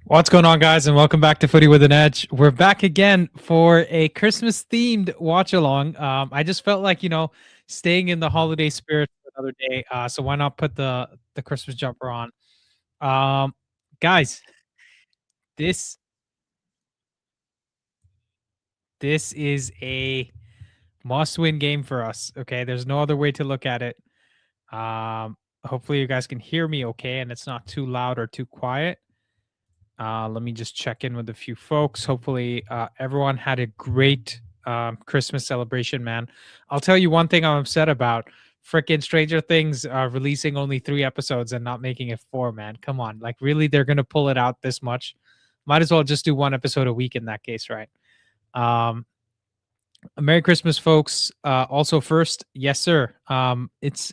What's going on, guys, and welcome back to Footy with an Edge. We're back again for a Christmas-themed watch-along. I just felt like, staying in the holiday spirit for another day, so why not put the Christmas jumper on? Guys, this this is a must-win game for us, okay? There's no other way to look at it. Hopefully you guys can hear me okay, and it's not too loud or too quiet. Let me just check in with a few folks. Hopefully, everyone had a great Christmas celebration, man. I'll tell you one thing I'm upset about. Frickin' Stranger Things releasing only 3 episodes and not making it 4, man. Come on. Like, really, they're going to pull it out this much? Might as well just do 1 episode a week in that case, right? Merry Christmas, folks. Also, first, yes, sir. It's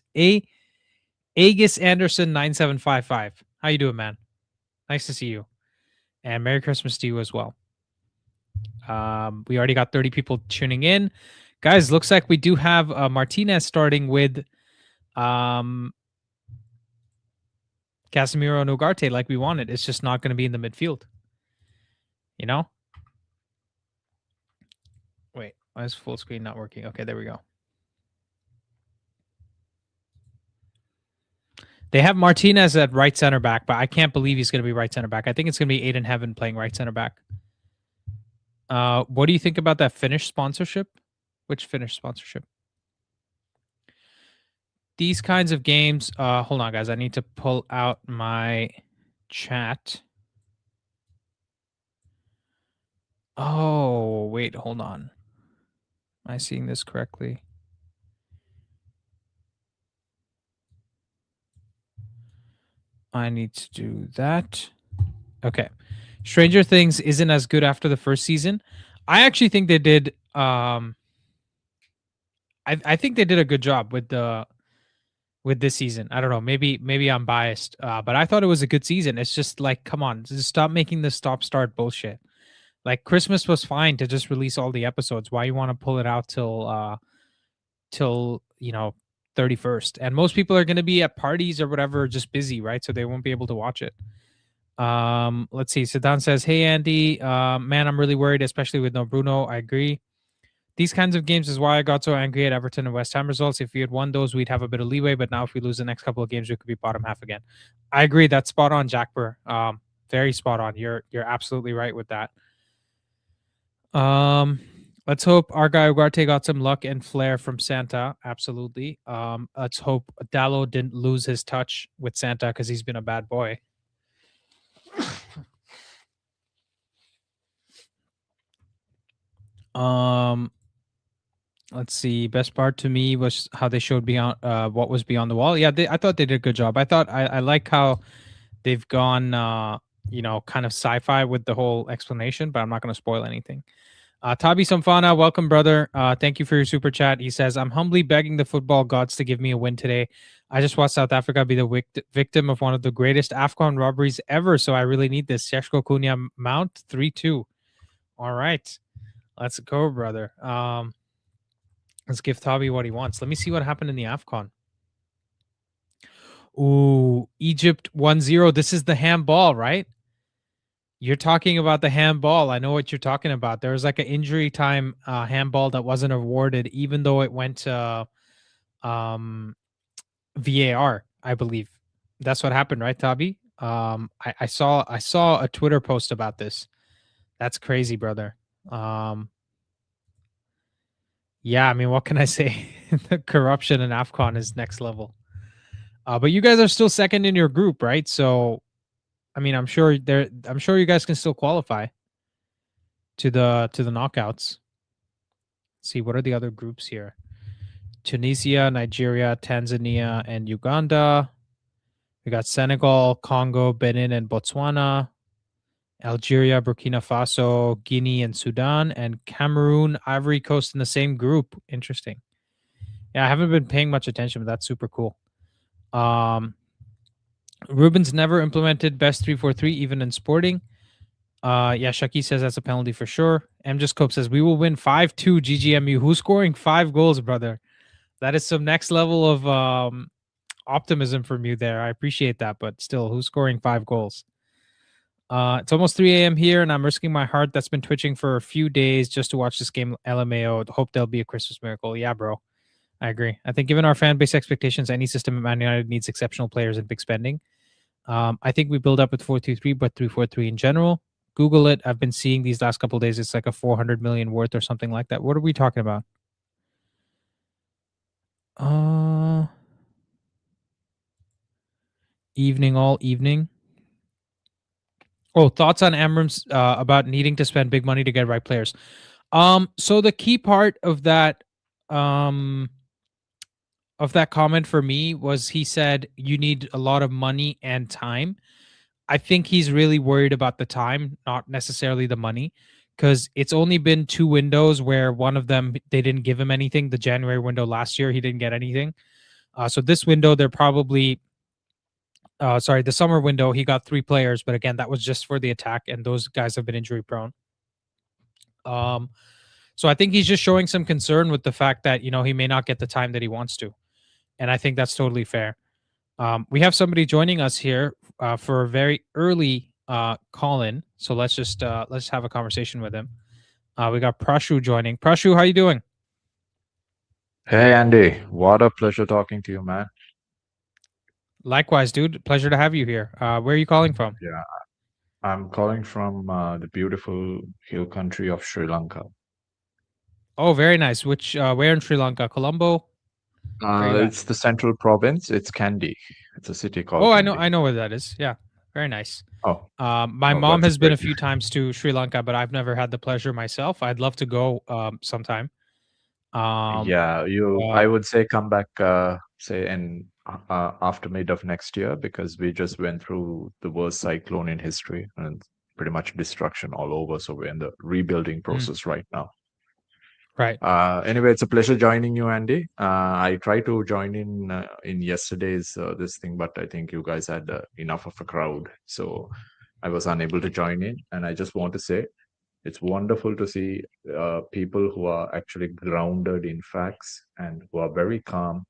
Agus Anderson 9755. How you doing, man? Nice to see you. And Merry Christmas to you as well. We already got 30 people tuning in. Guys, looks like we do have Martinez starting with Casemiro and Ugarte like we wanted. It's just not going to be in the midfield. You know? Wait, why is full screen not working? Okay, there we go. They have Martinez at right center back, but I can't believe he's going to be right center back. I think it's going to be Aiden Heaven playing right center back. What do you think about that Finnish sponsorship? Which Finnish sponsorship? These kinds of games. Hold on, guys. I need to pull out my chat. Oh, wait. Hold on. Am I seeing this correctly? I need to do that. Okay. Stranger Things isn't as good after the first season. I actually think they did. I think they did a good job with this season. I don't know. Maybe I'm biased, but I thought it was a good season. It's just like, come on, just stop making this stop-start bullshit. Like, Christmas was fine to just release all the episodes. Why you want to pull it out till 31st? And most people are going to be at parties or whatever, just busy, right? So they won't be able to watch it. Let's see. Sedan says, "Hey Andy, man, I'm really worried, especially with no Bruno." I agree. These kinds of games is why I got so angry at Everton and West Ham results. If we had won those, we'd have a bit of leeway. But now if we lose the next couple of games, we could be bottom half again. I agree. That's spot on, Jackper. Very spot on. You're absolutely right with that. Let's hope our guy Ugarte got some luck and flair from Santa. Absolutely. Let's hope Dallo didn't lose his touch with Santa because he's been a bad boy. Let's see. Best part to me was how they showed beyond what was beyond the wall. Yeah, I thought they did a good job. I thought I like how they've gone kind of sci-fi with the whole explanation, but I'm not going to spoil anything. Tabi Samfana, welcome, brother. Thank you for your super chat. He says, "I'm humbly begging the football gods to give me a win today. I just watched South Africa be the victim of one of the greatest AFCON robberies ever, so I really need this." Sheshko Cunha Mount 3-2. All right. Let's go, brother. Let's give Tabi what he wants. Let me see what happened in the AFCON. Ooh, Egypt 1-0. This is the handball, right? You're talking about the handball. I know what you're talking about. There was like an injury time handball that wasn't awarded, even though it went to VAR, I believe. That's what happened, right, Tabi? I saw a Twitter post about this. That's crazy, brother. Yeah, I mean, what can I say? The corruption in AFCON is next level. But you guys are still second in your group, right? So, I mean, I'm sure you guys can still qualify to the knockouts. Let's see, what are the other groups here? Tunisia, Nigeria, Tanzania, and Uganda. We got Senegal, Congo, Benin, and Botswana. Algeria, Burkina Faso, Guinea, and Sudan, and Cameroon, Ivory Coast in the same group. Interesting. Yeah, I haven't been paying much attention, but that's super cool. Ruben's never implemented best 3-4-3, even in sporting. Yeah, Shaki says that's a penalty for sure. Cope says, "We will win 5-2 GGMU. Who's scoring 5 goals, brother?" That is some next level of optimism from you there. I appreciate that, but still, who's scoring 5 goals? It's almost 3 a.m. here, and I'm risking my heart that's been twitching for a few days just to watch this game. LMAO. Hope there'll be a Christmas miracle. Yeah, bro. I agree. I think given our fan base expectations, any system at Man United needs exceptional players and big spending. I think we build up with 4-2-3, but 3-4-3 in general. Google it. I've been seeing these last couple of days. It's like a 400 million worth or something like that. What are we talking about? Evening, all evening. Oh, thoughts on Amorim's about needing to spend big money to get right players. So the key part of that comment for me was he said you need a lot of money and time. I think he's really worried about the time, not necessarily the money, because it's only been 2 windows where one of them they didn't give him anything. The January window last year, he didn't get anything. So this window, they're probably the summer window, he got 3 players, but again, that was just for the attack, and those guys have been injury prone. So I think he's just showing some concern with the fact that he may not get the time that he wants to, and I think that's totally fair. We have somebody joining us here for a very early call-in, so let's have a conversation with him. We got Prashu joining. Prashu, how you doing? Hey Andy, what a pleasure talking to you, man. Likewise, dude. Pleasure to have you here. Where are you calling from? Yeah, I'm calling from the beautiful hill country of Sri Lanka. Oh, very nice. Where in Sri Lanka? Colombo? Where you at? It's the central province. It's Kandy. It's a city called Oh, Kandy. I know where that is. Yeah, very nice. Oh, My mom that's has been a great. few times to Sri Lanka, but I've never had the pleasure myself. I'd love to go sometime. Yeah, I would say come back, say in after mid of next year because we just went through the worst cyclone in history and pretty much destruction all over. So we're in the rebuilding process right now. Right. Anyway, it's a pleasure joining you, Andy. I tried to join in yesterday's this thing, but I think you guys had enough of a crowd, so I was unable to join in. And I just want to say it's wonderful to see people who are actually grounded in facts and who are very calm,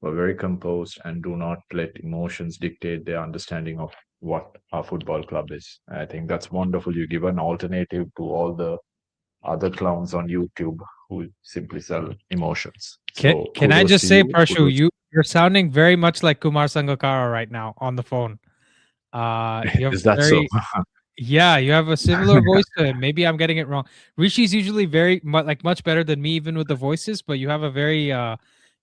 who are very composed, and do not let emotions dictate their understanding of what our football club is. I think that's wonderful. You give an alternative to all the other clowns on YouTube who simply sell emotions. So Can I kudos just to say, you. Prashu, Kudos. you're sounding very much like Kumar Sangakkara right now on the phone. You have Is that so? very Yeah, you have a similar voice to him. Maybe I'm getting it wrong. Rishi's usually very much better than me, even with the voices. But you have a very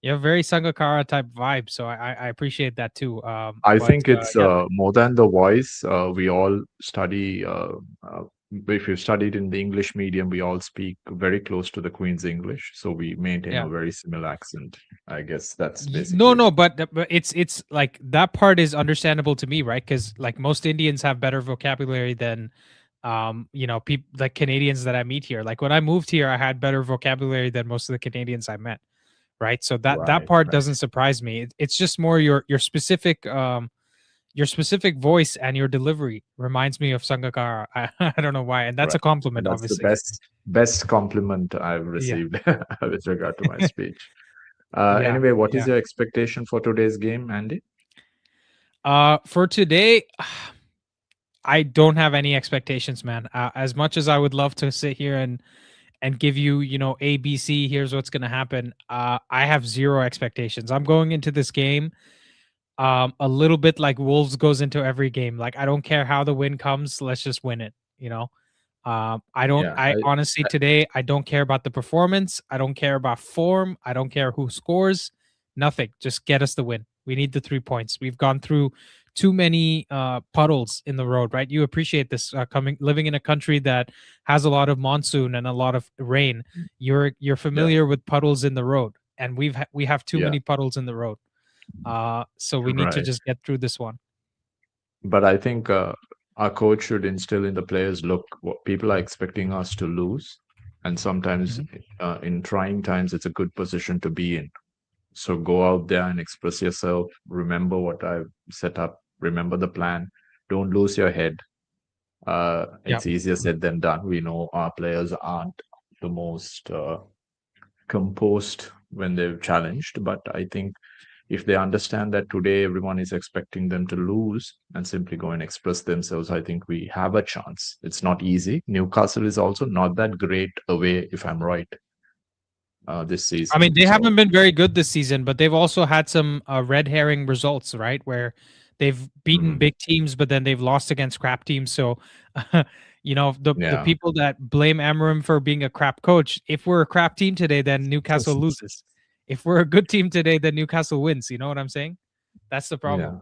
Sangakkara type vibe. So I appreciate that too. I But think it's yeah, more than the voice. We all study. If you studied in the English medium, we all speak very close to the Queen's English, so we maintain yeah. a very similar accent. I guess that's No, basically it. no, but it's like that part is understandable to me, right? Because like most Indians have better vocabulary than people like Canadians that I meet here. Like when I moved here, I had better vocabulary than most of the Canadians I met, right? So that Right, part right, doesn't surprise me. It's just more your specific voice and your delivery reminds me of Sangakkara. I don't know why, and that's right. a compliment, And that's the obviously. best compliment I've Yeah, received with regard to my speech. yeah, Anyway, what is yeah. your expectation for today's game, Andy? For today, I don't have any expectations, man. As much as I would love to sit here and give you, ABC, here's what's going to happen. I have zero expectations. I'm going into this game a little bit like Wolves goes into every game. Like I don't care how the win comes, let's just win it, you know. I don't Yeah, I honestly I today I don't care about the performance. I don't care about form. I don't care who scores. Nothing. Just get us the win. We need the 3 points. We've gone through too many puddles in the road, right? You appreciate this living in a country that has a lot of monsoon and a lot of rain. You're yeah, familiar with puddles in the road, and we have too yeah, many puddles in the road. So we need to right. just get through this one. But I think our coach should instill in the players, look, what people are expecting us to lose. And sometimes Mhm. in trying times, it's a good position to be in. So go out there and express yourself. Remember what I've set up. Remember the plan. Don't lose your head. Yeah. It's easier said than done. We know our players aren't the most composed when they're challenged, but I think if they understand that today everyone is expecting them to lose and simply go and express themselves, I think we have a chance. It's not easy. Newcastle is also not that great away, if I'm right, this I season. mean, they So haven't been very good this season, but they've also had some red herring results, right? Where they've beaten mhm. big teams, but then they've lost against crap teams. So, the Yeah. people that blame Amorim for being a crap coach, if we're a crap team today, then Newcastle loses. If we're a good team today, then Newcastle wins. You know what I'm saying? That's the problem.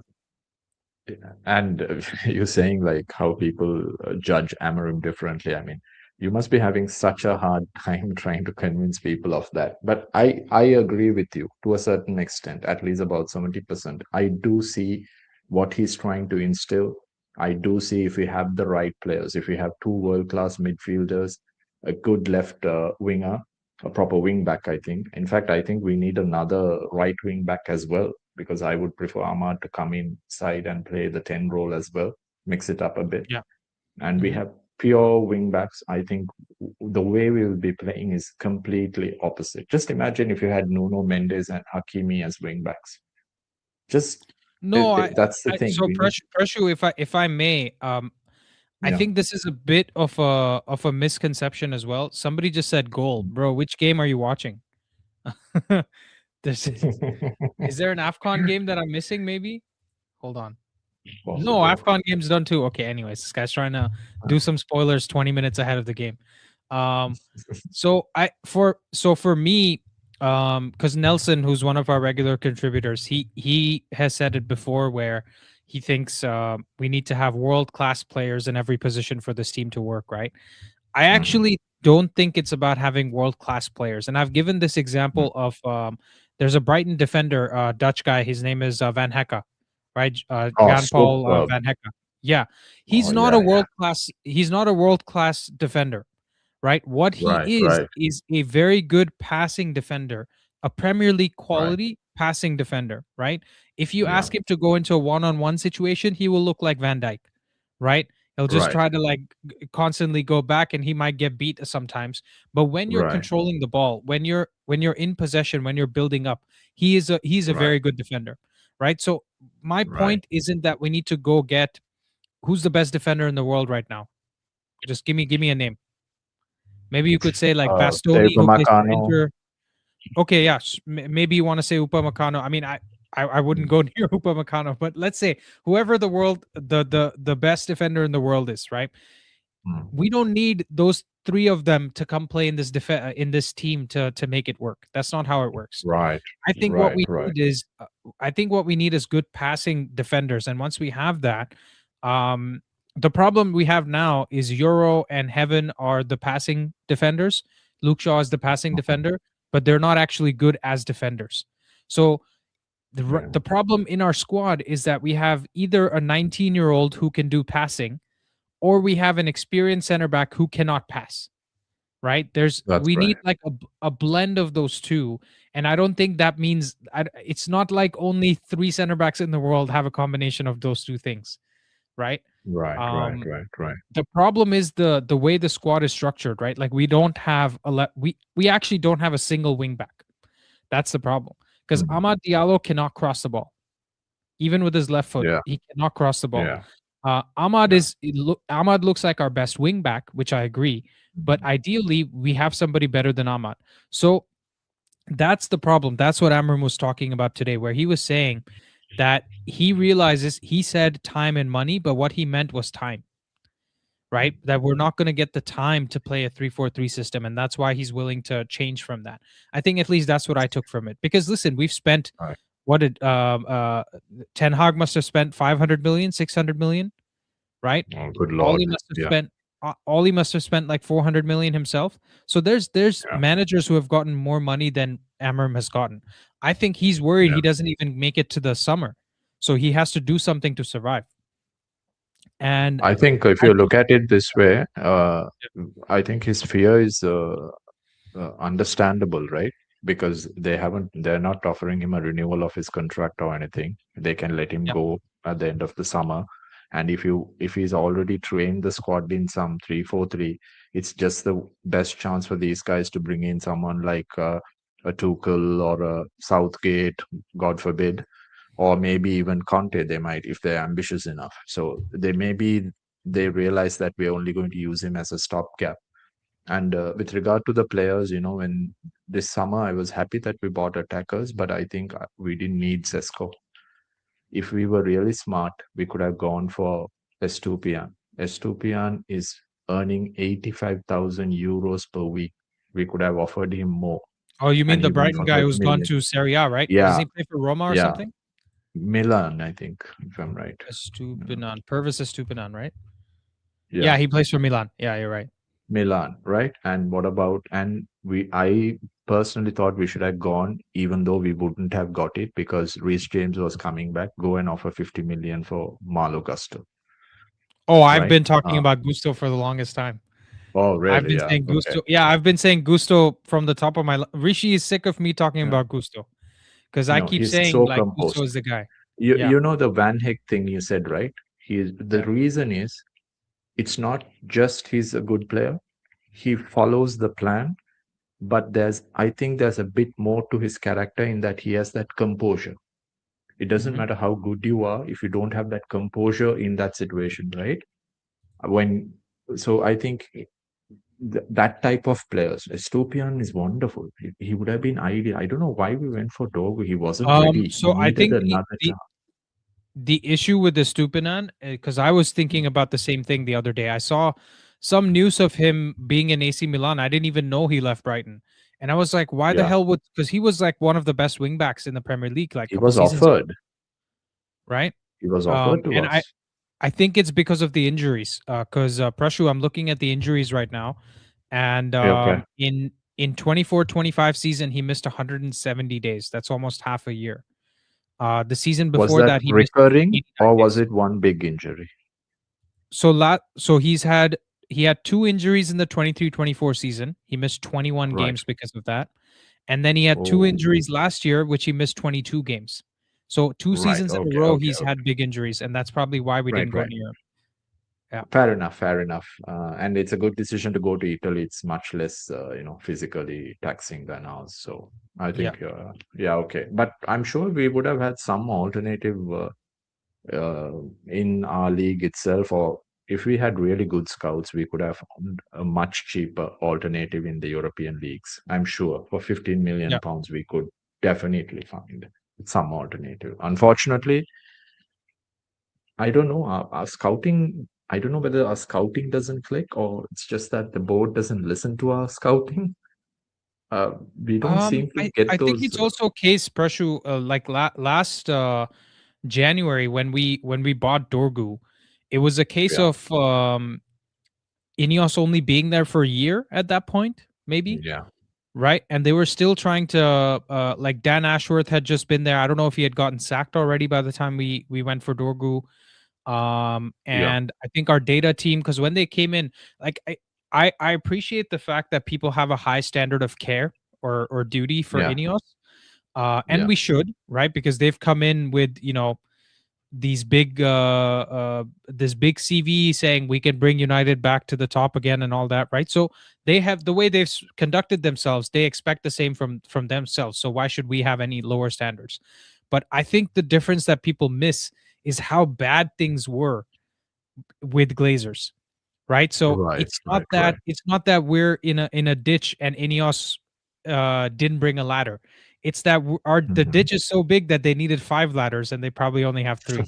Yeah. Yeah. And you're saying like how people judge Amarim differently. I mean, you must be having such a hard time trying to convince people of that. But I agree with you to a certain extent, at least about 70%. I do see what he's trying to instill. I do see if we have the right players, if we have two world-class midfielders, a good left winger, a proper wing back, I think. In fact, I think we need another right wing back as well, because I would prefer Ahmad to come inside and play the 10 role as well, mix it up a bit. Yeah. And we Mhm. have pure wing backs. I think the way we will be playing is completely opposite. Just imagine if you had Nuno Mendes and Hakimi as wing backs. Just No, that's the thing. so We need, pressure, if I may, I yeah. think this is a bit of a misconception as well. Somebody just said goal, bro. Which game are you watching? There's Is there an AFCON game that I'm missing? Maybe. Hold on. No, Possible. AFCON game's done too. Okay. Anyways, this guy's trying to do some spoilers 20 minutes ahead of the game. Um, for me, because Nelson, who's one of our regular contributors, he has said it before where he thinks we need to have world class players in every position for this team to work. Right. I Mhm. actually don't think it's about having world class players, and I've given this Mhm. example of there's a Brighton defender, Dutch guy. His name is Van Hecke, right? Oh, Jan Paul superb. Van Hecke. Yeah, Oh, he's not a yeah, yeah. world class. He's not a world class defender, right? What he Right, right, is a very good passing defender, a Premier League right. quality passing defender, right? If you Yeah, ask him to go into a one-on-one situation, he will look like Van Dijk, right? He'll just right, try to like constantly go back and he might get beat sometimes. But when you're right, controlling the ball, when you're in possession, when you're building up, he's a right, very good defender, right? So my right. point isn't that we need to go get who's the best defender in the world right now. Just give me a name. Maybe you could say like Say Bastoni who plays for Upamecano. Inter. Okay, yeah, maybe you want to say Upamecano. I mean, I wouldn't Mm, go near Upamecano, but let's say whoever the best defender in the world is, right? mm. We don't need those three of them to come play in in this team to make it work. That's not how it works. Right, I think what right, we right. need is I think what we need is good passing defenders, and once we have that, um, the problem we have now is Euro and Heaven are the passing defenders. Luke Shaw is the passing Mhm. defender, but they're not actually good as defenders. So Yeah, the problem in our squad is that we have either a 19-year-old who can do passing, or we have an experienced center back who cannot pass, right? that's We need right. like a blend of those two. And I don't think that means it's not like only three center backs in the world have a combination of those two things, right? Right, right, Um, right, right. the problem is the way the squad is structured, right? Like we don't have we actually don't have a single wing back. That's the problem. Because Mhm. Amad Diallo cannot cross the ball. Even with his left foot, Yeah, he cannot cross the ball. yeah, yeah. Ahmad looks like our best wing back, which I agree. But Mhm. ideally, we have somebody better than Ahmad. So that's the problem. That's what Amram was talking about today, where he was saying that he realizes he said time and money, but what he meant was time, right? That we're not going to get the time to play a 3-4-3 system. And that's why he's willing to change from that. I think at least that's what I took from it. Because listen, we've spent Right. what did Ten Hag must have spent 500 million, 600 million, right? Oh, good Ollie Lord. must have Yeah, spent Ollie must have spent like 400 million himself. So there's yeah, managers who have gotten more money than Amarim has gotten. I think he's worried yeah. he doesn't even make it to the summer. So he has to do something to survive. And I think if I you think look at it this way, I think his fear is understandable, right? Because they're not offering him a renewal of his contract or anything. They can let him yeah, go at the end of the summer. And if he's already trained the squad in some 3-4-3, it's just the best chance for these guys to bring in someone like a Tuchel or a Southgate, God forbid, or maybe even Conte, they might, if they're ambitious enough. So they realize that we're only going to use him as a stopgap. And with regard to the players, when this summer I was happy that we bought attackers, but I think we didn't need Sesko. If we were really smart, we could have gone for Estupian. Estupian is earning 85,000 euros per week. We could have offered him more, Oh, you mean and the he went Brighton for guy 30 who's gone million. to Serie A, right? Does Yeah, he play for Roma or yeah. something? Milan, I think, if I'm right. Estupinan, Purvis Estupinan, right? Yeah, Yeah, he plays for Milan. Yeah, you're right. Milan, right? And what about, and I personally thought we should have gone, even though we wouldn't have got it, because Reece James was coming back, go and offer 50 million for Malo Gusto, Oh, I've right? been talking about Gusto for the longest time. Oh, I've really? been Yeah. saying Okay. Gusto. Yeah, I've been saying Gusto from the top of my. Rishi is sick of me talking Yeah. about Gusto because I No, keep he's saying so like Gusto composed. is the guy. You Yeah. you know the Van Heck thing you said, right? The Yeah. reason is it's not just he's a good player. He follows the plan, but I think there's a bit more to his character in that he has that composure. It doesn't Hmm. matter how good you are if you don't have that composure in that situation, right? When so I think that type of players, Estopian is wonderful. He would have been ideal. I don't know why we went for Dogu. He wasn't ready. He So I needed think another chance. the issue with the Stupinan, because I was thinking about the same thing the other day. I saw some news of him being in AC Milan. I didn't even know he left Brighton, and I was like, why the Yeah, hell would? Because he was like one of the best wingbacks in the Premier League like a he couple was seasons ago, offered. right? He was offered to And us. I think it's because of the injuries. Because Prashu, I'm looking at the injuries right now, and Okay. in 24-25 season he missed 170 days. That's almost half a year. The season Was before that that he missed recurring 89 or was days. it one big injury? So he had two injuries in the 23-24 season. He missed 21 Right. games because of that. And then he had two Oh, injuries last year, which he missed 22 games. So two right. seasons in a Okay. row, Okay. he's Okay. had big injuries, and that's probably why we Right. didn't go Right. near him. Yeah. Fair enough. Fair enough. And it's a good decision to go to Italy. It's much less, physically taxing than ours. So I Yeah. think, yeah, okay. But I'm sure we would have had some alternative in our league itself, or if we had really good scouts, we could have found a much cheaper alternative in the European leagues. I'm sure for 15 million Yeah. pounds, we could definitely find some alternative. Unfortunately, I don't know. Our scouting, I don't know whether our scouting doesn't click or it's just that the board doesn't listen to our scouting. We don't seem to I get think those. it's also case Prashu, like last January when we bought Dorgu, it was a case Yeah, of Ineos only being there for a year at that point, maybe. yeah, Right, and they were still trying to like Dan Ashworth had just been there. I don't know if he had gotten sacked already by the time we went for Dorgu. yeah, And I think our data team, because when they came in, like I appreciate the fact that people have a high standard of care or duty for yeah, Ineos. And yeah, we should, right? Because they've come in with, these big this big CV saying we can bring United back to the top again and all that, right? So they have the way they've conducted themselves. They expect the same from themselves. So why should we have any lower standards? But I think the difference that people miss is how bad things were with Glazers, right? So right, right, right. it's not that we're in a ditch and Ineos didn't bring a ladder. It's that the Mhm. ditch is so big that they needed 5 ladders and they probably only have 3.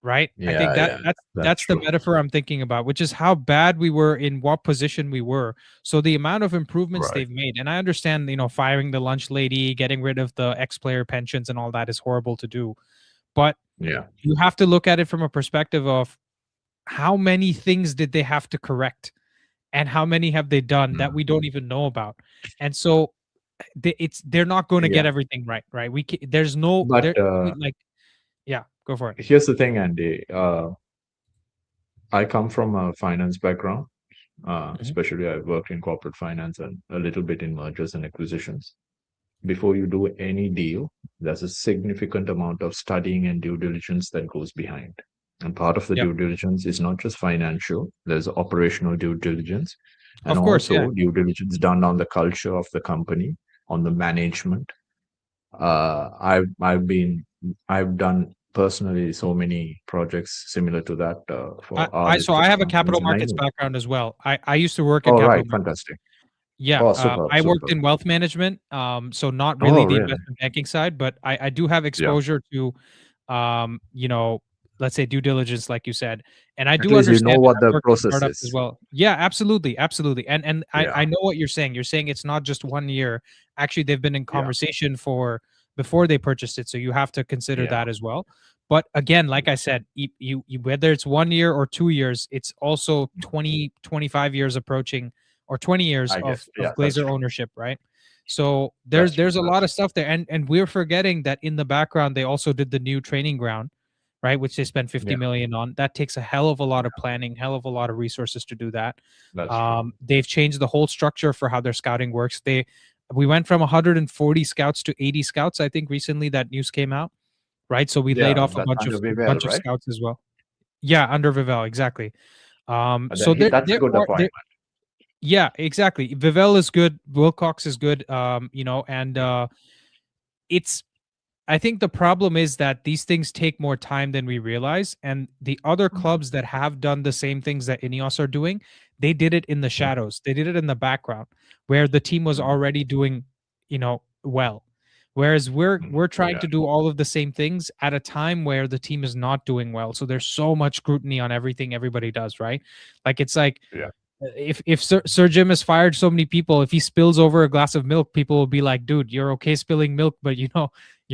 Right? I think Yeah, yeah, that's that's the true. metaphor I'm thinking about, which is how bad we were in what position we were. So the amount of improvements Right. they've made, and I understand, firing the lunch lady, getting rid of the ex-player pensions and all that is horrible to do. But Yeah. you have to look at it from a perspective of how many things did they have to correct and how many have they done that Mm. we don't even know about. And so they're not going to get Yeah. everything right, right? There's no But there like yeah, go for it. here's the thing, Andy. I come from a finance background, Mhm. especially I worked in corporate finance and a little bit in mergers and acquisitions. Before you do any deal, there's a significant amount of studying and due diligence that goes behind. And part of the Yep. due diligence is not just financial, there's operational due diligence and Of course, yeah. also due diligence done on the culture of the company on the management. I've done personally so many projects similar to that for our So listed I have a companies, capital and I markets know. background as well. I used to work in Oh, capital right, markets. fantastic. Yeah, Oh, super, I worked super. in wealth management, so not Oh, really the really? investment banking side, but I do have Yeah. exposure to, you know, let's say due diligence, like you said, and I At do least you know understand it. what I've the worked in process startups as is. well. Yeah, absolutely, absolutely, and I Yeah, know what you're saying. You're saying it's not just 1 year. Actually, they've been in yeah, conversation for before they purchased it, so you have to consider yeah, that as well. But again, like I said, whether it's 1 year or 2 years, it's also 20, 25 years approaching, or 20 years I get. of Yeah, that's Glazer true. ownership, right? So That's true. there's a That's lot of true. stuff there, and we're forgetting that in the background they also did the new training ground, right? Which they spent 50 Yeah, million on. That takes a hell of a lot of yeah, planning, hell of a lot of resources to do that. that's true. They've changed the whole structure for how their scouting works. We went from 140 scouts to 80 scouts, I think recently that news came out, right? So we laid Yeah, off that's under Vivel, bunch of right? scouts as well. Yeah, under Vivel, exactly. So That's a good appointment. yeah, exactly. Vivel is good. Wilcox is good. And Yeah. it's I think the problem is that these things take more time than we realize. And the other Mhm. clubs that have done the same things that Ineos are doing, they did it in the Yeah. shadows. They did it in the background where the team was Mhm. already doing, well. Whereas we're trying Yeah. to do all of the same things at a time where the team is not doing well. So there's so much scrutiny on everything everybody does, right? Like it's like Yeah. if Sir Jim has fired so many people, if he spills over a glass of milk, people will be like, "Dude, you're okay spilling milk, but you're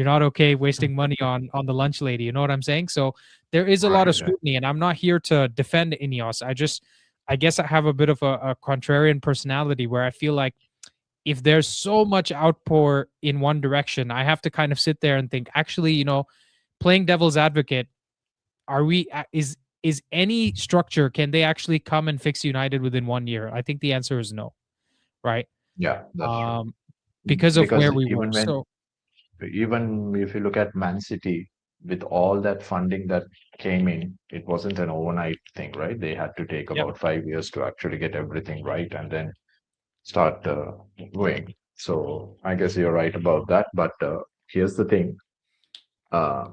not okay wasting money on the lunch lady." You know what I'm saying? So there is a lot of Right. Right. scrutiny, and I'm not here to defend Ineos. I guess I have a bit of a contrarian personality where I feel like if there's so much outpour in one direction, I have to kind of sit there and think, actually, playing devil's advocate, are we is any structure, can they actually come and fix United within 1 year? I think the answer is no, right? Yeah, that's true. Um, because of Because where we were. So even if you look at Man City, with all that funding that came in, it wasn't an overnight thing, right? They had to take yeah, about 5 years to actually get everything right and then start going. So I guess you're right about that. But here's the thing. Uh,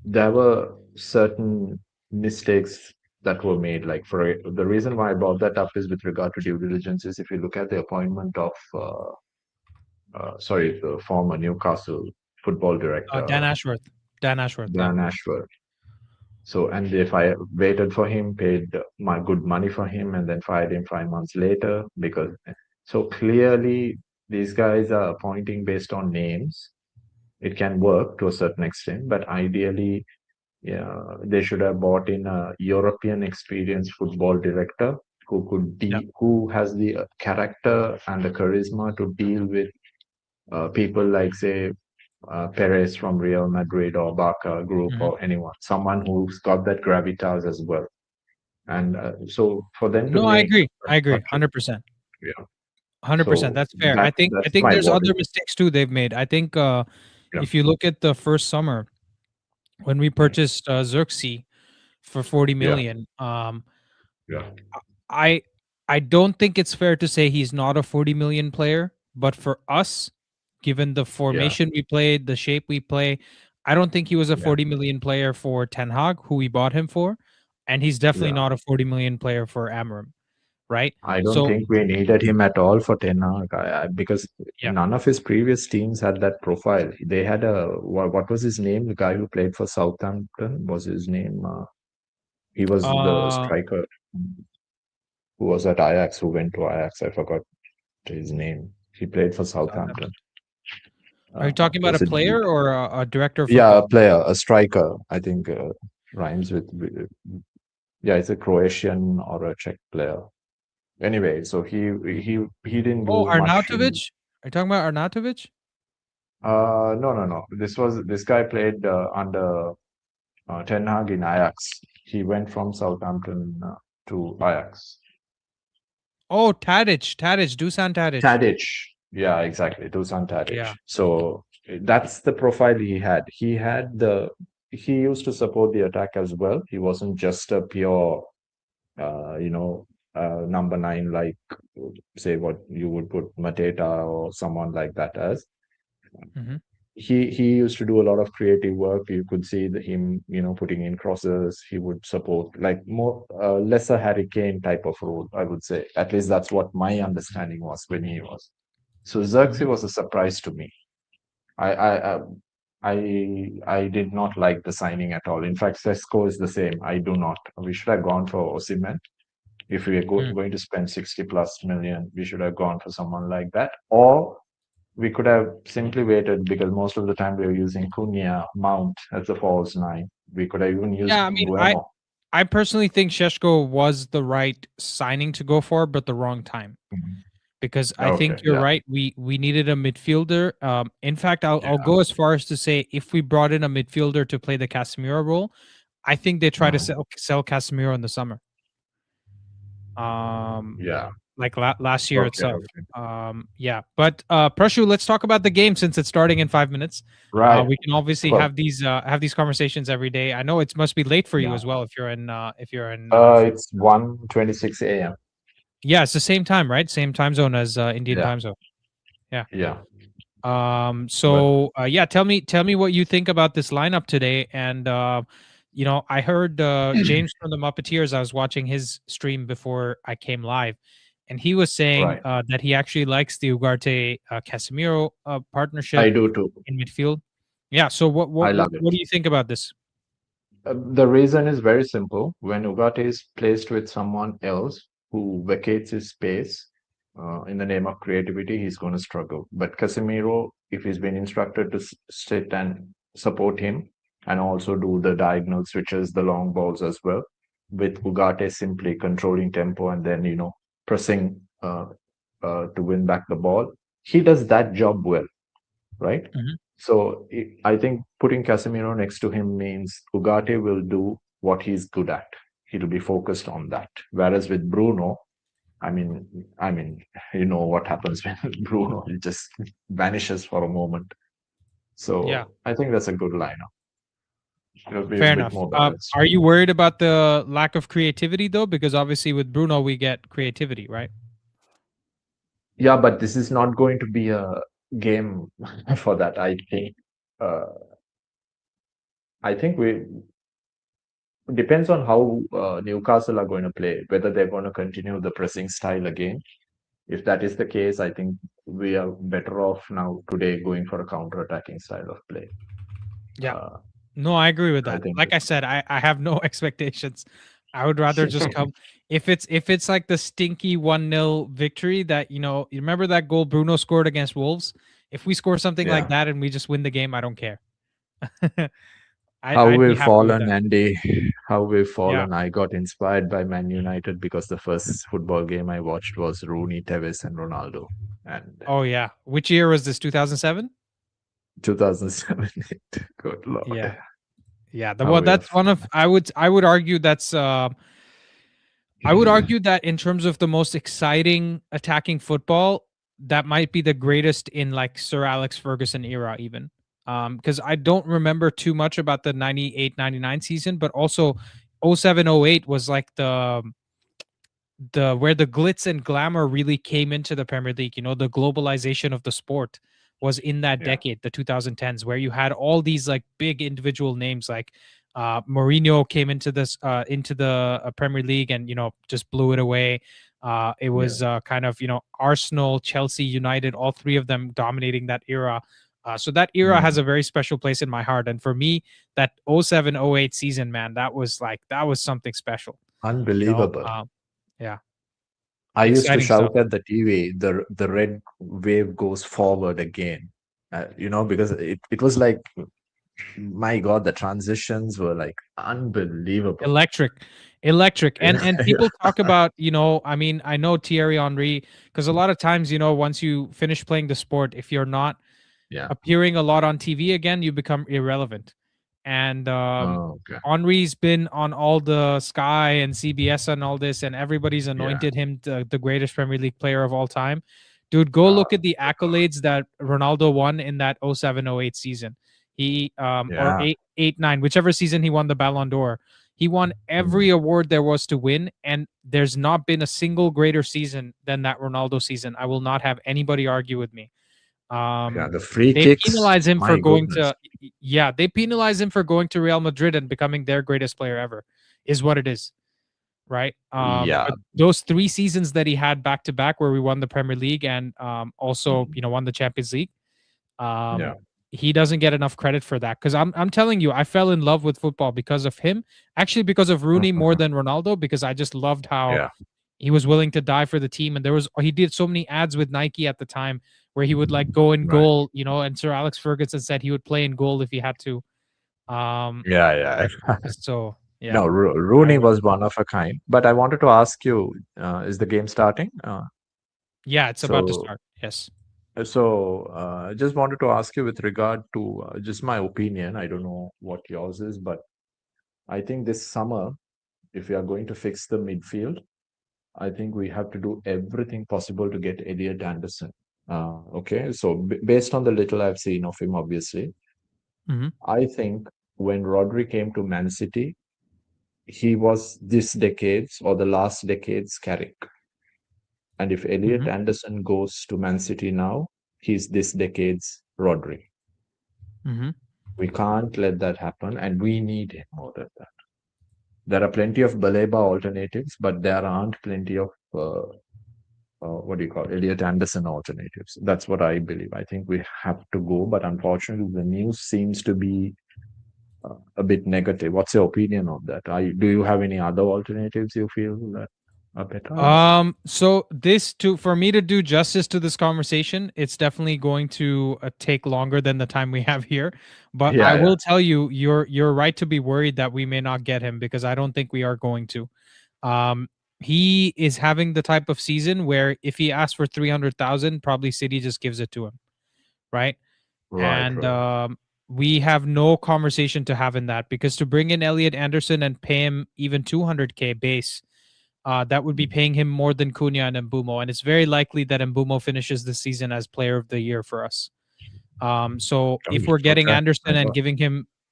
there were certain mistakes that were made. Like the reason why I brought that up is with regard to due diligence is if you look at the appointment of the former Newcastle football director Dan Ashworth, Dan Ashworth, yeah. Dan Ashford. So and if I waited for him, paid my good money for him, and then fired him 5 months later because so clearly these guys are appointing based on names. It can work to a certain extent, but ideally yeah, they should have brought in a European experienced football director Yeah. who has the character and the charisma to deal with people like say Perez from Real Madrid or Barca group Mhm. or anyone, someone who's got that gravitas as well. And so for them to No, I make agree. a I agree. structure, 100%. yeah. 100%. So That's fair. I that's think my there's worry. other mistakes too they've made. I think Yeah, if you look at the first summer when we mm, purchased Xerxes for 40 yeah, million, yeah, I I don't think it's fair to say he's not a 40 million player, but for us, given the yeah, formation we played, the shape we play, I don't think he was a yeah, 40 million player for Ten Hag, who we bought him for, and he's definitely yeah. not a 40 million player for Amorim, right? I don't So, think we needed him at all for Ten Hag because yeah. none of his previous teams had that profile. They had what was his name? The guy who played for Southampton was his name. He was the Uh striker who was at Ajax, who went to Ajax. I forgot his name. He played for Southampton. Southampton. Are you talking about a Was it? player or a director of Yeah, a football? player, a striker. I think rhymes with. Yeah, it's a Croatian or a Czech player. Anyway, so he didn't Oh, do much in. Arnautovic? Are you talking about Arnautovic? No, no, no. This guy played under Ten Hag in Ajax. He went from Southampton to Ajax. Oh, Tadic, Dusan Tadic. Tadic. Yeah, exactly. Dusan Tadic. Yeah. So that's the profile he had. He used to support the attack as well. He wasn't just a pure, uh, you know, number 9, like say what you would put Mateta or someone like that as. Mhm. He used to do a lot of creative work. You could see him, putting in crosses. He would support like more lesser Harry Kane type of role, I would say. At least that's what my understanding was when he was. So Xerxes Mhm. was a surprise to me. I I I I did not like the signing at all. In fact, Sesko is the same. I do not. We should have gone for Osimhen. If we are Mm. going to spend 60 plus million, we should have gone for someone like that. Or we could have simply waited because most of the time we were using Cunha, Mount as the false 9. We could have even used Yeah, I mean, I Bueno. I personally think Sheshko was the right signing to go for, but the wrong time. Mhm. Because I Okay, think you're yeah, right. We needed a midfielder. In fact, I'll yeah. go as far as to say if we brought in a midfielder to play the Casemiro role, I think they try to Mhm. sell Casemiro in the summer. Um, Yeah. like last year Okay, itself. okay. Yeah. But Prashu, let's talk about the game since it's starting in 5 minutes. Right. We can Of obviously course. have these conversations every day. I know it must be late for you Yeah. as well if you're in It's 1:26 a.m. yeah, it's the same time, right? Same time zone as Indian Yeah. time zone. Yeah. Yeah. But So yeah, tell me what you think about this lineup today. And I heard James from the Muppeteers. I was watching his stream before I came live, and he was saying right. that he actually likes the Ugarte Casemiro I partnership do too. in midfield. Yeah. So what I what what love it. what do you think about this? The reason is very simple. When Ugarte is placed with someone else who vacates his space in the name of creativity, he's going to struggle. But Casemiro, if he's been instructed to sit and support him and also do the diagonal switches, the long balls as well, with Ugarte simply controlling tempo and then, pressing to win back the ball, he does that job well, right? Mhm. So I think putting Casemiro next to him means Ugarte will do what he's good at. He'll be focused on that. Whereas with Bruno, I mean, you know what happens when Bruno he just vanishes for a moment. Yeah. So I think that's a good lineup. It'll be a Fair bit enough. more balanced. Are you worried about the lack of creativity though? Because obviously with Bruno we get creativity, right? Yeah, but this is not going to be a game for that. Uh, I think we depends on how Newcastle are going to play, whether they're going to continue the pressing style again. If that is the case, I think we are better off now today going for a counter-attacking style of play. Yeah. Uh, No, I agree with I that. think. Like I said, I have no expectations. I would rather just come if it's like the stinky 1-0 victory that, you remember that goal Bruno scored against Wolves? If we score something like Yeah. that and we just win the game, I don't care. How I'd be we've happy with fallen, that. Andy. How we've Yeah. fallen. I got inspired by Man United because the first football game I watched was Rooney, Tevez, and Ronaldo. And Oh yeah. Which year was this? 2007? 2007, good Yeah. lord, Yeah. how Well, we have that's one of I would argue that's I would argue that in terms of the most exciting attacking football, that might be the greatest in like Sir Alex Ferguson era, even. Because I don't remember too much about the 98-99 season, but also 07-08 was like the where the glitz and glamour really came into the Premier League. The globalization of the sport was in that yeah, decade, the 2010s, where you had all these like big individual names like Mourinho came into the Premier League and just blew it away. It yeah. was kind of Arsenal, Chelsea, United, all three of them dominating that era. So that era has Mhm. a very special place in my heart, and for me, that 07-08 season, man, that was something special. You know, Unbelievable. um, yeah, I used to exciting stuff. shout at the TV, the red wave goes forward again. Because it was like, my God, the transitions were like unbelievable. Electric, electric, Yeah, and people talk about I mean, I know Thierry Henry because a lot of times once you finish playing the sport, if you're not yeah. appearing a lot on TV again, you become irrelevant. And Oh, okay. Henry's been on all the Sky and CBS and all this, and everybody's Yeah. anointed him the greatest Premier League player of all time. Dude, go Uh, look at the accolades that Ronaldo won in that 07-08 season. He or yeah. 8-9, whichever season he won the Ballon d'Or. He won every award there was to win, and there's not been a single greater season than that Ronaldo season. I will not have anybody argue with me. The free They kicks, penalize him for my going goodness. to they penalize him for going to Real Madrid and becoming their greatest player ever, is what it is, right? Yeah, But those 3 seasons that he had back to back where we won the Premier League and also, won the Champions League, yeah, um, he doesn't get enough credit for that, because I'm telling you, I fell in love with football because of him. Actually, because of Rooney more than Ronaldo, because I just loved how yeah, he was willing to die for the team. And he did so many ads with Nike at the time where he would like go in right. goal, and Sir Alex Ferguson said he would play in goal if he had to. Um, Yeah, yeah. so yeah, No, I Rooney would. was one of a kind. But I wanted to ask you, is the game starting? Yeah, it's about to So, start. Yes. I just wanted to ask you with regard to just my opinion. I don't know what yours is, but I think this summer, if we are going to fix the midfield, I think we have to do everything possible to get Elliot Anderson. Okay, so based on the little I've seen of him, obviously, Mm-hmm. I think when Rodri came to Man City, he was this decade's or the last decade's Carrick. And if Elliot Mm-hmm. Anderson goes to Man City now, he's this decade's Rodri. Mm-hmm. We can't let that happen, and we need him more than that. There are plenty of Baleba alternatives, but there aren't plenty of what do you call Elliot Anderson alternatives. That's what I believe. I think we have to go, but unfortunately, the news seems to be a bit negative. What's your opinion on that? Do you have any other alternatives you feel that are better? So this to for me to do justice to this conversation, it's definitely going to take longer than the time we have here. But I Yeah, yeah, will tell you, you're right to be worried that we may not get him, because I don't think we are going to. Um, he is having the type of season where if he asks for 300,000, probably City just gives it to him, right? right, And right. we have no conversation to have in that, because to bring in Elliot Anderson and pay him even 200K base, that would be Mm. paying him more than Cunha and Mbumo, and it's very likely that Mbumo finishes the season as Player of the Year for us. So Oh, if we're getting okay. Anderson and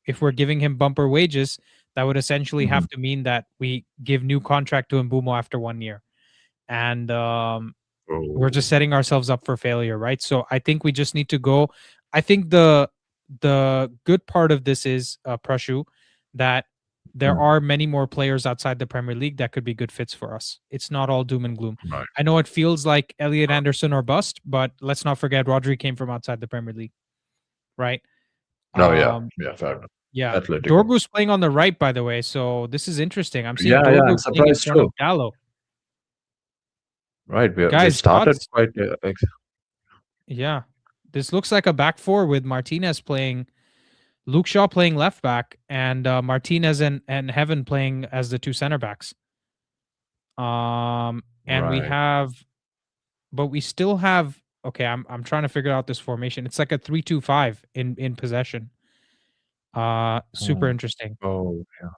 if we're giving him bumper wages, that would essentially Mhm. have to mean that we give new contract to Mbumo after 1 year, and we're just Oh, setting ourselves up for failure, right? So I think we just need to go. I think the good part of this is, Prashu, that there mm, are many more players outside the Premier League that could be good fits for us. It's not all doom and gloom. right. I know it feels like Elliot Anderson or bust, but let's not forget Rodri came from outside the Premier League, right? No, yeah, Um, yeah, fair enough. yeah. Atletico. Dorgu's playing on the right, by the way, so this is interesting. I'm seeing Yeah, yeah, I'm Dorgu playing in surprised front of too. Gallo. Right, we Guys, started thoughts? quite. Yeah. This looks like a back four with Martinez playing, Luke Shaw playing left back, and Martinez and Heaven playing as the two center backs. And we Right. have, but we still have. Okay, I'm trying to figure out this formation. It's like a 3-2-5 in possession. Super Hmm. interesting. Oh, yeah.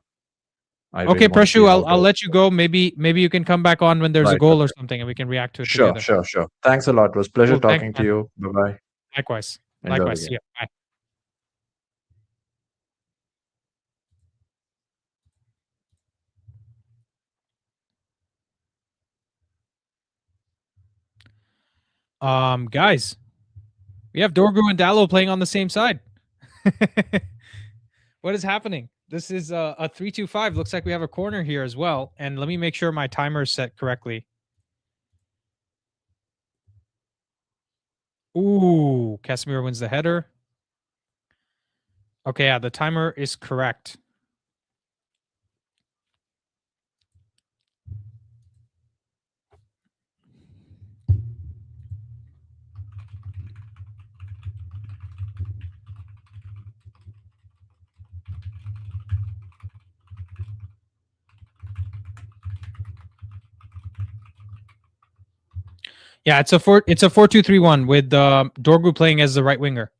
I Okay, really want to see Prashu, how I'll to. let you go. Maybe you can come back on when there's a Right. goal or Okay. something, and we can react to it Sure, together. sure, sure. Thanks a lot. It was pleasure Cool. Thanks, talking to man. you. Bye bye. Likewise. Enjoy the Likewise. See game. ya. Bye. Guys, we have Dorgu and Dallo playing on the same side. What is happening? This is a 3-2-5. Looks like we have a corner here as well. And let me make sure my timer is set correctly. Ooh, Casemiro wins the header. Okay, yeah, the timer is correct. Yeah, it's a 4-2-3-1 with Dorgu playing as the right winger.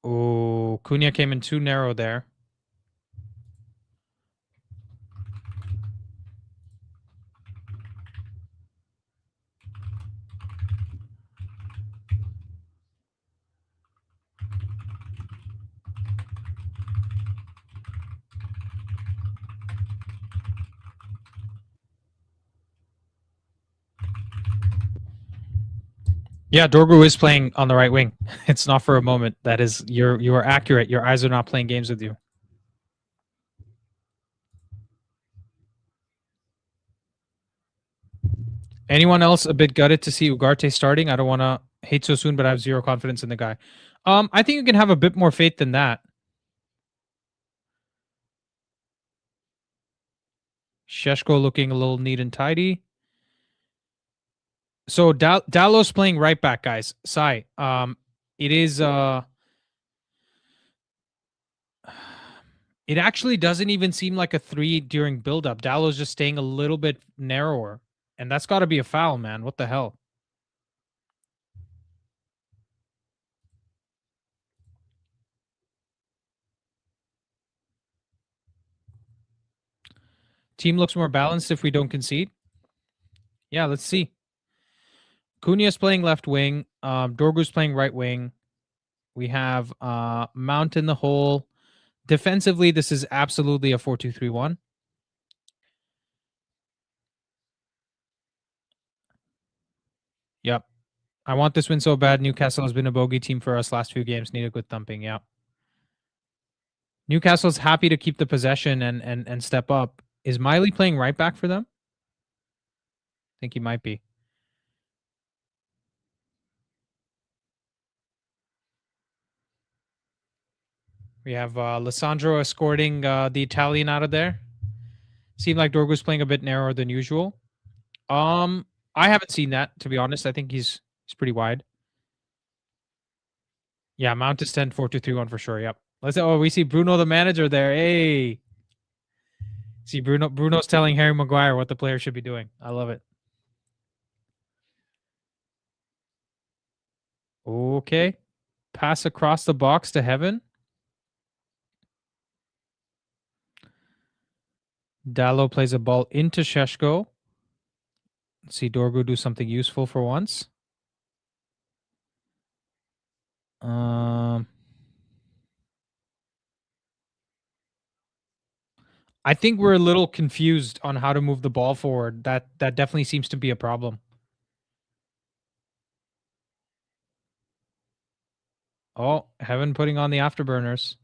Oh, Cunha came in too narrow there. Yeah, Dorgu is playing on the right wing. It's not for a moment. That is, you are accurate. Your eyes are not playing games with you. Anyone else a bit gutted to see Ugarte starting? I don't want to hate so soon, but I have zero confidence in the guy. I think you can have a bit more faith than that. Sheshko looking a little neat and tidy. So Dallo's playing right back, guys. Sai. It is it actually doesn't even seem like a 3 during build-up. Dallo's just staying a little bit narrower. And that's gotta be a foul, man. What the hell? Team looks more balanced if we don't concede. Yeah, let's see. Cunha's playing left wing. Dorgu's playing right wing. We have Mount in the hole. Defensively, this is absolutely a 4-2-3-1. Yep. I want this win so bad. Newcastle has been a bogey team for us last few games. Need a good thumping. Yeah. Newcastle's happy to keep the possession and step up. Is Miley playing right back for them? I think he might be. We have Lissandro escorting the Italian out of there. Seemed like Dorgu's playing a bit narrower than usual. I haven't seen that, to be honest. I think he's pretty wide. Yeah, Mount is 10, 4-2-3-1 for sure. Yep. We see Bruno the manager there. Hey. See Bruno's telling Harry Maguire what the player should be doing. I love it. Okay. Pass across the box to Heaven. Dallo plays a ball into Sheshko. Let's see Dorgu do something useful for once. I think we're a little confused on how to move the ball forward. That definitely seems to be a problem. Oh, Heaven putting on the afterburners.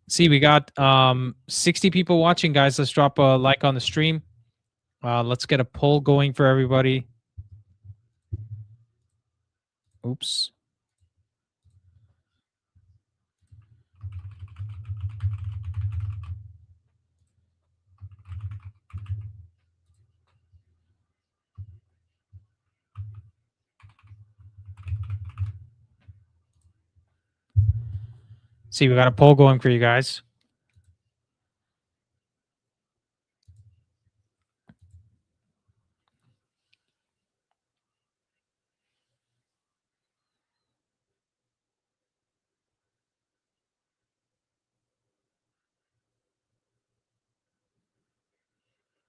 See, we got 60 people watching, guys. Let's drop a like on the stream. Let's get a poll going for everybody. Oops. See, we got a poll going for you guys.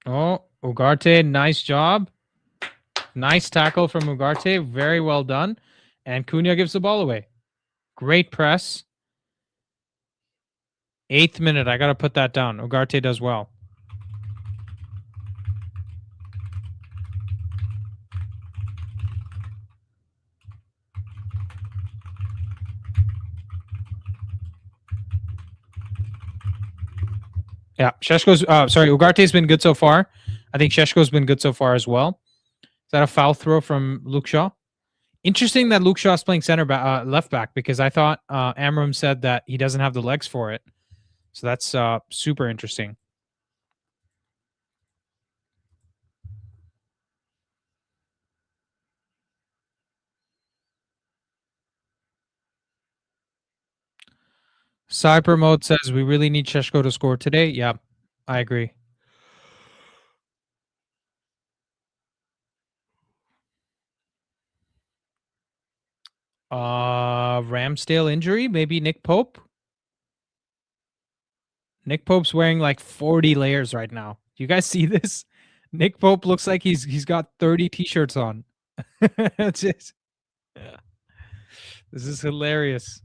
Oh, Ugarte, nice job. Nice tackle from Ugarte. Very well done. And Cunha gives the ball away. Great press. 8th minute. I got to put that down. Ugarte does well. Yeah, Ugarte's been good so far. I think Sheshko's been good so far as well. Is that a foul throw from Luke Shaw? Interesting that Luke Shaw's playing left back, because I thought Amorim said that he doesn't have the legs for it. So that's super interesting. Cyber Mode says we really need Sheshko to score today. Yeah, I agree. Ramsdale injury, maybe Nick Pope. Nick Pope's wearing like 40 layers right now. Do you guys see this? Nick Pope looks like he's got 30 t-shirts on. Just, yeah. This is hilarious.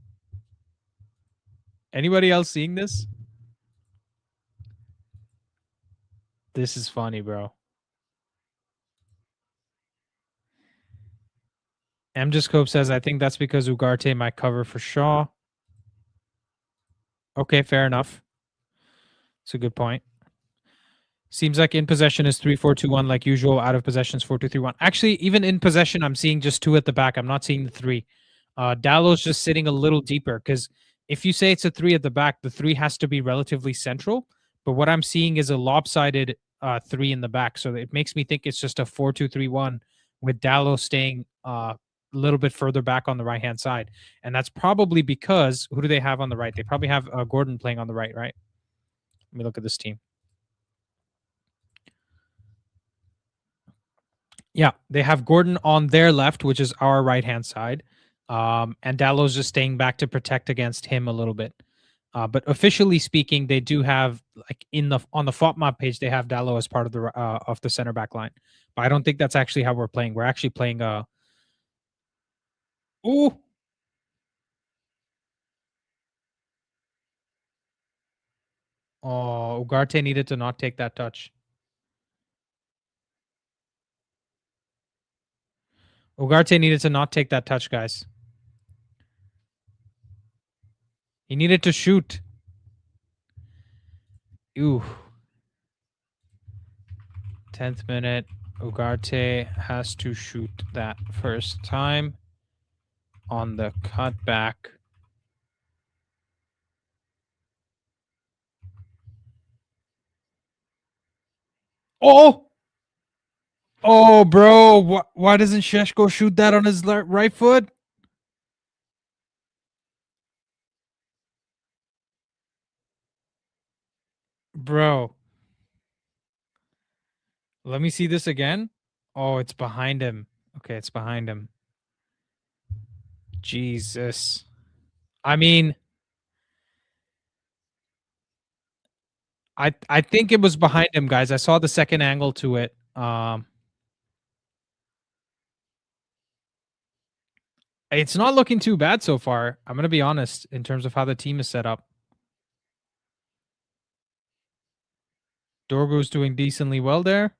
Anybody else seeing this? This is funny, bro. Mjascope says, I think that's because Ugarte might cover for Shaw. Okay, fair enough. It's a good point. Seems like in possession is 3-4-2-1 like usual. Out of possession is 4-2-3-1. Actually, even in possession, I'm seeing just 2 at the back. I'm not seeing the 3. Dallow's just sitting a little deeper because if you say it's a 3 at the back, the 3 has to be relatively central. But what I'm seeing is a lopsided 3 in the back. So it makes me think it's just a 4-2-3-1 with Dallow staying a little bit further back on the right-hand side. And that's probably because, who do they have on the right? They probably have Gordon playing on the right, right? Let me look at this team. Yeah, they have Gordon on their left, which is our right-hand side. And Dallow's just staying back to protect against him a little bit. But officially speaking, they do have like on the FOTMOB page, they have Dallow as part of the center back line. But I don't think that's actually how we're playing. We're actually playing ooh. Oh, Ugarte needed to not take that touch. Ugarte needed to not take that touch, guys. He needed to shoot. Ooh. 10th minute. Ugarte has to shoot that first time on the cutback. Oh! Oh, bro. Why doesn't Sheshko shoot that on his right foot? Bro. Let me see this again. Oh, it's behind him. Okay, it's behind him. Jesus. I mean, I think it was behind him, guys. I saw the second angle to it. It's not looking too bad so far. I'm going to be honest in terms of how the team is set up. Dorgu's doing decently well there.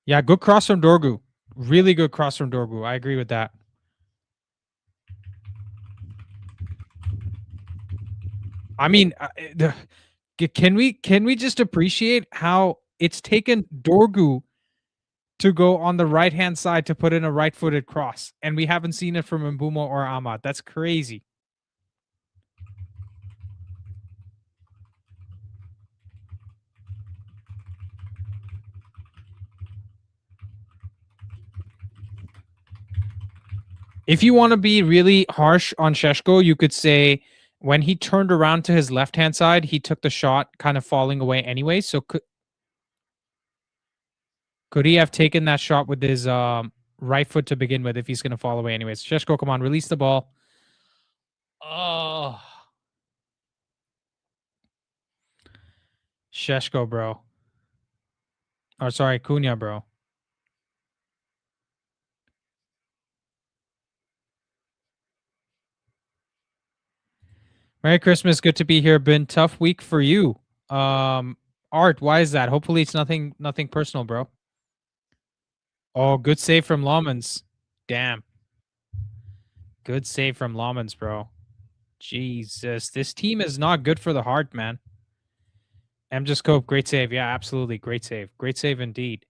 Yeah, good cross from Dorgu. Really good cross from Dorgu. I agree with that. I mean, can we just appreciate how it's taken Dorgu to go on the right-hand side to put in a right-footed cross, and we haven't seen it from Mbumo or Ahmad. That's crazy. If you want to be really harsh on Sheshko, you could say when he turned around to his left-hand side, he took the shot kind of falling away anyway. So could he have taken that shot with his right foot to begin with if he's going to fall away anyways? Sheshko, come on, release the ball. Oh. Sheshko, bro. Or sorry, Cunha, bro. Merry Christmas. Good to be here. Been tough week for you. Art, why is that? Hopefully it's nothing personal, bro. Oh, good save from Lawmans. Damn. Good save from Lawmans, bro. Jesus. This team is not good for the heart, man. Mjascope, great save. Yeah, absolutely. Great save. Great save indeed.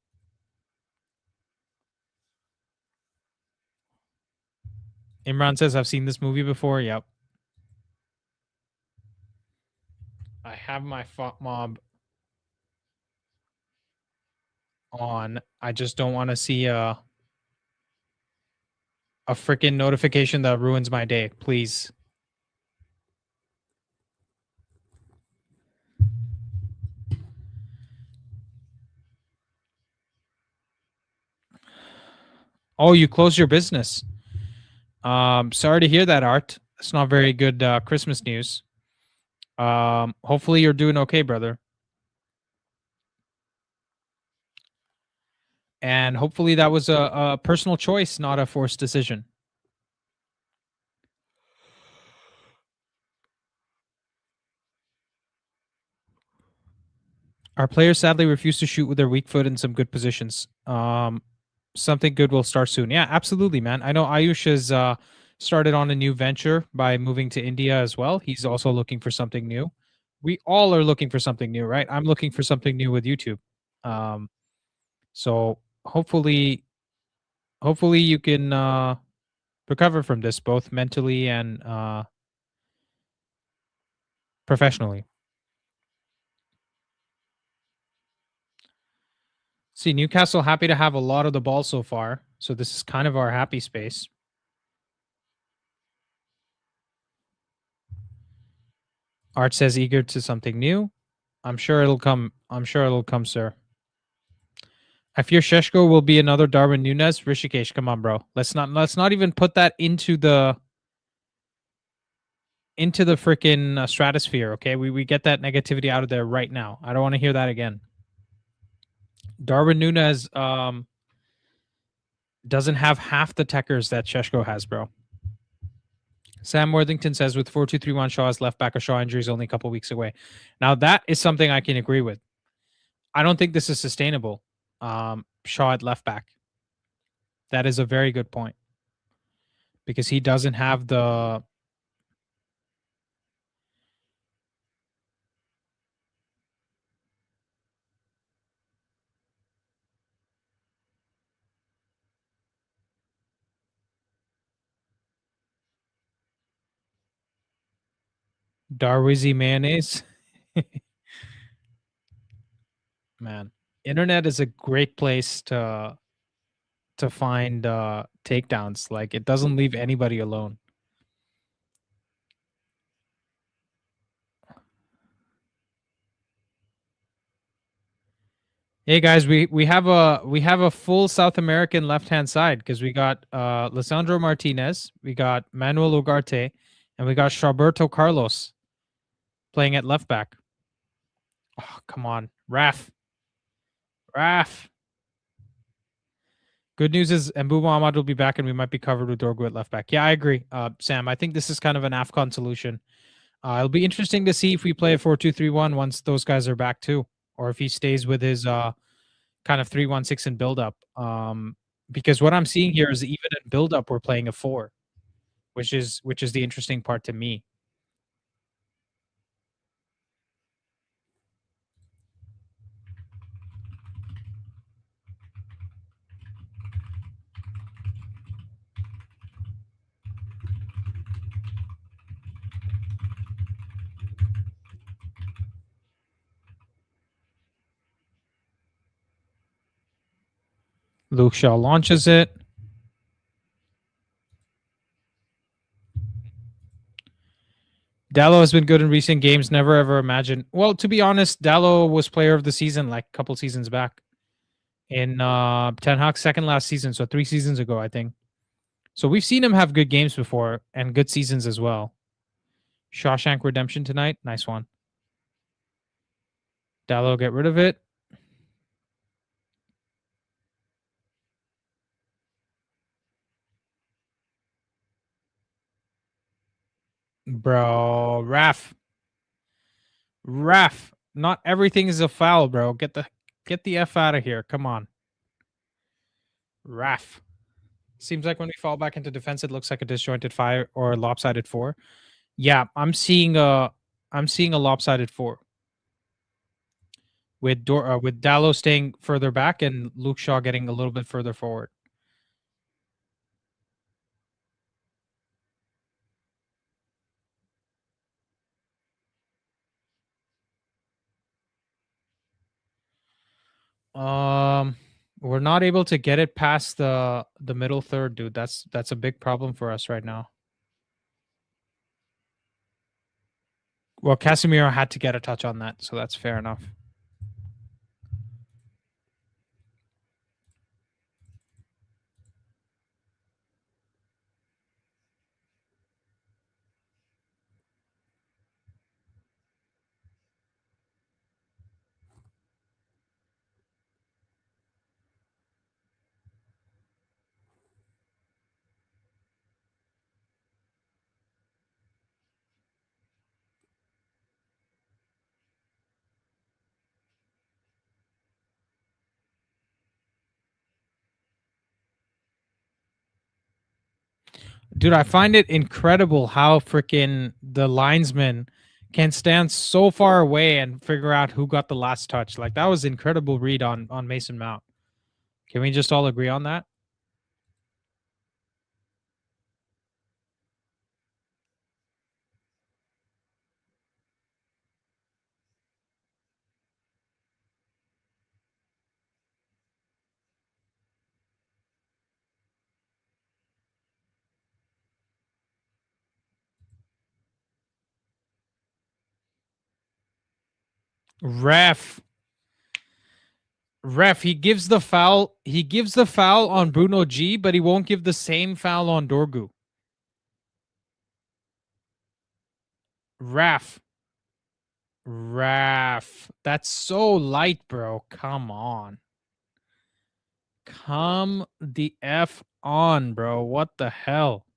Imran says, I've seen this movie before. Yep. I have my FOTMOB on. I just don't want to see a freaking notification that ruins my day, please. Oh, you closed your business. Sorry to hear that, Art. It's not very good Christmas news. Hopefully you're doing okay, brother. And hopefully that was a personal choice, not a forced decision. Our players sadly refuse to shoot with their weak foot in some good positions. Something good will start soon. Yeah, absolutely, man. I know Ayush has started on a new venture by moving to India as well. He's also looking for something new. We all are looking for something new, right? I'm looking for something new with YouTube. Um, so hopefully you can recover from this both mentally and professionally. See, Newcastle happy to have a lot of the ball so far. So this is kind of our happy space. Art says eager to something new. I'm sure it'll come. I'm sure it'll come, sir. I fear Sheshko will be another Darwin Nunez. Rishikesh, come on, bro. Let's not even put that into the freaking stratosphere. Okay, we get that negativity out of there right now. I don't want to hear that again. Darwin Nunez doesn't have half the techers that Sheshko has, bro. Sam Worthington says with 4-2-3-1 Shaw's left back, a Shaw injury is only a couple weeks away. Now that is something I can agree with. I don't think this is sustainable. Shaw at left back. That is a very good point because he doesn't have the Darwizi mayonnaise. Man, internet is a great place to find takedowns. Like it doesn't leave anybody alone. Hey guys, we have a full South American left hand side because we got Lisandro Martinez, we got Manuel Ugarte, and we got Roberto Carlos playing at left back. Oh, come on, Raf. Good news is Mbumo Ahmad will be back, and we might be covered with Dorgu at left back. Yeah, I agree, Sam. I think this is kind of an AFCON solution. It'll be interesting to see if we play a 4-2-3-1 once those guys are back too, or if he stays with his kind of 3-1-6 in build-up. Because what I'm seeing here is even in build-up, we're playing a 4, which is the interesting part to me. Luke Shaw launches it. Dallo has been good in recent games. Never ever imagined. Well, to be honest, Dallo was player of the season like a couple seasons back in Ten Hag's second last season, so 3 seasons ago, I think. So we've seen him have good games before and good seasons as well. Shawshank Redemption tonight. Nice one. Dallo, get rid of it. Bro, Ref. Not everything is a foul, bro. Get the F out of here. Come on. Ref. Seems like when we fall back into defense, it looks like a disjointed 5 or a lopsided 4. Yeah, I'm seeing a lopsided 4 with with Dallo staying further back and Luke Shaw getting a little bit further forward. We're not able to get it past the middle third, dude. That's a big problem for us right now. Well, Casemiro had to get a touch on that, so that's fair enough. Dude, I find it incredible how freaking the linesman can stand so far away and figure out who got the last touch. Like that was incredible read on Mason Mount. Can we just all agree on that? Ref, he gives the foul. He gives the foul on Bruno G, but he won't give the same foul on Dorgu. Ref, that's so light, bro. Come on. Come the F on, bro. What the hell?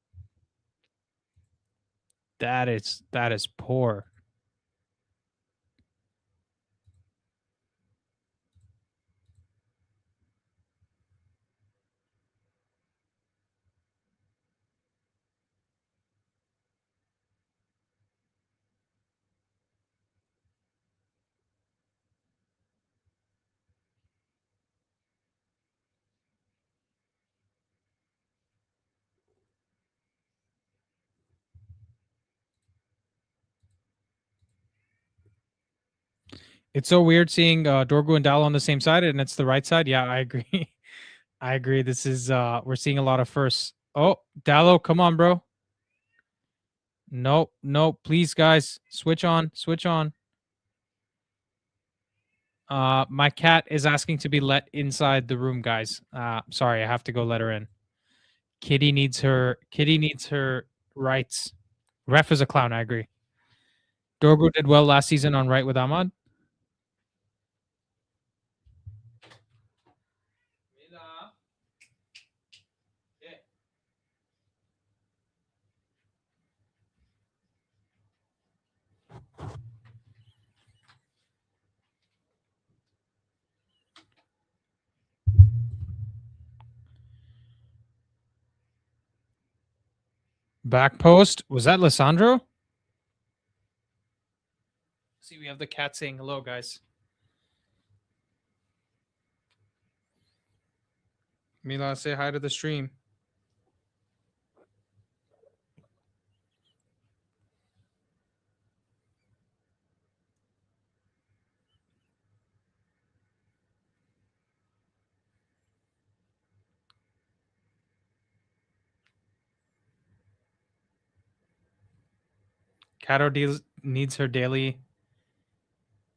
That is poor. It's so weird seeing Dorgu and Dallo on the same side, and it's the right side. Yeah, I agree. I agree. This is we're seeing a lot of firsts. Oh, Dallo, come on, bro. Nope, please, guys, switch on. My cat is asking to be let inside the room, guys. Sorry, I have to go let her in. Kitty needs her rights. Ref is a clown. I agree. Dorgu did well last season on right with Ahmad. Back post. Was that Lissandro? See, we have the cat saying hello, guys. Mila, say hi to the stream. Cato needs her daily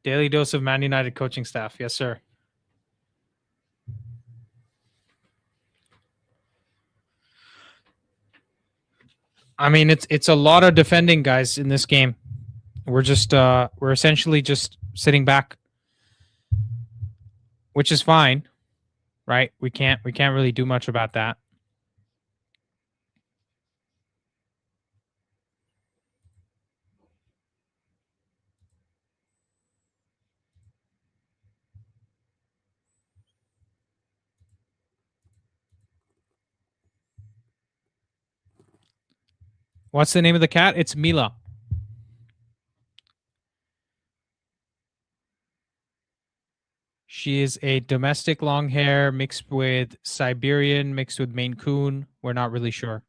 dose of Man United coaching staff. Yes, sir. I mean, it's a lot of defending, guys, in this game. We're just we're essentially just sitting back, which is fine, right? We can't really do much about that. What's the name of the cat? It's Mila. She is a domestic long hair mixed with Siberian, mixed with Maine Coon. We're not really sure.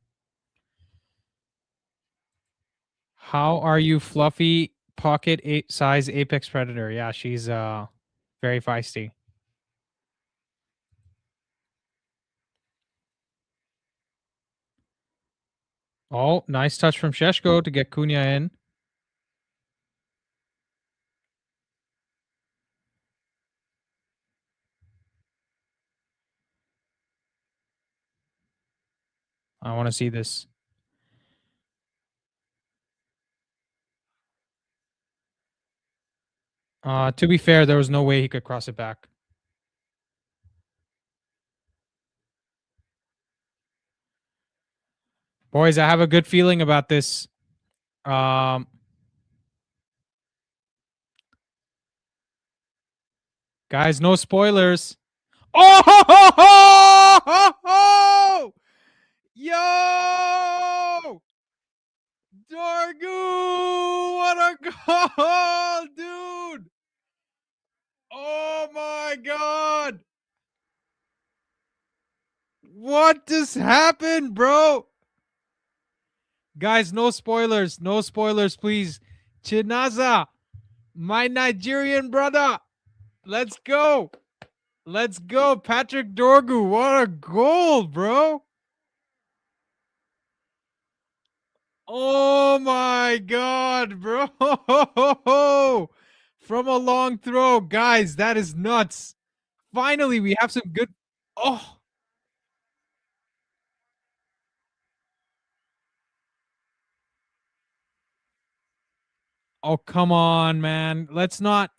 How are you, Fluffy Pocket size Apex Predator? Yeah, she's very feisty. Oh, nice touch from Sheshko to get Cunha in. I want to see this. To be fair, there was no way he could cross it back. Boys, I have a good feeling about this. Guys, no spoilers. Oh! Yo! Dorgu! What a goal, dude! Oh my god! What just happened, bro? Guys, no spoilers. No spoilers, please. Chinaza, my Nigerian brother. Let's go. Let's go. Patrick Dorgu. What a goal, bro. Oh my god, bro. From a long throw. Guys, that is nuts. Finally, we have some good. Oh. Oh, come on, man. Let's not,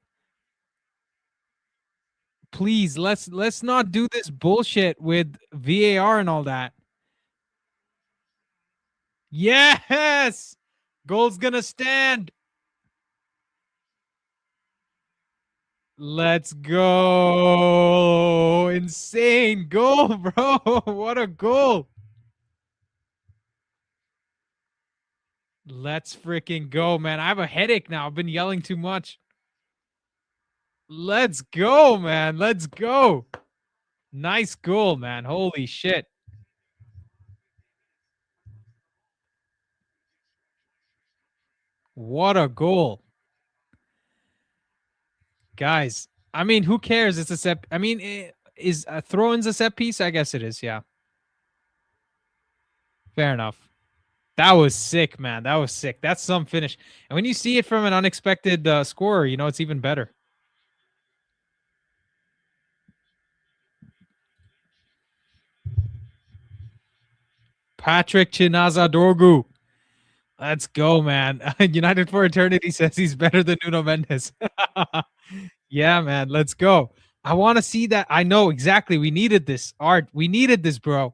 please, let's not do this bullshit with VAR and all that. Yes! Goal's gonna stand. Let's go. Insane goal, bro. What a goal. Let's freaking go, man. I have a headache now. I've been yelling too much. Let's go, man. Let's go. Nice goal, man. Holy shit. What a goal. Guys, I mean, who cares? It's a set. I mean, is throw-ins a set piece? I guess it is, yeah. Fair enough. That was sick, man. That was sick. That's some finish. And when you see it from an unexpected scorer, you know, it's even better. Patrick Chinaza Dorgu. Let's go, man. United for Eternity says he's better than Nuno Mendes. Yeah, man. Let's go. I want to see that. I know exactly. We needed this. Art. We needed this, bro.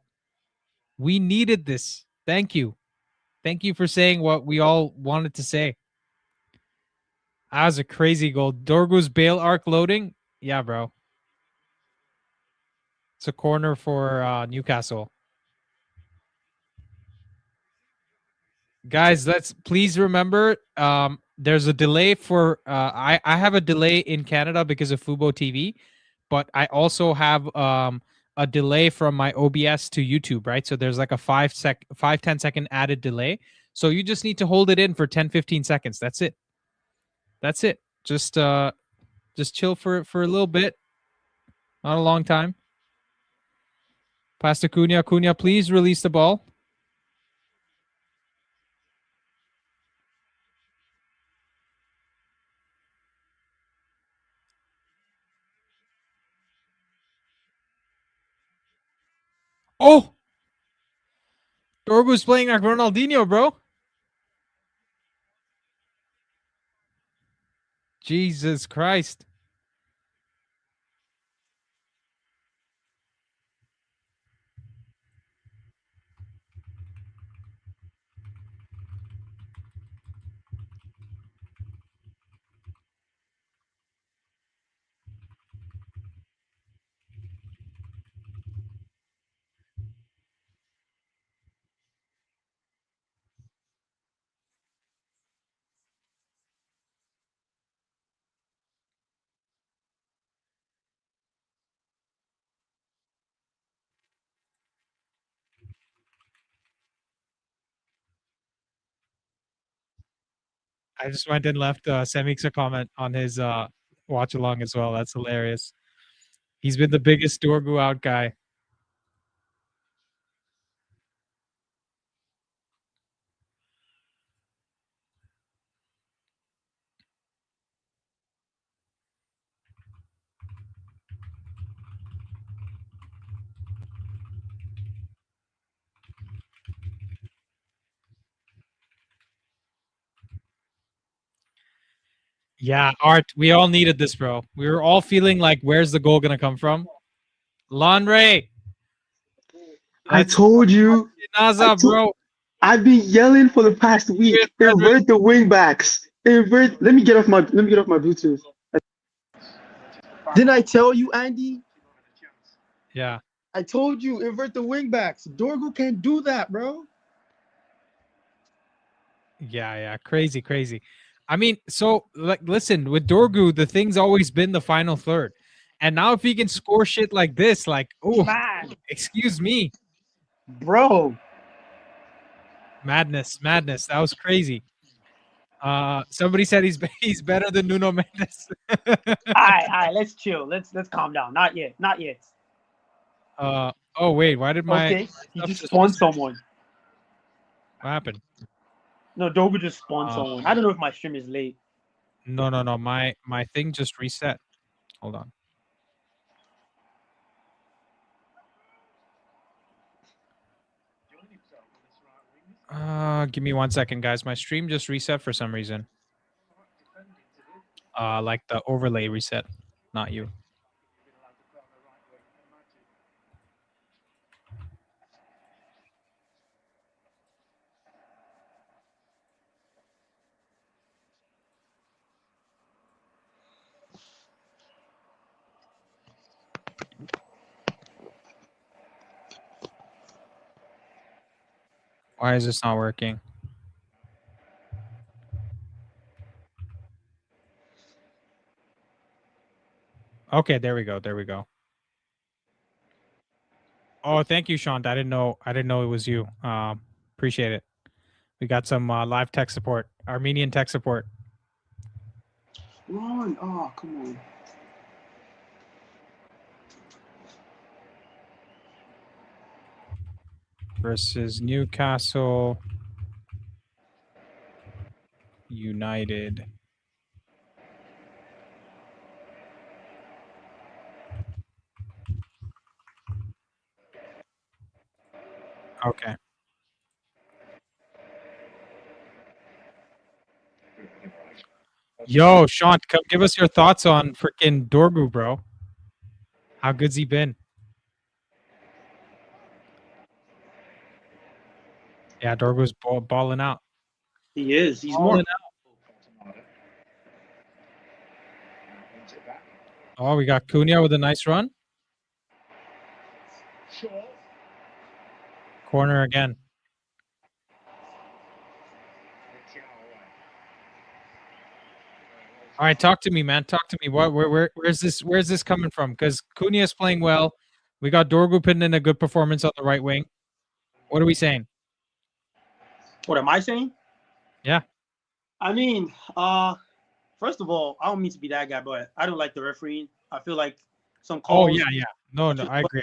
We needed this. Thank you. Thank you for saying what we all wanted to say. That was a crazy goal. Dorgu's bail arc loading. Yeah, bro. It's a corner for Newcastle. Guys, let's please remember there's a delay for I have a delay in Canada because of Fubo TV, but I also have a delay from my OBS to YouTube, right? So there's like a 5-10 second added delay. So you just need to hold it in for 10-15 seconds. That's it. That's it. Just chill for a little bit. Not a long time. Pass to Cunha. Cunha, please release the ball. Oh! Dorgu's playing like Ronaldinho, bro. Jesus Christ. I just went and left Semix a comment on his watch along as well. That's hilarious. He's been the biggest Dorgu out guy. Yeah, Art, we all needed this, bro. We were all feeling like, where's the goal gonna come from? Lonray. I told you. Naza, bro. I've been yelling for the past week. Invert the wing backs. Invert. Let me get off my Bluetooth. Didn't I tell you, Andy? Yeah. I told you, invert the wing backs. Dorgu can't do that, bro. Yeah, crazy. I mean, so like, listen, with Dorgu, the thing's always been the final third, and now if he can score shit like this, like, oh, Man, excuse me, bro. madness. That was crazy. Somebody said he's better than Nuno Mendes. All right, let's chill. Let's calm down. Not yet. Oh wait, why did my Okay, you stuff just just spawned reset? someone. What happened? No, Dogu just spawned someone. I don't know if my stream is late. No. My thing just reset. Hold on. Give me 1 second, guys. My stream just reset for some reason. Like the overlay reset, not you. Why is this not working? Okay, there we go. Oh, thank you, Sean. I didn't know it was you. Appreciate it. We got some live tech support, Armenian tech support. Run. Oh, come on. Versus Newcastle United. Okay. Yo, Sean, come give us your thoughts on freaking Dorgu, bro. How good's he been? Yeah, Dorgu's balling out. He is. He's Balling more. out. Oh, we got Cunha with a nice run. Corner again. All right, talk to me, man. Talk to me. Where's this coming from? Because Cunha is playing well. We got Dorgu putting in a good performance on the right wing. What are we saying? What am I saying? Yeah. I mean, first of all, I don't mean to be that guy, but I don't like the refereeing. I feel like some calls. Oh yeah. No, I agree.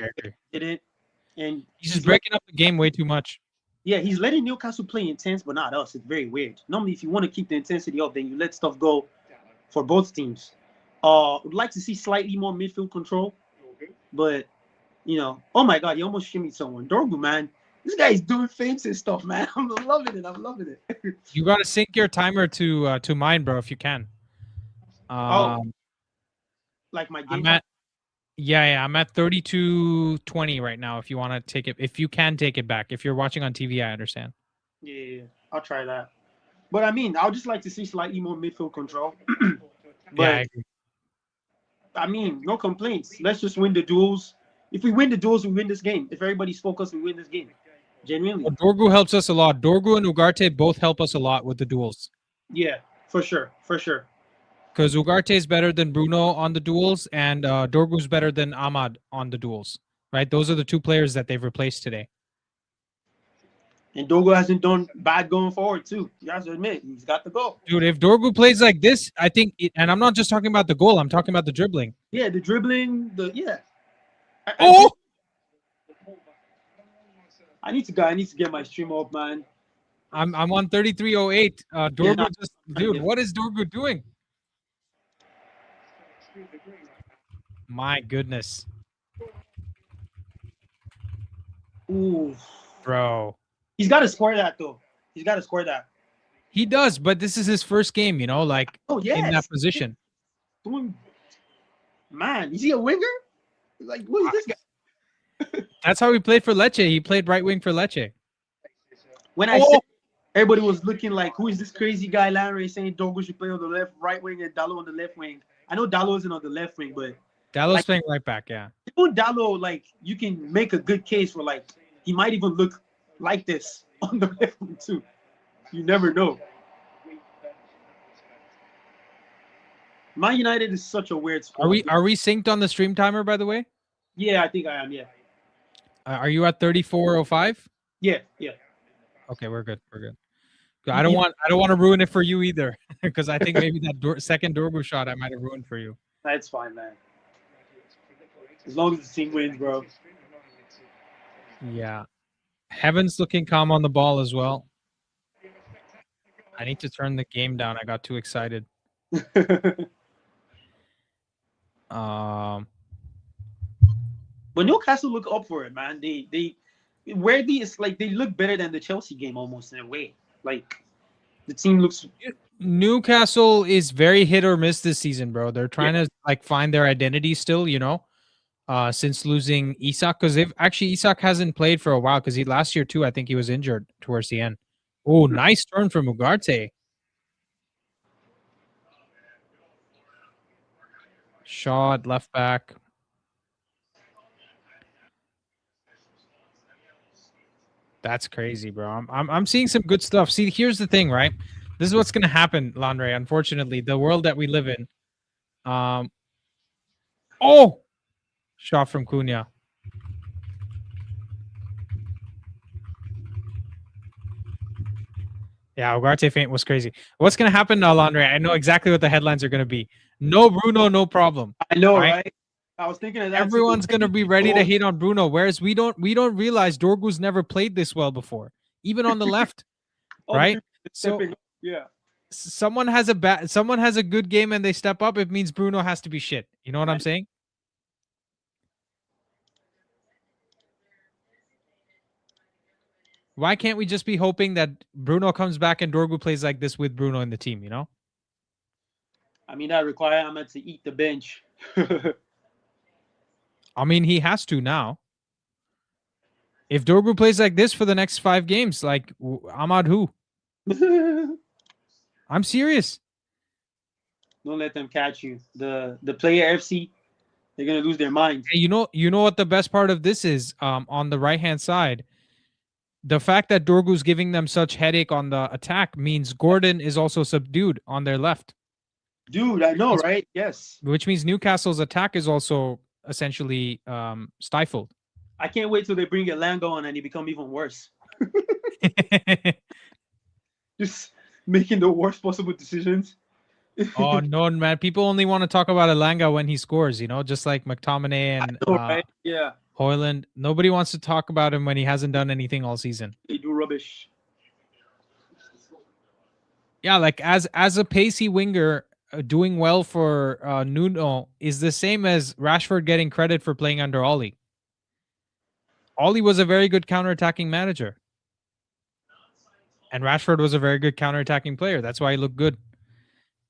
Did it, and He's just breaking up the game way too much. Yeah, he's letting Newcastle play intense, but not us. It's very weird. Normally, if you want to keep the intensity up, then you let stuff go for both teams. Would like to see slightly more midfield control, but oh my God, he almost shimmied someone. Dorgu, man, this guy is doing fancy stuff, man. I'm loving it. You gotta sync your timer to mine, bro, if you can. Like my game. I'm at 32:20 right now. If you want to take it, if you can take it back. If you're watching on TV, I understand. Yeah, I'll try that. But I mean, I would just like to see slightly more midfield control. But yeah, I agree. I mean, no complaints. Let's just win the duels. If we win the duels, we win this game. If everybody's focused, we win this game. Genuinely. Well, Dorgu helps us a lot. Dorgu and Ugarte both help us a lot with the duels. Yeah, for sure. Because Ugarte is better than Bruno on the duels, and Dorgu's better than Ahmad on the duels. Right? Those are the two players that they've replaced today. And Dorgu hasn't done bad going forward too. You have to admit, he's got the goal. Dude, if Dorgu plays like this, I think, and I'm not just talking about the goal, I'm talking about the dribbling. Yeah, the dribbling, I need to get my stream up, man. I'm on 3308. Dorgu dude, what is Dorgu doing? My goodness. Ooh. Bro. He's got to score that, though. He does, but this is his first game, in that position. Man, is he a winger? Like, what is this guy? That's how he played for Lecce. He played right wing for Lecce. When I said everybody was looking like, who is this crazy guy, Larry, saying Dorgu should play on the right wing and Dallo on the left wing. I know Dallo isn't on the left wing, but Dallo's playing right back, yeah. Even Dallo, like, you can make a good case for, like, he might even look like this on the left wing too. You never know. Man United is such a weird squad. Are we synced on the stream timer, by the way? Yeah, I think I am. Yeah. Are you at 34:05? Yeah. Yeah. Okay, we're good. We're good. I don't want to ruin it for you either, because I think maybe that second Dorgu shot I might have ruined for you. That's fine, man. As long as the team wins, bro. Yeah. Heaven's looking calm on the ball as well. I need to turn the game down. I got too excited. But Newcastle look up for it, man. They weirdly, it's like they look better than the Chelsea game almost in a way. Like the team looks. Newcastle is very hit or miss this season, bro. They're trying to like find their identity still, since losing Isak, because Isak hasn't played for a while, because last year too, I think he was injured towards the end. Oh, nice turn from Ugarte. Shot left back. That's crazy, bro. I'm seeing some good stuff. See, here's the thing, right? This is what's gonna happen, Landre. Unfortunately, the world that we live in. Shot from Cunha. Yeah, Ugarte feint was crazy. What's gonna happen now, Landre? I know exactly what the headlines are gonna be. No Bruno, no problem. I know, right? I was thinking of that. Everyone's gonna be ready to hate on Bruno, whereas we don't realize Dorgu's never played this well before, even on the left, right? So yeah, someone has a good game and they step up. It means Bruno has to be shit. You know what I'm saying? Why can't we just be hoping that Bruno comes back and Dorgu plays like this with Bruno in the team? I mean, that requires Ahmed to eat the bench. I mean, he has to now. If Dorgu plays like this for the next 5 games, like Ahmad who? I'm serious. Don't let them catch you. The player FC, they're gonna lose their minds. You know what the best part of this is? On the right hand side, the fact that Dorgu's giving them such headache on the attack means Gordon is also subdued on their left. Dude, I know, right? Yes. Which means Newcastle's attack is also essentially stifled. I can't wait till they bring Elanga on and he become even worse. Just making the worst possible decisions. Oh no, man! People only want to talk about Elanga when he scores. Just like McTominay and right? Yeah. Hoyland. Nobody wants to talk about him when he hasn't done anything all season. They do rubbish. Yeah, like as a pacey winger, doing well for Nuno is the same as Rashford getting credit for playing under Ollie. Ollie was a very good counterattacking manager. And Rashford was a very good counterattacking player. That's why he looked good.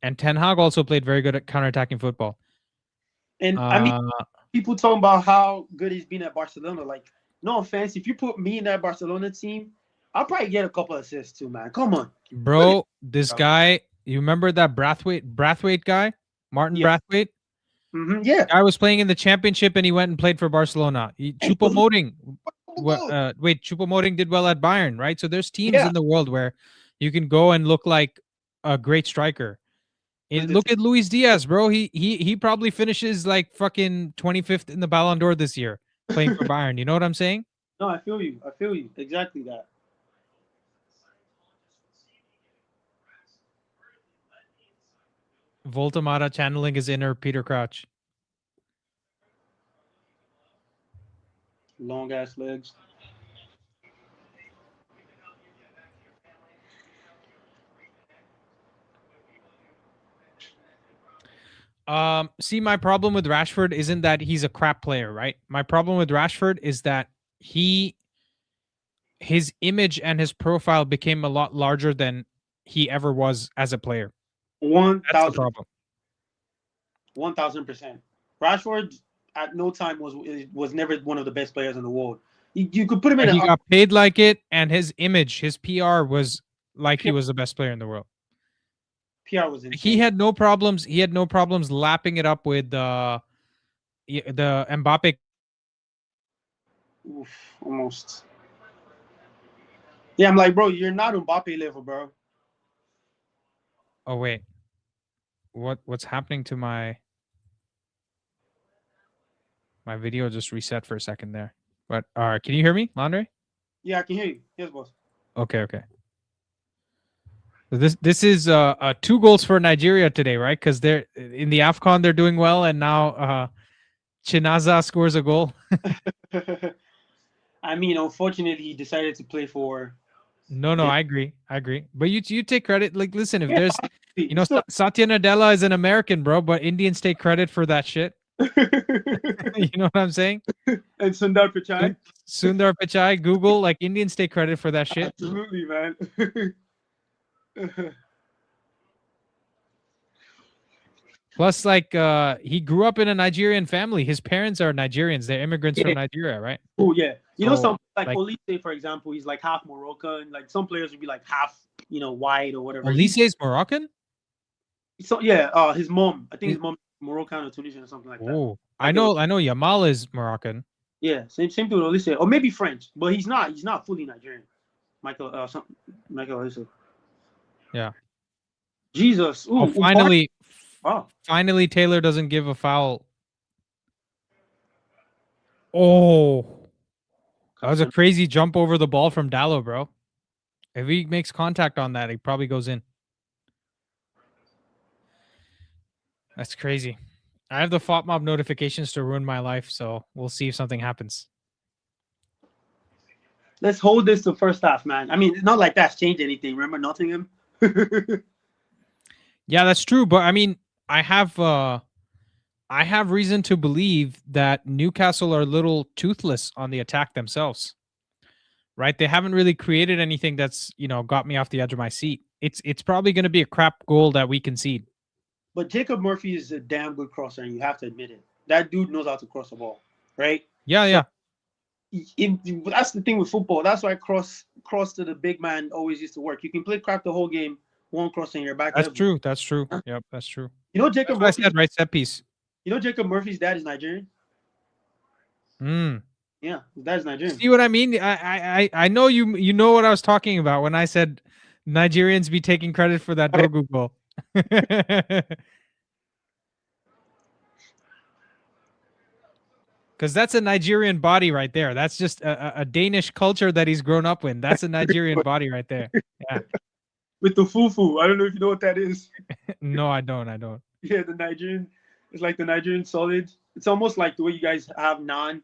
And Ten Hag also played very good at counterattacking football. And I mean, people talking about how good he's been at Barcelona. Like, no offense, if you put me in that Barcelona team, I'll probably get a couple of assists too, man. Come on. Bro, this guy, you remember that Brathwaite guy? Martin Brathwaite? Mm-hmm, yeah. I was playing in the championship and he went and played for Barcelona. Choupo-Moting. Choupo-Moting did well at Bayern, right? So there's teams in the world where you can go and look like a great striker. Look at Luis Diaz, bro. He probably finishes like fucking 25th in the Ballon d'Or this year playing for Bayern. You know what I'm saying? No, I feel you. Exactly that. Voltamata channeling his inner Peter Crouch. Long ass legs. See, my problem with Rashford isn't that he's a crap player, right? My problem with Rashford is that his image and his profile became a lot larger than he ever was as a player. 1,000. That's the problem. 1,000%. Rashford at no time was never one of the best players in the world. You could put him in. He got paid like it, and his image, his PR was like he was the best player in the world. PR was insane. He had no problems. He had no problems lapping it up with the Mbappe. Oof, almost. Yeah, I'm like, bro, you're not Mbappe level, bro. Oh wait, what's happening to my video? Just reset for a second there. But can you hear me, Andre? Yeah, I can hear you. Yes, boss. Okay. So this is 2 goals for Nigeria today, right? Because they're in the AFCON, they're doing well, and now Chinaza scores a goal. I mean, unfortunately, he decided to play for. No, I agree. But you take credit. Like, listen, if there's, So, Satya Nadella is an American, bro, but Indians take credit for that shit. You know what I'm saying? and Sundar Pichai. Sundar Pichai, Google, like Indians take credit for that shit. Absolutely, man. Plus, like, he grew up in a Nigerian family. His parents are Nigerians. They're immigrants from Nigeria, right? Oh yeah. You know, So, some like like- Olise, for example, he's like half Moroccan. Like some players would be like half, white or whatever. Olise is Moroccan? So yeah, his mom. I think his mom is Moroccan or Tunisian or something like that. Oh, I know Yamal is Moroccan. Yeah, same thing with Olise, or maybe French, but he's not fully Nigerian. Michael Olise. Yeah. Jesus. Ooh, Finally, Taylor doesn't give a foul. Oh, that was a crazy jump over the ball from Dallo, bro. If he makes contact on that, he probably goes in. That's crazy. I have the FOTMob notifications to ruin my life, so we'll see if something happens. Let's hold this to first half, man. I mean, it's not like that's changed anything. Remember Nottingham? Yeah, that's true. But I mean, I have reason to believe that Newcastle are a little toothless on the attack themselves. Right? They haven't really created anything that's, got me off the edge of my seat. It's probably going to be a crap goal that we concede. But Jacob Murphy is a damn good crosser, and you have to admit it. That dude knows how to cross the ball, right? Yeah. That's the thing with football. That's why cross to the big man always used to work. You can play crap the whole game, one cross and you're back. That's true. Yep, that's true. Jacob Murphy. I said right set piece. Jacob Murphy's dad is Nigerian. Yeah, his dad is Nigerian. See what I mean? I know you know what I was talking about when I said Nigerians be taking credit for that Dorgu goal. Because that's a Nigerian body right there. That's just a Danish culture that he's grown up with. That's a Nigerian body right there. Yeah. With the fufu. I don't know if you know what that is. No, I don't. Yeah, the Nigerian. It's like the Nigerian solid. It's almost like the way you guys have naan.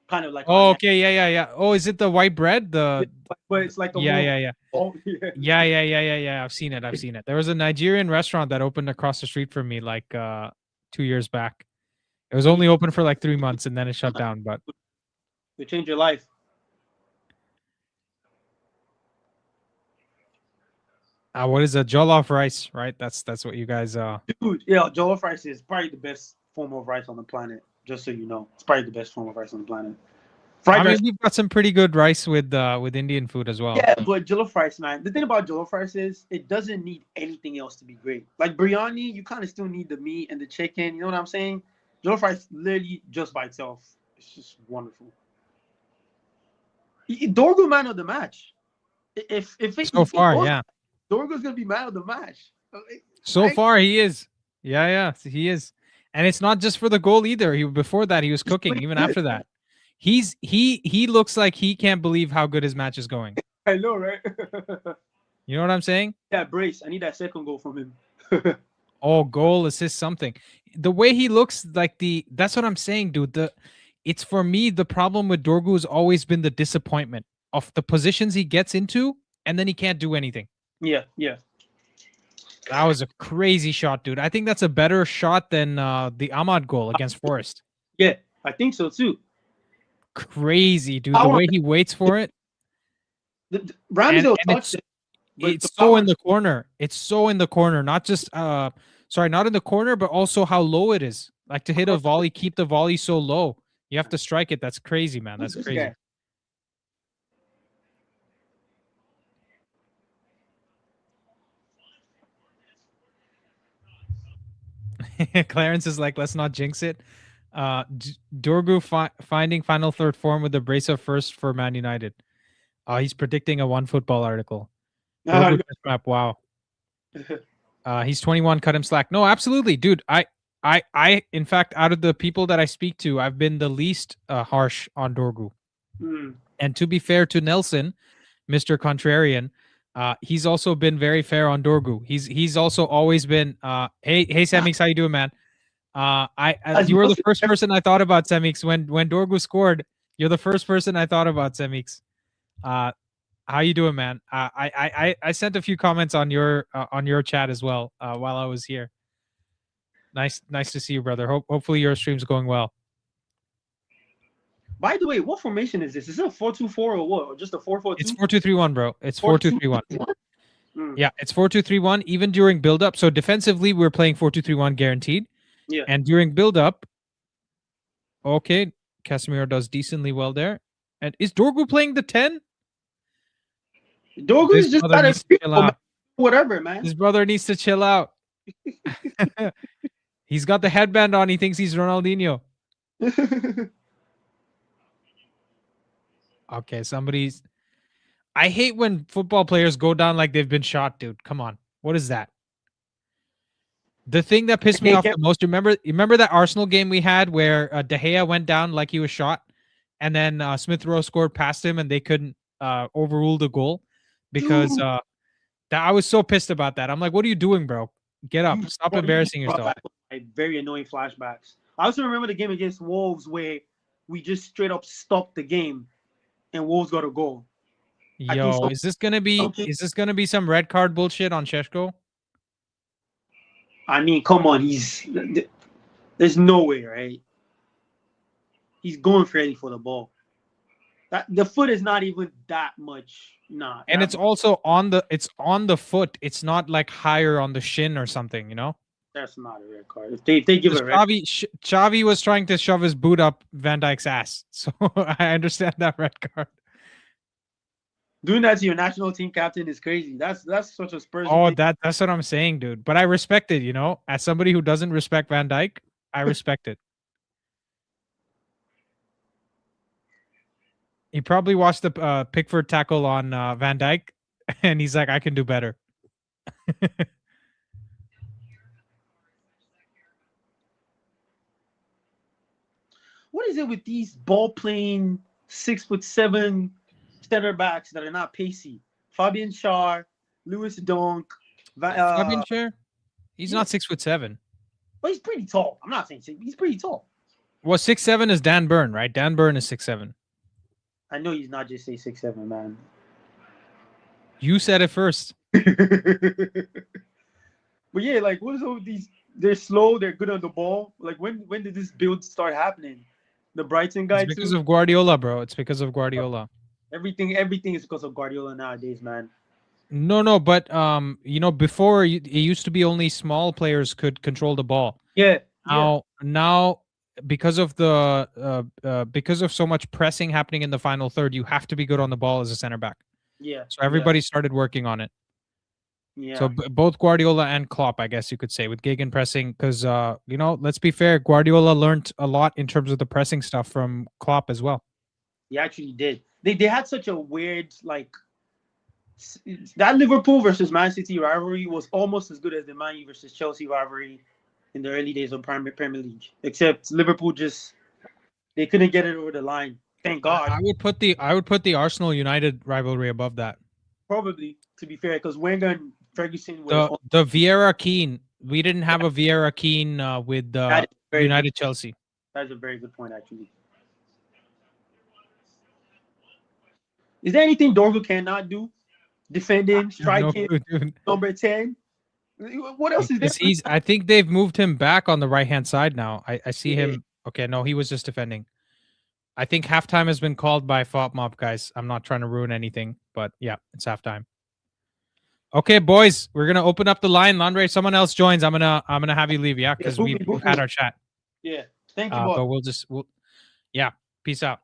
Kind of like. Oh, okay. Yeah. Oh, is it the white bread? But it's like a yeah. Oh, Yeah. I've seen it. There was a Nigerian restaurant that opened across the street from me like 2 years back. It was only open for like 3 months and then it shut down. But they changed your life. What is a jollof rice, right? That's what you guys Dude, yeah, jollof rice is probably the best form of rice on the planet. Just so you know, it's probably the best form of rice on the planet. Fried rice. We've got some pretty good rice with Indian food as well. Yeah, but jollof rice, man. The thing about jollof rice is it doesn't need anything else to be great. Like biryani, you kind of still need the meat and the chicken. You know what I'm saying? Jollof rice, literally just by itself, it's just wonderful. Dorgu man of the match. If so far, yeah. Dorgu's gonna be man of the match. So far, he is. Yeah, he is. And it's not just for the goal either. Before that, he was cooking. Even after that, he looks like he can't believe how good his match is going. I know, right? You know what I'm saying? Yeah, brace. I need that second goal from him. Oh, goal, assist, something. The way he looks like that's what I'm saying, dude. It's for me, the problem with Dorgu has always been the disappointment of the positions he gets into, and then he can't do anything. Yeah. That was a crazy shot, dude. I think that's a better shot than the Ahmad goal against Forest. Yeah, I think so too. Crazy, dude. The way he waits for it. Ramsdale touched it. It's so in the corner. It's so in the corner. Not just not in the corner, but also how low it is. Like to hit a volley, keep the volley so low. You have to strike it. That's crazy, man. That's crazy. Clarence is like, let's not jinx it. Dorgu finding final third form with the brace of first for Man United. He's predicting a One Football article. Uh, Dorgu test map. Wow. He's 21. Cut him slack. No, absolutely, dude. In fact, out of the people that I speak to, I've been the least harsh on Dorgu. And to be fair to Nelson, Mr. Contrarian, he's also been very fair on Dorgu. He's also always been, hey Semix, how you doing, man? You were the first person I thought about, Semix, when Dorgu scored. You're the first person I thought about, Semix. How you doing, man? I sent a few comments on your chat as well while I was here. Nice to see you, brother. Hopefully your stream's going well. By the way, what formation is this? Is it a 4-2-4 or what? Or just a 4-4-2? It's 4-2-3-1, bro. It's 4-2-3-1. Yeah, it's 4-2-3-1 even during build-up. So defensively, we're playing 4-2-3-1 guaranteed. Yeah. And during build-up, okay, Casemiro does decently well there. And is Dorgu playing the 10? Dorgu is just whatever, man. His brother needs to chill out. He's got the headband on. He thinks he's Ronaldinho. Okay, somebody's... I hate when football players go down like they've been shot, dude. Come on. What is that? The thing that pissed me off the most, remember that Arsenal game we had where De Gea went down like he was shot, and then Smith Rowe scored past him and they couldn't overrule the goal because I was so pissed about that. I'm like, what are you doing, bro? Get up. Stop embarrassing yourself. Very annoying flashbacks. I also remember the game against Wolves where we just straight up stopped the game and Wolves got a goal. Yo, is this gonna be some red card bullshit on Šeško? I mean, come on, there's no way, right? He's going fairly for the ball. The foot is not even that much, nah. And it's also on the foot. It's not like higher on the shin or something, you know? That's not a red card. If they give a red card. Xavi was trying to shove his boot up Van Dijk's ass. So I understand that red card. Doing that to your national team captain is crazy. That's such a Spurs. Oh, that's what I'm saying, dude. But I respect it, you know? As somebody who doesn't respect Van Dijk, I respect it. He probably watched the Pickford tackle on Van Dijk, and he's like, I can do better. What is it with these ball-playing 6'7" center backs that are not pacey? Fabian Schär, Lewis Dunk. Fabian Schär? He's not 6'7". But he's pretty tall. I'm not saying he's pretty tall. Well, 6'7" is Dan Burn, right? Dan Burn is 6'7". I know he's not just 6'7", man. You said it first. But yeah, like what is all these? They're slow. They're good on the ball. Like when did this build start happening? The Brighton guy. It's because of Guardiola, bro. It's because of Guardiola. Everything is because of Guardiola nowadays, man. No, but you know, before it used to be only small players could control the ball. Yeah. Now because of because of so much pressing happening in the final third, you have to be good on the ball as a center back. Yeah. So everybody started working on it. Yeah. So both Guardiola and Klopp, I guess you could say, with gegen pressing, because you know, let's be fair, Guardiola learned a lot in terms of the pressing stuff from Klopp as well. He actually did. They had such a weird, like, that Liverpool versus Man City rivalry was almost as good as the Man U versus Chelsea rivalry in the early days of Premier League. Except Liverpool they couldn't get it over the line. Thank God. I would put the Arsenal United rivalry above that. Probably, to be fair, because Wenger and Ferguson were the Vieira Keane. We didn't have a Vieira Keane with United Chelsea. That's a very good point, actually. Is there anything Dorgu cannot do? Defending, striking, number 10. What else is there? I think they've moved him back on the right-hand side now. I see him. Okay, no, he was just defending. I think halftime has been called by FOPMOB, guys. I'm not trying to ruin anything, but yeah, it's halftime. Okay, boys, we're gonna open up the line. Landre, if someone else joins, I'm gonna have you leave, yeah, because we've had our chat. Yeah, thank you. But we'll yeah, peace out.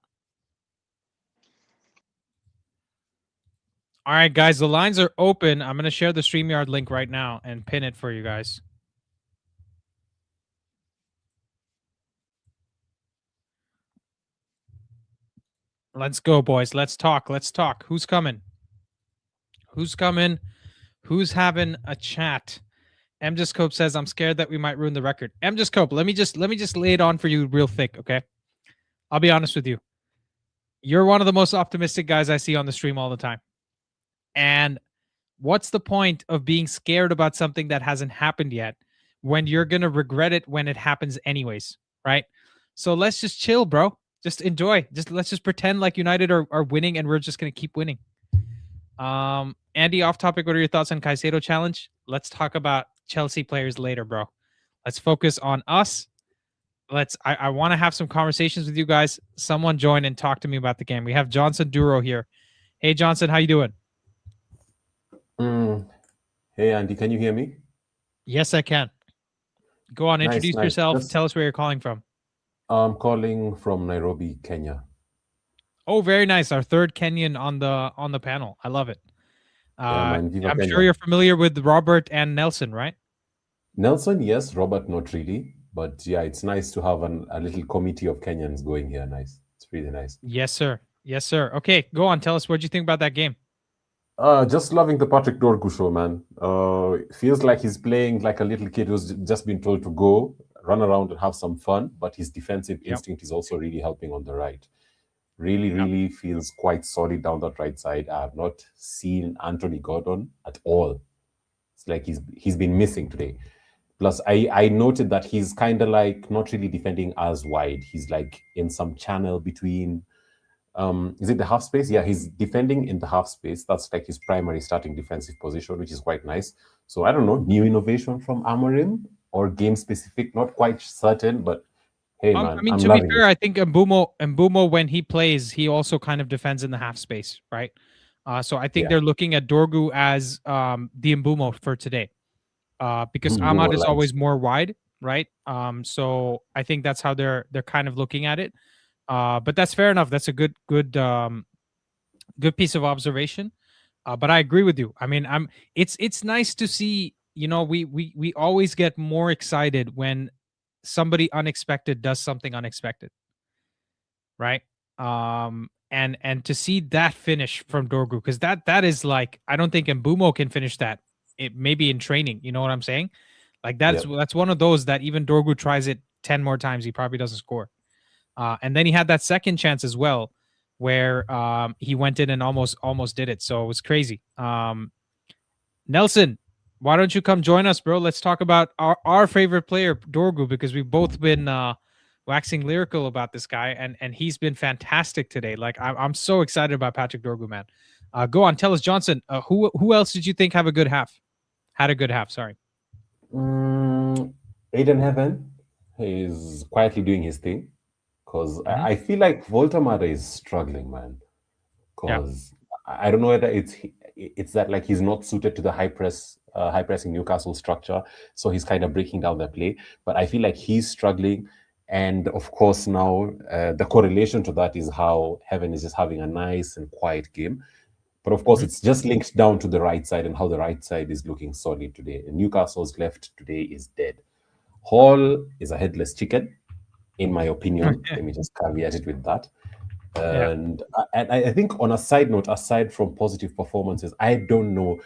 All right, guys, the lines are open. I'm gonna share the StreamYard link right now and pin it for you guys. Let's go, boys. Let's talk. Let's talk. Who's coming? Who's coming? Who's having a chat? Cope says, I'm scared that we might ruin the record. Cope, let me just lay it on for you real thick, okay? I'll be honest with you. You're one of the most optimistic guys I see on the stream all the time. And what's the point of being scared about something that hasn't happened yet when you're going to regret it when it happens anyways, right? So let's just chill, bro. Just enjoy. Let's just pretend like United are winning and we're just going to keep winning. Andy, off topic, what are your thoughts on Caicedo challenge? Let's talk about Chelsea players later, bro. Let's focus on us. I want to have some conversations with you guys. Someone join and talk to me about the game. We have Johnson Duro here. Hey, Johnson, how you doing? Hey, Andy, can you hear me? Yes, I can. Go on, introduce yourself. Tell us where you're calling from. I'm calling from Nairobi, Kenya. Oh, very nice. Our third Kenyan on the panel. I love it. I'm Kenya. sure you're familiar with Robert and Nelson, right? Nelson, yes. Robert, not really. But yeah, it's nice to have a little committee of Kenyans going here. Nice. It's really nice. Yes, sir. Yes, sir. Okay, go on. Tell us, what do you think about that game? Just loving the Patrick Dorgu show, man. Feels like he's playing like a little kid who's just been told to go, run around and have some fun. But his defensive instinct is also really helping on the right. Really feels quite solid down that right side. I have not seen Anthony Gordon at all. It's like he's been missing today. Plus, I noted that he's kind of like not really defending as wide. He's like in some channel between, is it the half space? Yeah, he's defending in the half space. That's like his primary starting defensive position, which is quite nice. So I don't know, new innovation from Amorim or game specific, not quite certain, but hey, man. I mean, to be fair, I think Mbumo, when he plays, he also kind of defends in the half space, right? So I think they're looking at Dorgu as the Mbumo for today. Because Ahmad is always more wide, right? So I think that's how they're kind of looking at it. But that's fair enough. That's a good piece of observation. But I agree with you. I mean, it's nice to see, you know, we always get more excited when somebody unexpected does something unexpected, right? And to see that finish from Dorgu, because that is like, I don't think Mbumo can finish that. It maybe in training, you know what I'm saying? Like that's one of those that even Dorgu tries it 10 more times, he probably doesn't score. And then he had that second chance as well, where he went in and almost did it. So it was crazy. Nelson, why don't you come join us, bro? Let's talk about our favorite player, Dorgu, because we've both been waxing lyrical about this guy, and he's been fantastic today. Like I'm so excited about Patrick Dorgu, man. Go on, tell us, Johnson. Who else did you think had a good half? Sorry. Aiden Heaven is quietly doing his thing, because I feel like Voltamada is struggling, man. Because I don't know whether it's that like he's not suited to the high pressing Newcastle structure, so he's kind of breaking down the play. But I feel like he's struggling, and of course now the correlation to that is how Heaven is just having a nice and quiet game. But of course, it's just linked down to the right side and how the right side is looking solid today. And Newcastle's left today is dead. Hall is a headless chicken, in my opinion. Let me just caveat it with that. And I think on a side note, aside from positive performances, I don't know.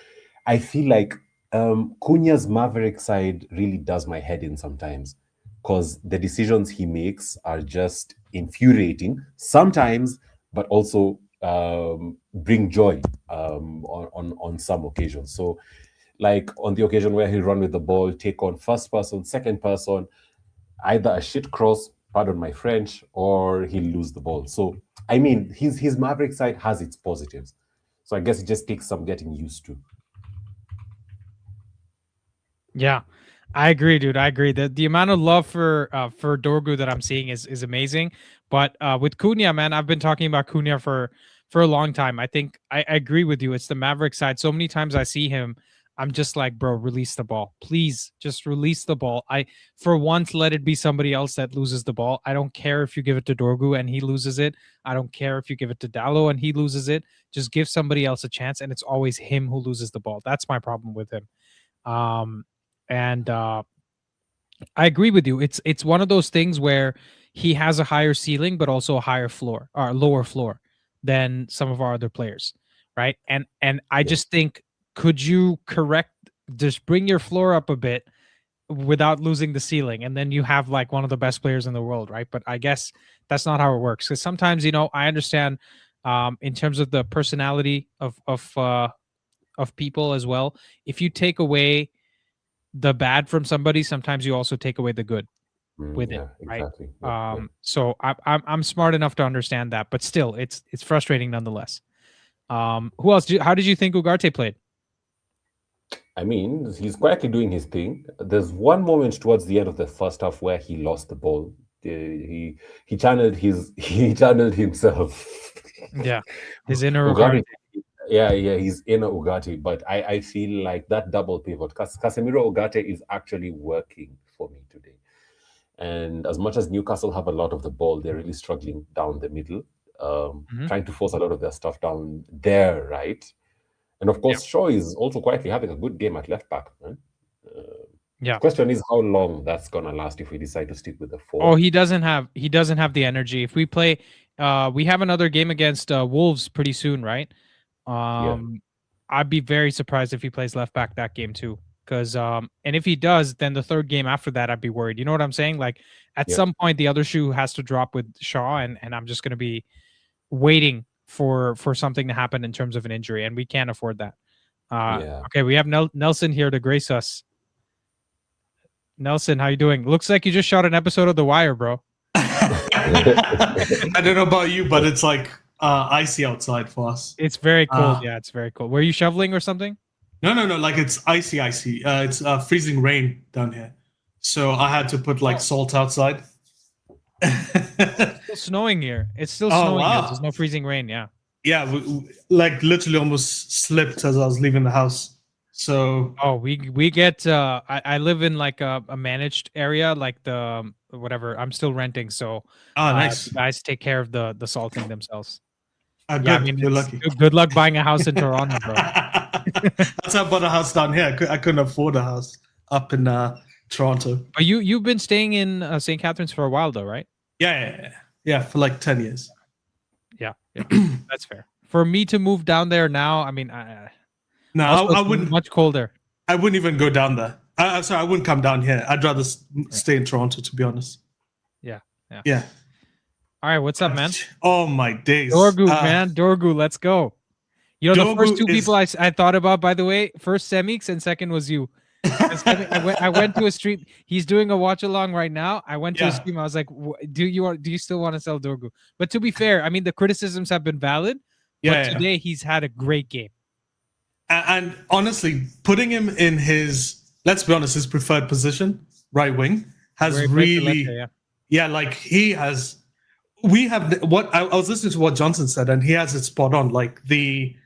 I feel like Cunha's Maverick side really does my head in sometimes, because the decisions he makes are just infuriating sometimes, but also bring joy on some occasions. So like on the occasion where he run with the ball, take on first person, second person, either a shit cross, pardon my French, or he'll lose the ball. So I mean, his Maverick side has its positives. So I guess it just takes some getting used to. Yeah, I agree, dude. I agree. The amount of love for Dorgu that I'm seeing is amazing. But with Cunha, man, I've been talking about Cunha for a long time. I think I agree with you. It's the Maverick side. So many times I see him, I'm just like, bro, release the ball. Please just release the ball. For once, let it be somebody else that loses the ball. I don't care if you give it to Dorgu and he loses it. I don't care if you give it to Dallo and he loses it. Just give somebody else a chance, and it's always him who loses the ball. That's my problem with him. And I agree with you. It's one of those things where he has a higher ceiling, but also a higher floor or lower floor. than some of our other players, right? And I just think, could you just bring your floor up a bit without losing the ceiling, and then you have like one of the best players in the world, right? But I guess that's not how it works, because sometimes, I understand in terms of the personality of people as well. If you take away the bad from somebody, sometimes you also take away the good with it, right? Exactly. Yeah. So I'm smart enough to understand that, but still, it's frustrating nonetheless. Who else? How did you think Ugarte played? I mean, he's quietly doing his thing. There's one moment towards the end of the first half where he lost the ball. He channeled he channeled himself. Yeah, his inner Ugarte. Ugarte. Yeah, he's in Ugarte, but I feel like that double pivot, Casemiro Ugarte is actually working for me today. And as much as Newcastle have a lot of the ball, they're really struggling down the middle, trying to force a lot of their stuff down there, right? And of course, Shaw is also quietly having a good game at left back. Man. Yeah. The question is how long that's gonna last if we decide to stick with the 4. Oh, he doesn't have the energy. If we play, we have another game against Wolves pretty soon, right? I'd be very surprised if he plays left back that game too. Because and if he does, then the third game after that, I'd be worried. You know what I'm saying? Like at some point, the other shoe has to drop with Shaw, and I'm just going to be waiting for something to happen in terms of an injury, and we can't afford that. Okay, we have Nelson here to grace us. Nelson, how you doing? Looks like you just shot an episode of The Wire, bro. I don't know about you, but it's like icy outside for us. It's very cold. Yeah, it's very cold. Were you shoveling or something? No. Like it's icy. It's freezing rain down here. So I had to put like salt outside. It's still snowing here. It's still snowing here. There's no freezing rain. Yeah. Yeah, we like literally almost slipped as I was leaving the house. So we get I live in like a managed area, like the whatever. I'm still renting, so nice. The guys take care of the salting themselves. Good. Yeah, I mean, you're lucky. Good luck buying a house in Toronto, bro. That's how I bought a house down here. I couldn't afford a house up in Toronto. But you've been staying in St. Catharines for a while, though, right? Yeah, for like 10 years. Yeah, that's fair. For me to move down there now, I mean, no, I wouldn't. Much colder. I wouldn't even go down there. I'm sorry, I wouldn't come down here. I'd rather stay in Toronto, to be honest. Yeah. All right, what's up, man? Oh my days, Dorgu, man, Dorgu, let's go. You know, Dorgu the first two people I thought about, by the way, first Semix and second was you. I went to a stream. He's doing a watch along right now. I went to a stream. I was like, do you still want to sell Dorgu? But to be fair, I mean, the criticisms have been valid. But today he's had a great game. And honestly, putting him in let's be honest, his preferred position, right wing, has really, like he has. We have what I was listening to what Johnson said, and he has it spot on. Like the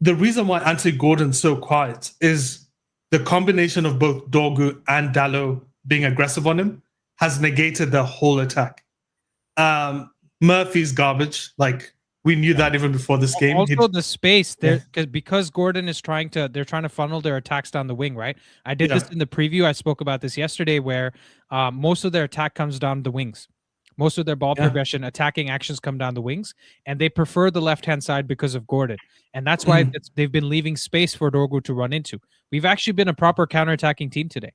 reason why Anthony Gordon's so quiet is the combination of both Dorgu and Dalot being aggressive on him has negated the whole attack. Murphy's garbage. Like we knew that even before this game. Also, the space there because Gordon is they're trying to funnel their attacks down the wing, right? I did this in the preview. I spoke about this yesterday, where most of their attack comes down the wings. Most of their ball progression, attacking actions come down the wings, and they prefer the left-hand side because of Gordon. And that's why they've been leaving space for Dorgu to run into. We've actually been a proper counterattacking team today.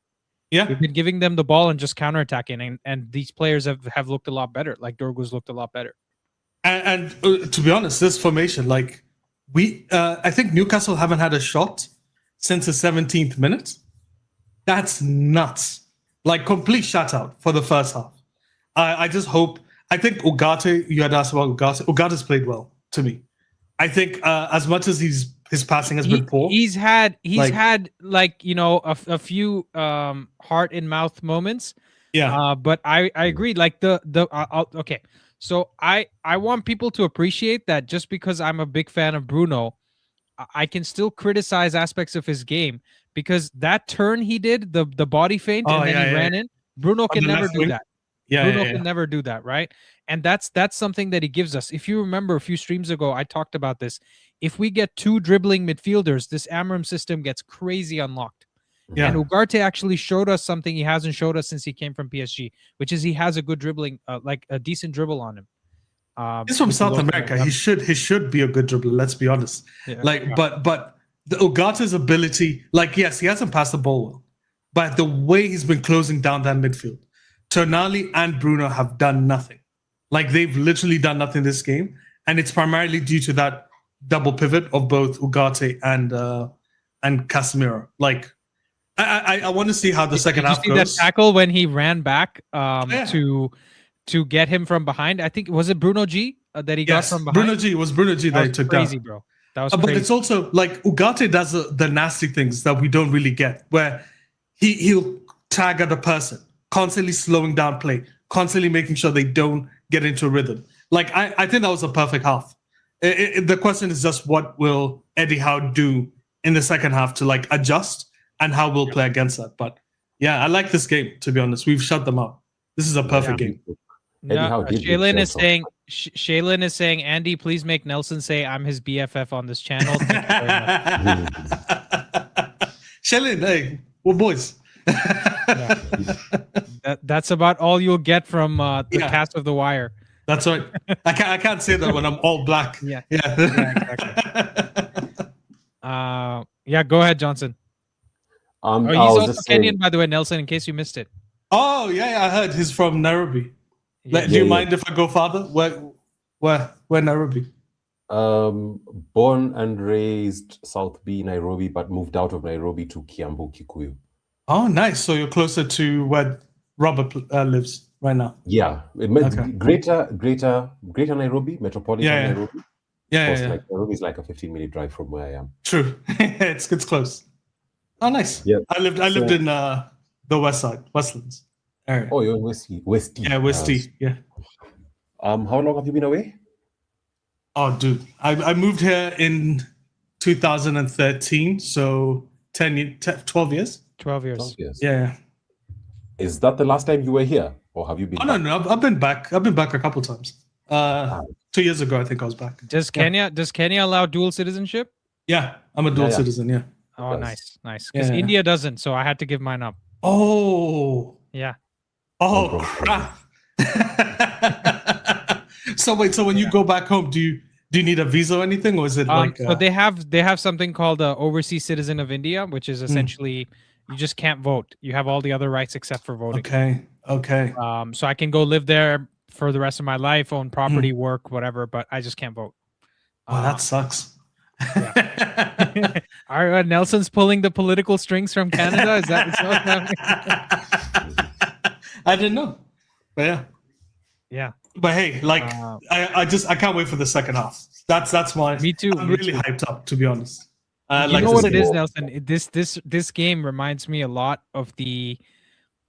Yeah. We've been giving them the ball and just counterattacking, and these players have looked a lot better. Like Dorgu's looked a lot better. And to be honest, this formation, like I think Newcastle haven't had a shot since the 17th minute. That's nuts. Like complete shutout for the first half. I just hope. I think Ugarte. You had asked about Ugarte. Ugarte's played well to me. I think as much as his passing has been poor, he's had like you know a few heart in mouth moments. Yeah. But I agree. Like okay. So I want people to appreciate that just because I'm a big fan of Bruno, I can still criticize aspects of his game, because that turn he did, the body feint, and then he ran in. Bruno can never do that. Bruno can never do that, right? And that's something that he gives us. If you remember a few streams ago, I talked about this. If we get two dribbling midfielders, this Amorim system gets crazy unlocked. Yeah. And Ugarte actually showed us something he hasn't showed us since he came from PSG, which is he has a good dribbling, like a decent dribble on him. He's from South America. He should be a good dribbler. Let's be honest. Yeah. But the Ugarte's ability, yes, he hasn't passed the ball well, but the way he's been closing down that midfield, Tonali and Bruno have done nothing. They've literally done nothing this game, and it's primarily due to that double pivot of both Ugarte and Casemiro. I want to see how the second half goes. Did you see that tackle when he ran back to get him from behind? I think was it Bruno G that he got from behind. It was Bruno G that he took down. Crazy, bro. That was crazy. But it's also Ugarte does the nasty things that we don't really get, where he'll tag at a person, constantly slowing down play, constantly making sure they don't get into a rhythm. I think that was a perfect half. The question is just what will Eddie Howe do in the second half to adjust, and how we'll play against that. But yeah, I like this game, to be honest. We've shut them out. This is a perfect game. No, Shaylin is saying, Andy, please make Nelson say I'm his BFF on this channel. Shaylin, hey, we're boys. That's about all you'll get from the cast of The Wire. That's right. I can't say that when I'm all black. Yeah, exactly. Go ahead, Johnson. He's also Kenyan, by the way, Nelson, in case you missed it. Oh, yeah, I heard he's from Nairobi. Do you mind if I go farther? Where Nairobi? Born and raised South B, Nairobi, but moved out of Nairobi to Kiambu, Kikuyu. Oh, nice. So you're closer to where Robert lives right now. Yeah. Greater Nairobi, metropolitan Nairobi. Yeah. Nairobi is like a 15-minute drive from where I am. True. it's close. Oh, nice. Yeah. I lived in the west side, Westlands area. Oh, you're in Westie. Yeah, Westie. Yeah. How long have you been away? Oh, dude, I moved here in 2013, so 12 years. 12 years. Yeah. Is that the last time you were here, or have you been? Oh, no, I've been back. I've been back a couple times. 2 years ago, I think I was back. Does Kenya allow dual citizenship? Yeah, I'm a dual citizen. Yeah. Oh, nice. Because India doesn't, so I had to give mine up. Oh. Yeah. Oh, crap. So when you go back home, do you need a visa or anything, or is it So they have something called the Overseas Citizen of India, which is essentially you just can't vote. You have all the other rights except for voting. Okay. So I can go live there for the rest of my life, own property, work, whatever, but I just can't vote. Oh, that sucks. Are Nelson's pulling the political strings from Canada? Is that what's happening? I didn't know. But yeah. But hey, I can't wait for the second half. That's my. Me too. I'm really hyped up, to be honest. You know what it is, Nelson? This game reminds me a lot of the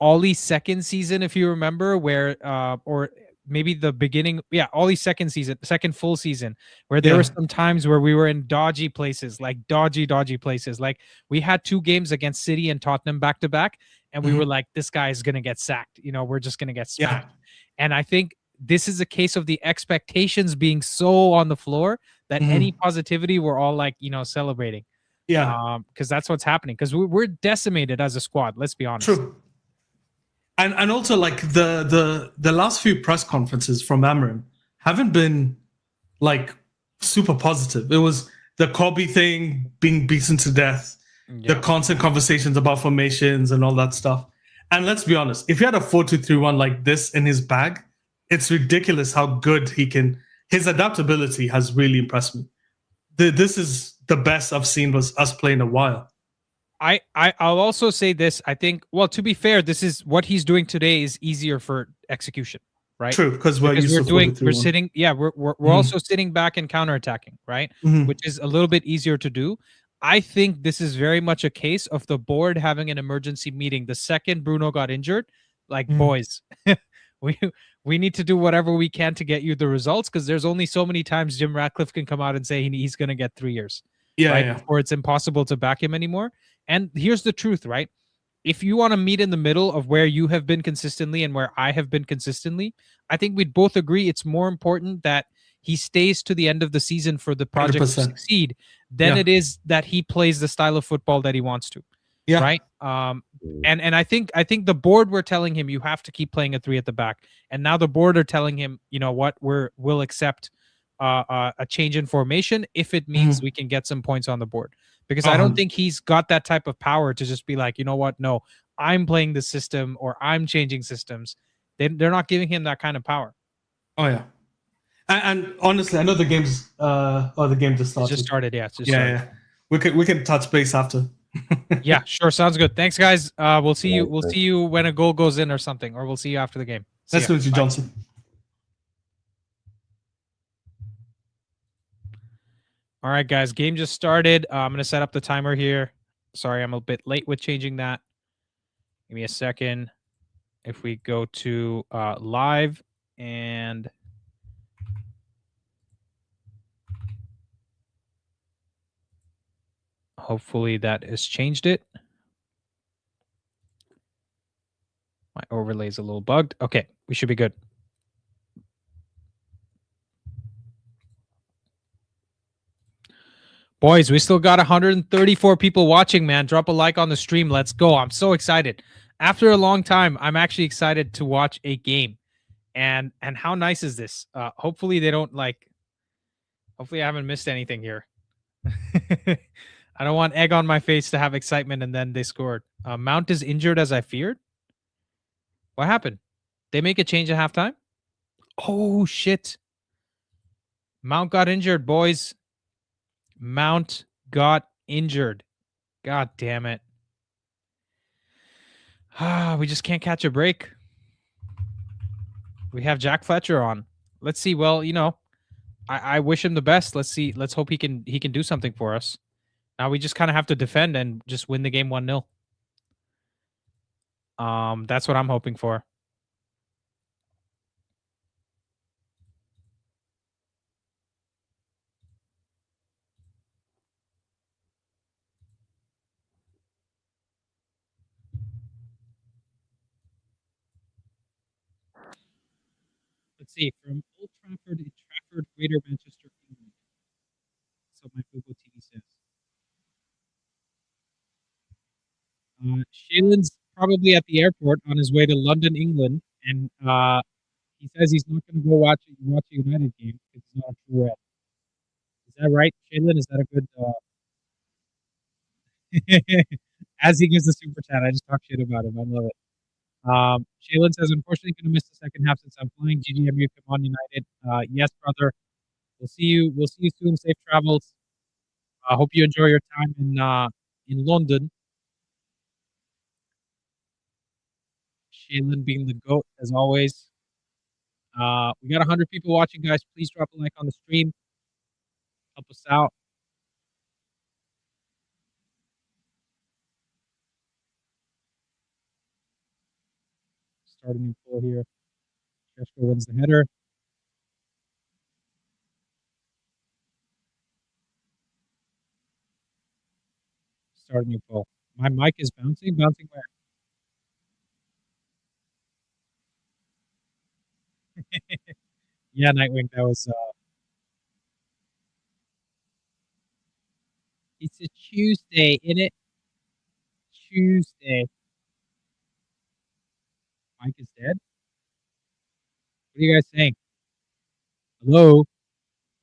Ollie's second season, if you remember, where or maybe the beginning, Ollie's second full season, where there were some times where we were in dodgy places, dodgy places. Like we had 2 games against City and Tottenham back to back, and we were like, this guy is gonna get sacked. We're just gonna get smacked. Yeah. And I think this is a case of the expectations being so on the floor that any positivity we're all celebrating. Yeah. Because that's what's happening. Because we're decimated as a squad. Let's be honest. True. And also the last few press conferences from Amorim haven't been super positive. It was the Kobe thing, being beaten to death, the constant conversations about formations and all that stuff. And let's be honest, if he had a 4-2-3-1 like this in his bag, it's ridiculous how good he can. His adaptability has really impressed me. This is the best I've seen was us play in a while. I'll also say this. I think, well, to be fair, this is what he's doing today is easier for execution, right? True, because we're also sitting back and counterattacking, right? Which is a little bit easier to do. I think this is very much a case of the board having an emergency meeting. The second Bruno got injured, boys, we need to do whatever we can to get you the results, because there's only so many times Jim Ratcliffe can come out and say he's going to get 3 years. Before it's impossible to back him anymore. And here's the truth, right? If you want to meet in the middle of where you have been consistently and where I have been consistently, I think we'd both agree it's more important that he stays to the end of the season for the project 100%. To succeed than it is that he plays the style of football that he wants to. Yeah. Right. And I think the board were telling him you have to keep playing a 3 at the back, and now the board are telling him, you know what, we'll accept a change in formation if it means we can get some points on the board. Because I don't think he's got that type of power to just be like, you know what, no, I'm playing the system or I'm changing systems. They're not giving him that kind of power. Oh yeah. And honestly, I know the game's the game just started. It just started, yeah. Yeah. We can touch base after. Yeah, sure. Sounds good. Thanks, guys. We'll see you. We'll see you when a goal goes in or something, or we'll see you after the game. Let's meet you, Johnson. All right, guys. Game just started. I'm gonna set up the timer here. Sorry, I'm a bit late with changing that. Give me a second. If we go to live and hopefully that has changed it. My overlay is a little bugged. Okay, we should be good. Boys, we still got 134 people watching, man. Drop a like on the stream. Let's go. I'm so excited. After a long time, I'm actually excited to watch a game. And how nice is this? Hopefully they don't hopefully I haven't missed anything here. I don't want egg on my face to have excitement and then they scored. Mount is injured as I feared. What happened? They make a change at halftime? Oh, shit. Mount got injured, boys. Mount got injured. God damn it. We just can't catch a break. We have Jack Fletcher on. Let's see. Well, you know, I wish him the best. Let's see. Let's hope he can do something for us. Now we just kind of have to defend and just win the game 1-0. That's what I'm hoping for. Let's see. From Old Trafford in Trafford, Greater Manchester, England. So my Google TV says. Shaylin's probably at the airport on his way to London, England, and he says he's not going to go watch a United game because he's not a true red. Is that right, Shaylin? Is that a good? As he gives the super chat, I just talk shit about him. I love it. Shaylin says, unfortunately, going to miss the second half since I'm playing. GGMU, come on, United. Yes, brother. We'll see you. We'll see you soon. Safe travels. I hope you enjoy your time in London. Shaylin being the GOAT, as always. We got 100 people watching, guys. Please drop a like on the stream. Help us out. Start a new poll here. Chesko wins the header. Start a new poll. My mic is bouncing. Bouncing where? Yeah, Nightwing. That was. It's a Tuesday, innit? Tuesday. Mike is dead. What are you guys saying? Hello?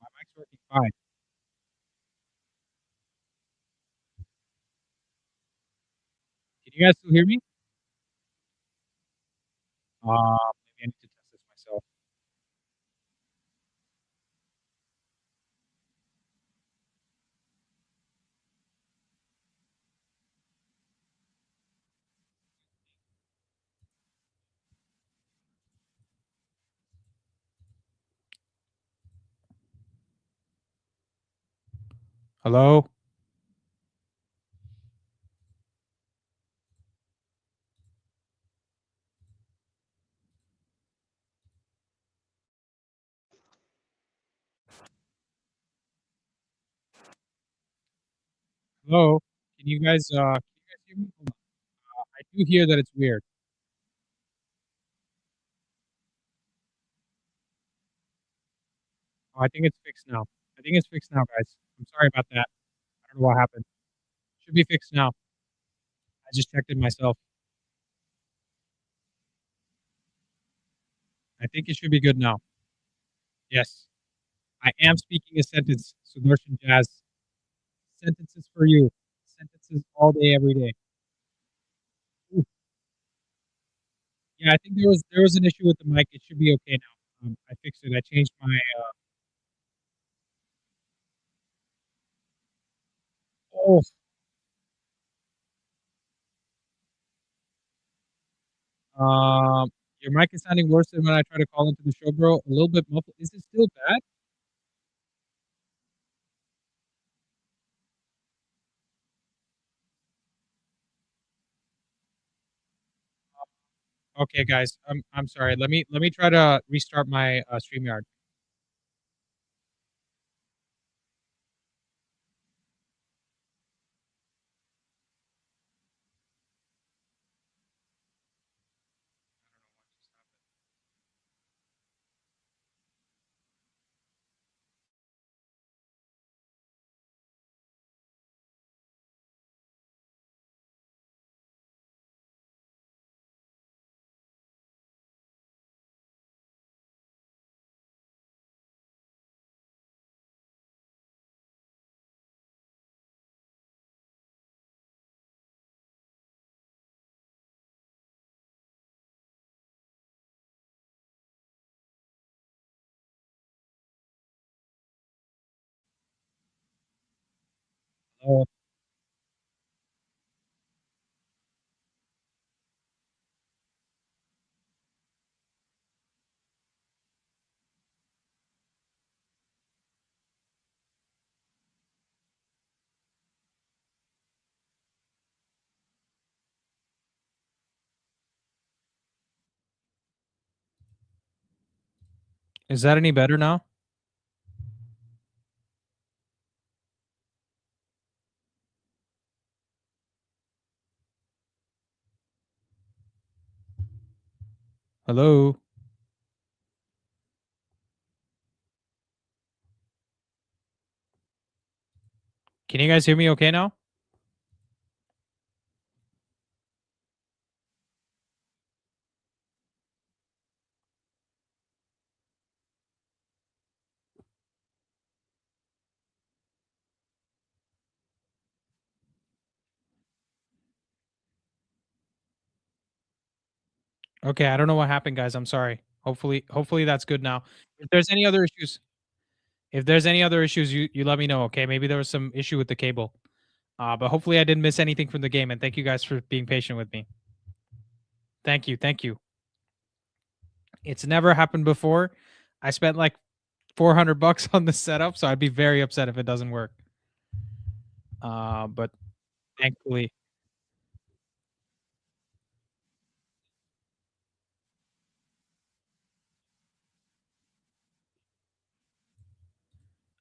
My mic's working fine. Can you guys still hear me? Maybe I need to test this myself. Hello? Hello? Can you guys hear me? I do hear that it's weird. Oh, I think it's fixed now. I think it's fixed now, guys. I'm sorry about that. I don't know what happened. Should be fixed now. I just checked it myself. I think it should be good now. Yes. I am speaking a sentence. Sudarshan Jazz. Sentences for you. Sentences all day, every day. Ooh. Yeah, I think there was an issue with the mic. It should be okay now. I fixed it. I changed my. Oh, your mic is sounding worse than when I try to call into the show, bro. A little bit muffled. Is it still bad? Okay, guys. I'm sorry. Let me try to restart my StreamYard. Oh, is that any better now? Hello. Can you guys hear me okay now? Okay, I don't know what happened, guys. I'm sorry. Hopefully that's good now. If there's any other issues, you let me know. Okay, maybe there was some issue with the cable. But hopefully I didn't miss anything from the game. And thank you guys for being patient with me. Thank you, thank you. It's never happened before. I spent like $400 on the setup, so I'd be very upset if it doesn't work. But thankfully,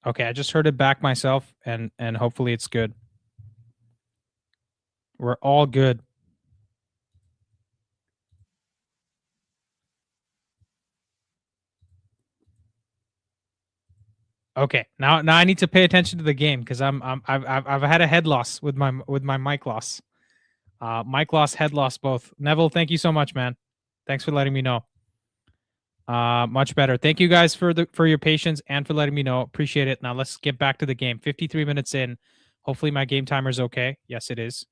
okay. I just heard it back myself, and hopefully it's good. We're all good. Okay, now I need to pay attention to the game because I've had a head loss with my mic loss, mic loss, head loss both. Neville, thank you so much, man. Thanks for letting me know. Much better. Thank you guys for your patience and for letting me know. Appreciate it. Now let's get back to the game. 53 minutes in. Hopefully my game timer's okay. Yes, it is.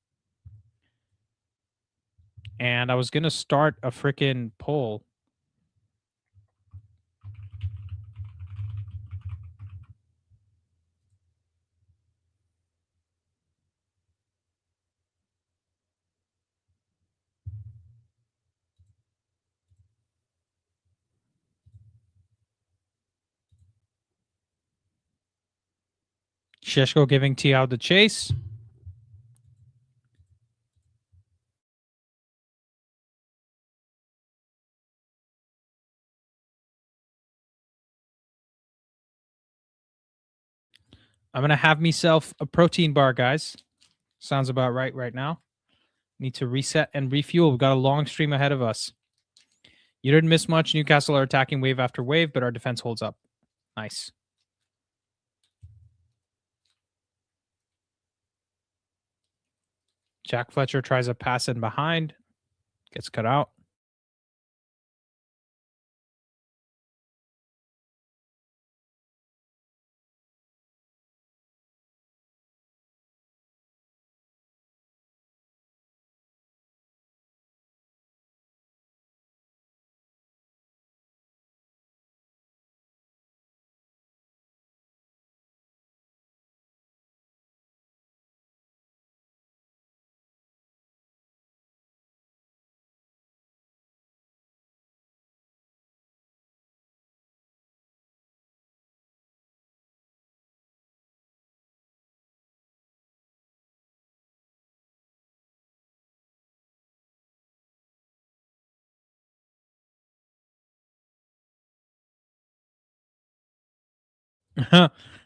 And I was gonna start a freaking poll. Sheshko giving Tiao the chase. I'm gonna have myself a protein bar, guys. Sounds about right now. Need to reset and refuel. We've got a long stream ahead of us. You didn't miss much. Newcastle are attacking wave after wave, but our defense holds up. Nice. Jack Fletcher tries a pass in behind, gets cut out.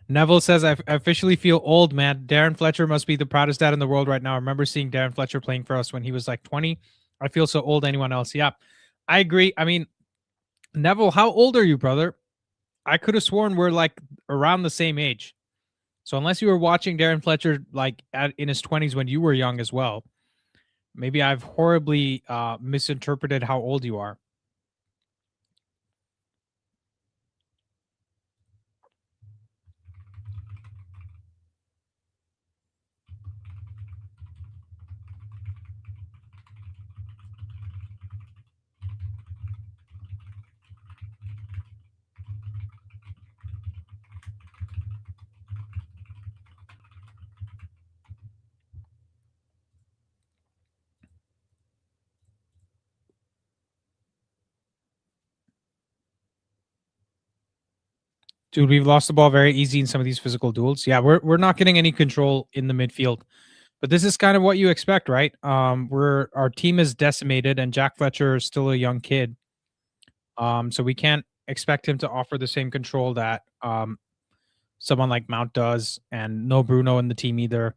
Neville says, I officially feel old, man. Darren Fletcher must be the proudest dad in the world right now. I remember seeing Darren Fletcher playing for us when he was like 20. I feel so old. Anyone else? Yeah, I agree. I mean, Neville, how old are you, brother? I could have sworn we're like around the same age. So unless you were watching Darren Fletcher like in his 20s when you were young as well, maybe I've horribly misinterpreted how old you are. Dude, we've lost the ball very easy in some of these physical duels. Yeah, we're not getting any control in the midfield. But this is kind of what you expect, right? Our team is decimated and Jack Fletcher is still a young kid. So we can't expect him to offer the same control that someone like Mount does, and no Bruno in the team either.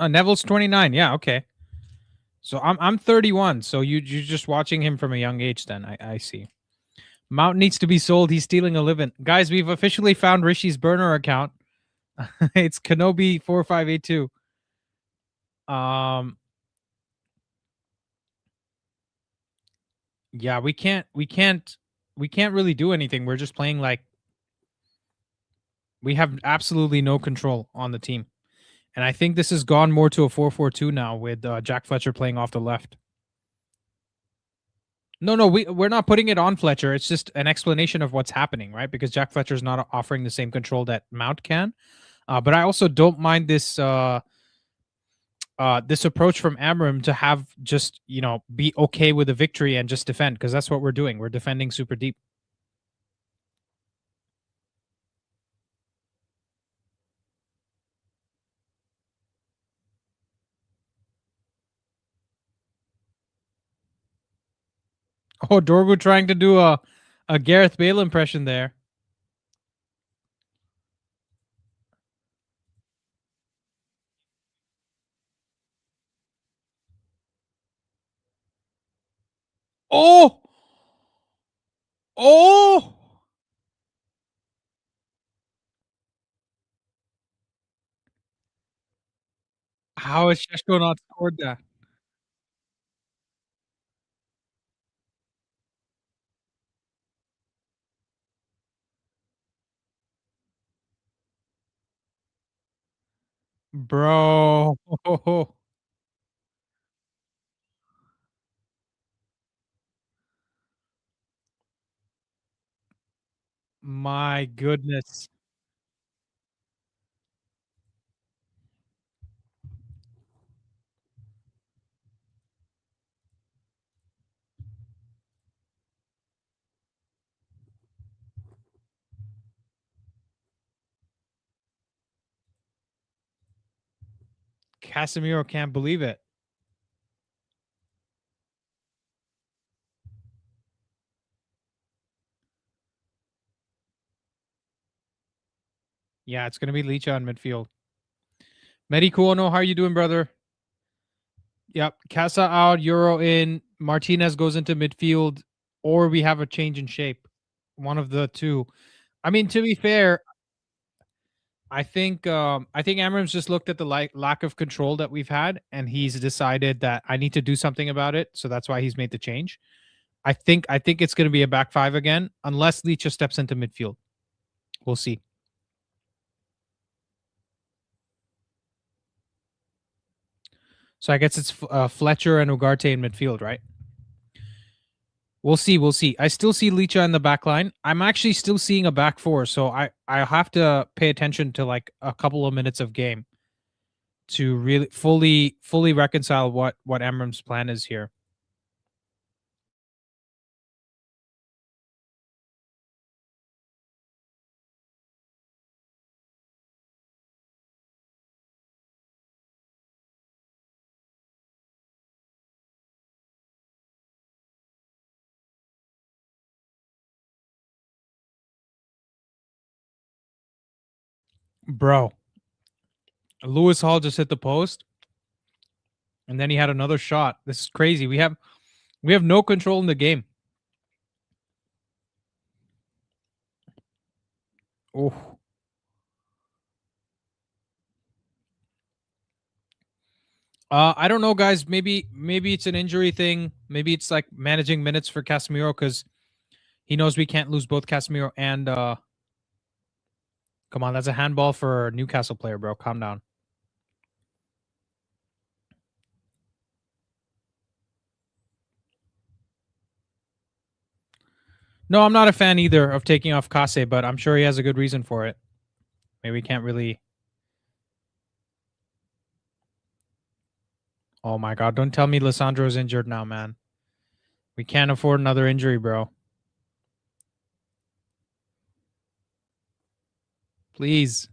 Neville's 29. Yeah, okay. So I'm 31. So you're just watching him from a young age. Then I see. Mount needs to be sold. He's stealing a living. Guys, we've officially found Rishi's burner account. It's Kenobi 4582. Yeah, we can't really do anything. We're just playing like we have absolutely no control on the team. And I think this has gone more to a 4-4-2 now with Jack Fletcher playing off the left. No, we're not putting it on Fletcher. It's just an explanation of what's happening, right? Because Jack Fletcher's not offering the same control that Mount can. But I also don't mind this this approach from Amorim to have just, be okay with a victory and just defend, because that's what we're doing. We're defending super deep. Oh, Dorgu trying to do a Gareth Bale impression there. Oh! Oh! How has Sheshko not scored that? Bro. My goodness. Casemiro can't believe it. Yeah, it's going to be Licha on midfield. Medi Kuono, how are you doing, brother? Yep. Casa out, Euro in. Martinez goes into midfield, or we have a change in shape. One of the two. I mean, to be fair, I think Amorim's just looked at the lack of control that we've had, and he's decided that I need to do something about it. So that's why he's made the change. I think it's going to be a back five again, unless Licha steps into midfield. We'll see. So I guess it's Fletcher and Ugarte in midfield, right? We'll see. We'll see. I still see Licha in the back line. I'm actually still seeing a back four, so I have to pay attention to like a couple of minutes of game to really fully reconcile what Amorim's plan is here. Bro, Lewis Hall just hit the post, and then he had another shot. This is crazy. We have no control in the game. Oh, I don't know, guys. Maybe it's an injury thing. Maybe it's like managing minutes for Casemiro because he knows we can't lose both Casemiro and. Come on, that's a handball for a Newcastle player, bro. Calm down. No, I'm not a fan either of taking off Kase, but I'm sure he has a good reason for it. Maybe we can't really. Oh my God! Don't tell me Lissandro's injured now, man. We can't afford another injury, bro. Please.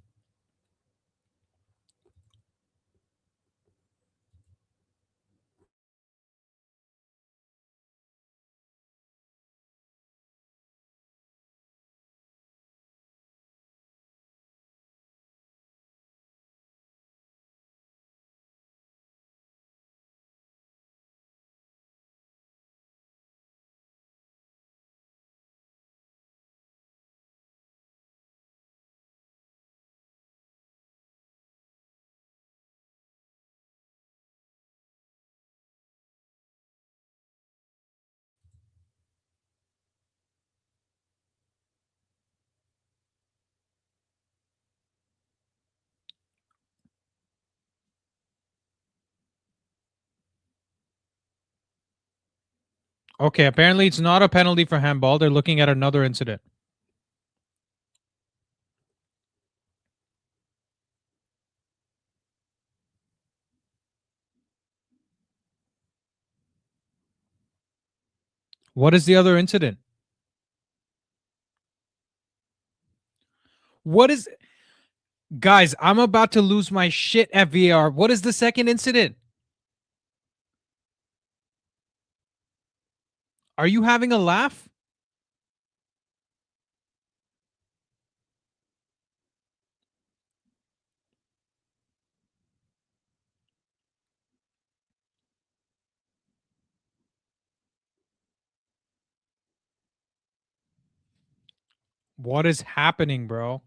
Okay, apparently it's not a penalty for handball. They're looking at another incident. What is the other incident? What is... Guys, I'm about to lose my shit at VAR. What is the second incident? Are you having a laugh? What is happening, bro?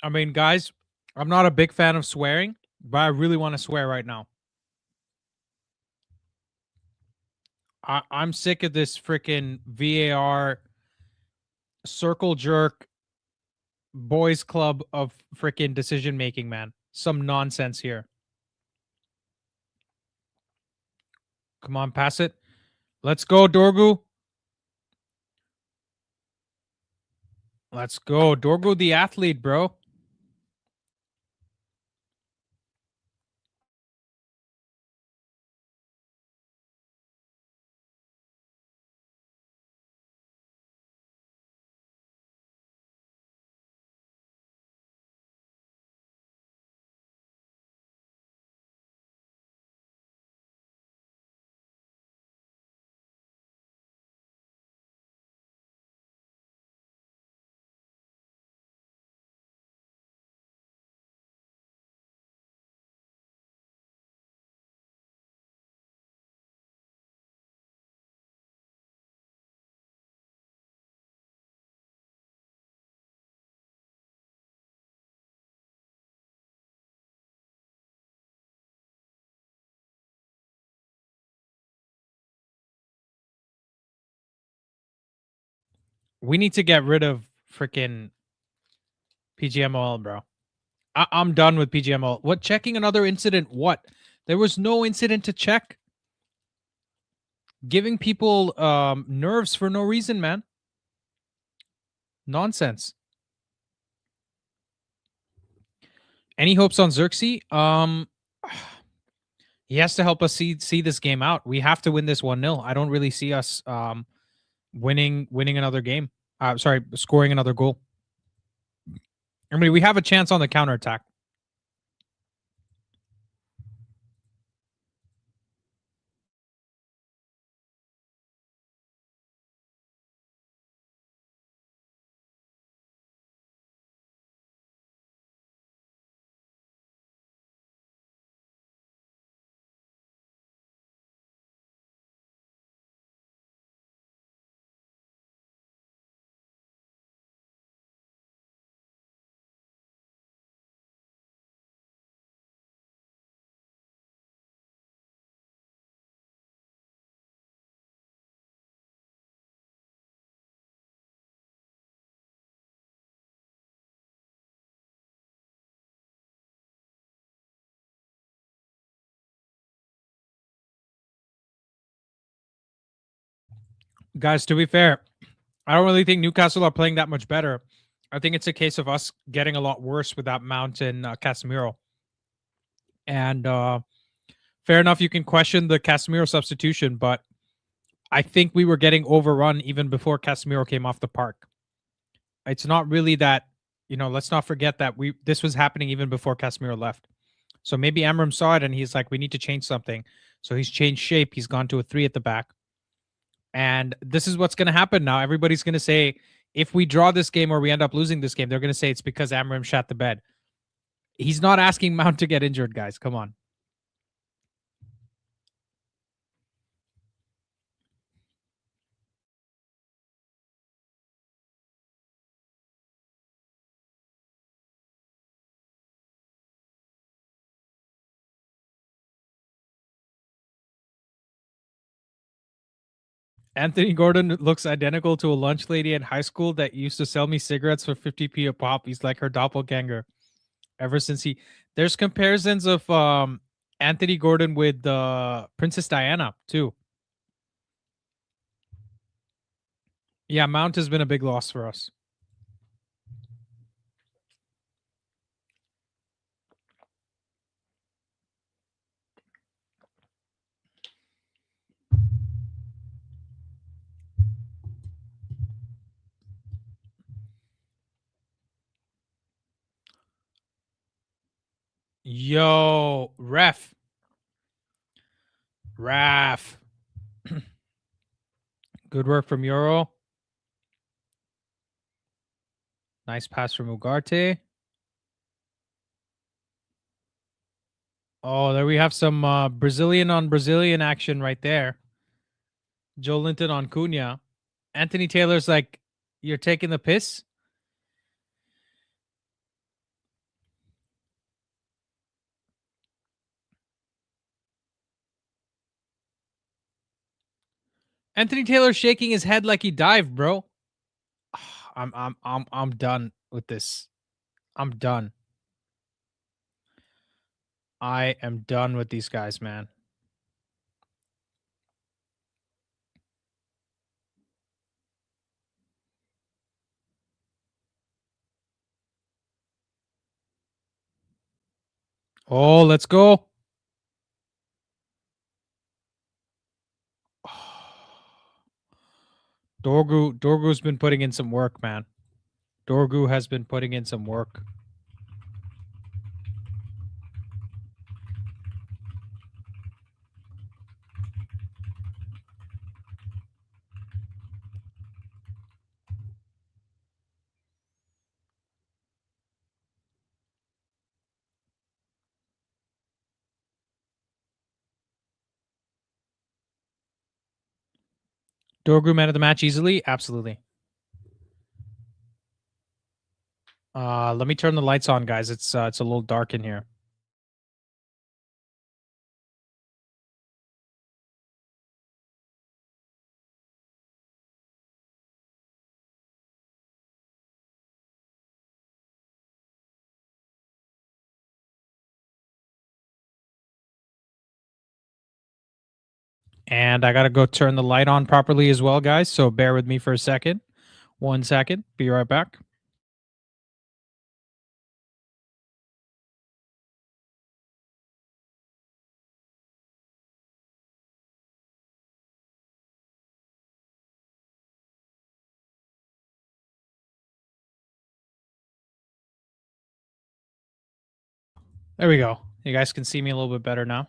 I mean, guys, I'm not a big fan of swearing, but I really want to swear right now. I'm sick of this freaking VAR circle jerk boys club of freaking decision making, man. Some nonsense here. Come on, pass it. Let's go, Dorgu. Let's go. Dorgu the athlete, bro. We need to get rid of freaking PGMOL, bro. I'm done with PGMOL. What, checking another incident? What? There was no incident to check. Giving people nerves for no reason, man. Nonsense. Any hopes on Xerxes? He has to help us see this game out. We have to win this 1-0. I don't really see us winning another game. Sorry, scoring another goal. I mean, we have a chance on the counterattack. Guys, to be fair, I don't really think Newcastle are playing that much better. I think it's a case of us getting a lot worse without Mount and Casemiro. And fair enough, you can question the Casemiro substitution, but I think we were getting overrun even before Casemiro came off the park. It's not really that, let's not forget that this was happening even before Casemiro left. So maybe Amorim saw it and he's like, we need to change something. So he's changed shape. He's gone to a 3 at the back. And this is what's going to happen now. Everybody's going to say, if we draw this game or we end up losing this game, they're going to say it's because Amorim shat the bed. He's not asking Mount to get injured, guys. Come on. Anthony Gordon looks identical to a lunch lady in high school that used to sell me cigarettes for 50p a pop. He's like her doppelganger. Ever since there's comparisons of Anthony Gordon with Princess Diana too. Yeah, Mount has been a big loss for us. Yo, ref. Good work from Euro. Nice pass from Ugarte. Oh, there we have some Brazilian on Brazilian action right there. Joe Linton on Cunha. Anthony Taylor's like, you're taking the piss? Anthony Taylor's shaking his head like he dived, bro. I'm done with this. I'm done. I am done with these guys, man. Oh, let's go. Dorgu's been putting in some work, man. Dorgu has been putting in some work. Dorgu man of the match easily? Absolutely. Let me turn the lights on, guys. It's a little dark in here. And I got to go turn the light on properly as well, guys. So bear with me for a second. 1 second. Be right back. There we go. You guys can see me a little bit better now.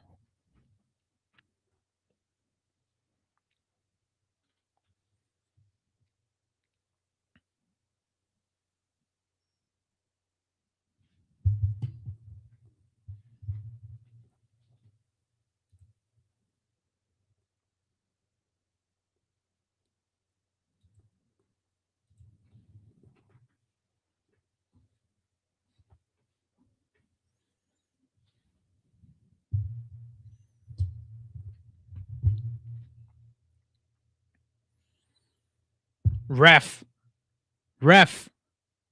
Ref.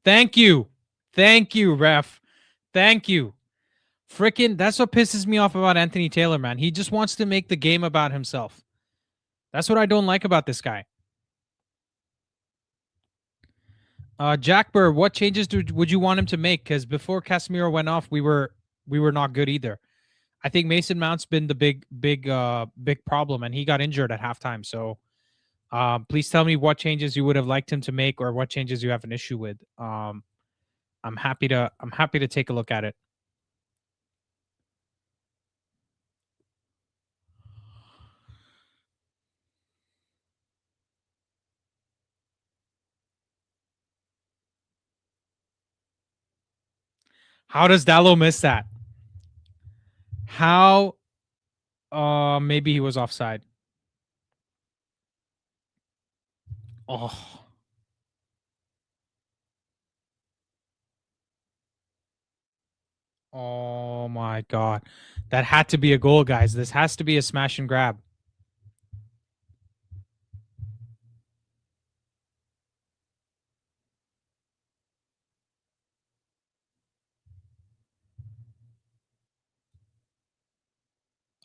Thank you. Ref. Thank you. Frickin', that's what pisses me off about Anthony Taylor, man. He just wants to make the game about himself. That's what I don't like about this guy. Jack Burr, what changes would you want him to make? Because before Casemiro went off, we were not good either. I think Mason Mount's been the big problem, and he got injured at halftime. So please tell me what changes you would have liked him to make, or what changes you have an issue with. I'm happy to take a look at it. How does Dallo miss that? How? Maybe he was offside. Oh. Oh my God. That had to be a goal, guys. This has to be a smash and grab.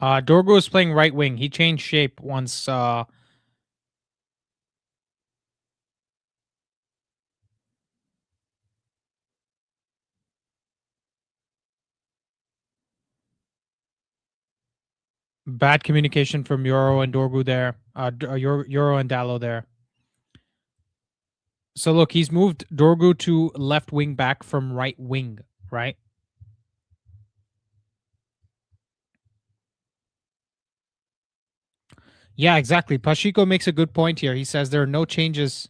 Dorgo is playing right wing. He changed shape once. Bad communication from Euro and Dorgu there. Euro and Dallo there. So look, he's moved Dorgu to left wing back from right wing, right? Yeah, exactly. Pacheco makes a good point here. He says there are no changes.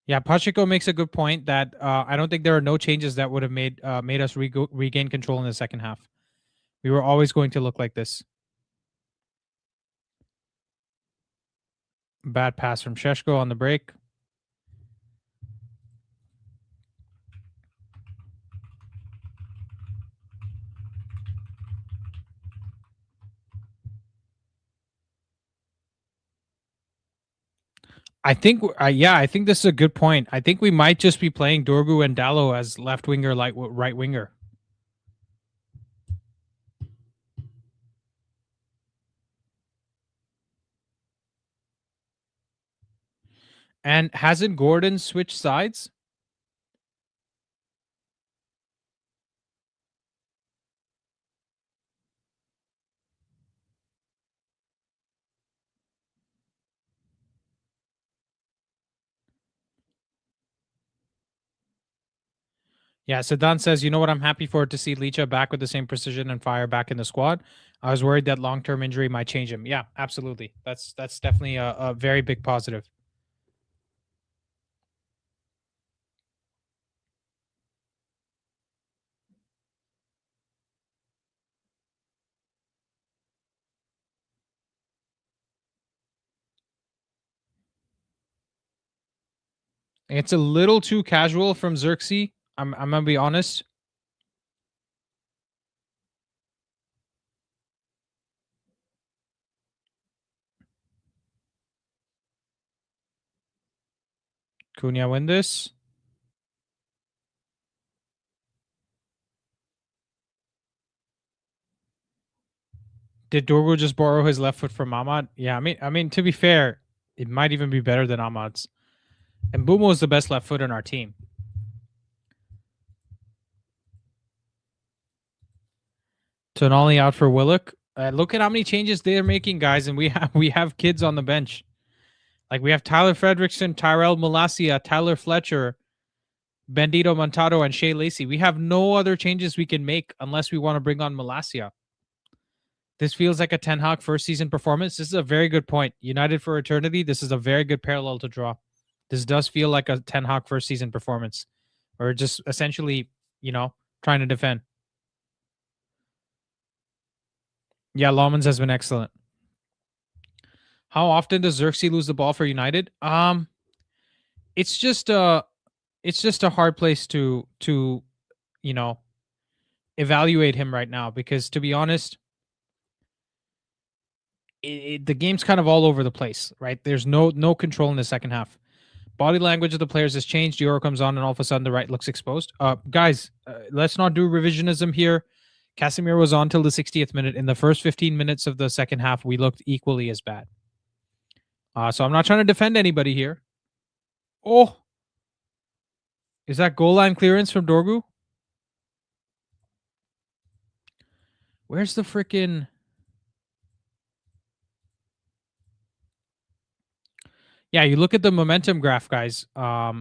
Yeah, Pacheco makes a good point that I don't think there are no changes that would have made us regain control in the second half. We were always going to look like this. Bad pass from Sheshko on the break. I think, I think this is a good point. I think we might just be playing Dorgu and Dallo as left winger, like right winger. And hasn't Gordon switched sides? Yeah, Sedan says, you know what? I'm happy for it to see Licha back with the same precision and fire back in the squad. I was worried that long-term injury might change him. Yeah, absolutely. That's definitely a very big positive. It's a little too casual from Xerxes. I'm gonna be honest. Cunha win this. Did Dorgo just borrow his left foot from Ahmad? Yeah, I mean, to be fair, it might even be better than Ahmad's. And Bumo is the best left foot in our team. Tonali out for Willock. Look at how many changes they're making, guys, and we have kids on the bench. Like we have Tyler Fredrickson, Tyrell Malacia, Tyler Fletcher, Bendito Montado, and Shea Lacey. We have no other changes we can make unless we want to bring on Malacia. This feels like a Ten Hag first season performance. This is a very good point. United for eternity. This is a very good parallel to draw. This does feel like a Ten Hag first season performance. Or just essentially, trying to defend. Yeah, Lawmans has been excellent. How often does Xerxes lose the ball for United? It's just a hard place to evaluate him right now because, to be honest, the game's kind of all over the place, right? There's no control in the second half. Body language of the players has changed. Euro comes on, and all of a sudden the right looks exposed. Guys, let's not do revisionism here. Casemiro was on till the 60th minute. In the first 15 minutes of the second half, we looked equally as bad. So I'm not trying to defend anybody here. Oh, is that goal line clearance from Dorgu? Where's the freaking... Yeah, you look at the momentum graph, guys. As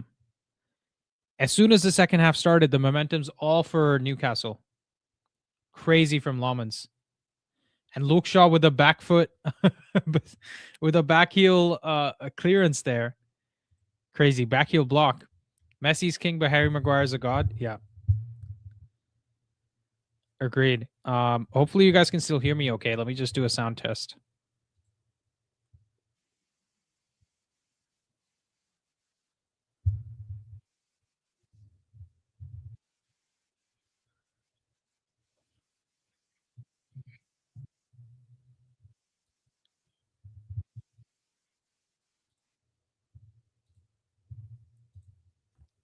soon as the second half started, the momentum's all for Newcastle. Crazy from Lawmans. And Luke Shaw with a back foot, with a back heel clearance there. Crazy. Back heel block. Messi's king, but Harry Maguire's a god. Yeah. Agreed. Hopefully you guys can still hear me okay. Let me just do a sound test.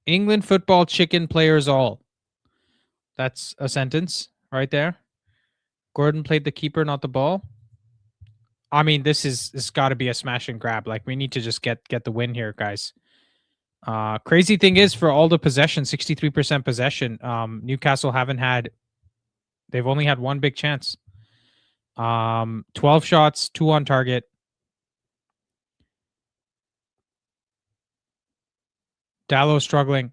England football chicken players all. That's a sentence right there. Gordon played the keeper, not the ball. I mean, this got to be a smash and grab. Like, we need to just get the win here, guys. Crazy thing is, for all the possession, 63% possession, Newcastle they've only had one big chance. 12 shots, 2 on target. Dallo struggling.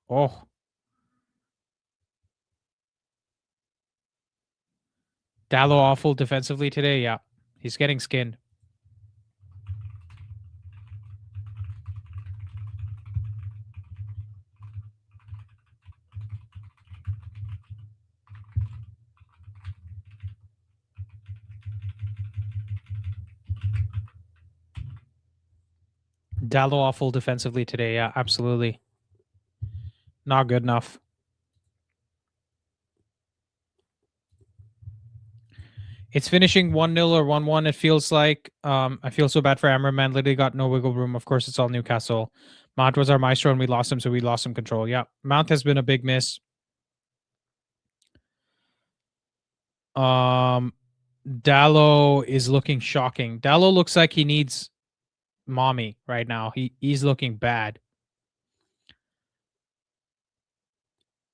Oh. Dallo awful defensively today. Yeah. He's getting skinned. Dallo awful defensively today. Yeah, absolutely. Not good enough. It's finishing 1-0 or 1-1, it feels like. I feel so bad for Amorim, man. Literally got no wiggle room. Of course, it's all Newcastle. Mount was our maestro, and we lost him, so we lost some control. Yeah, Mount has been a big miss. Dallo is looking shocking. Dallo looks like he needs mommy right now. He's looking bad.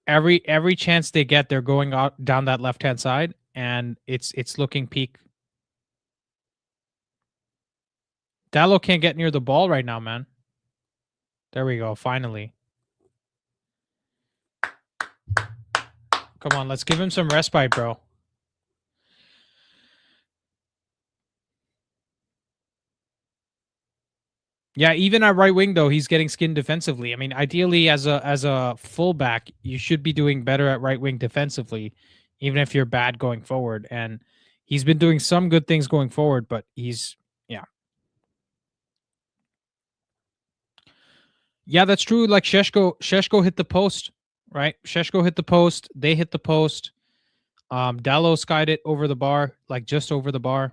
Every chance they get, they're going out down that left-hand side, and it's looking peak. Dallo can't get near the ball right now, man. There we go, finally. Come on, let's give him some respite, bro. Yeah, even at right wing though, he's getting skinned defensively. I mean, ideally as a fullback, you should be doing better at right wing defensively, even if you're bad going forward. And he's been doing some good things going forward, but yeah, that's true. Like Sheshko hit the post, right? Sheshko hit the post. They hit the post. Dallo skied it over the bar, like just over the bar.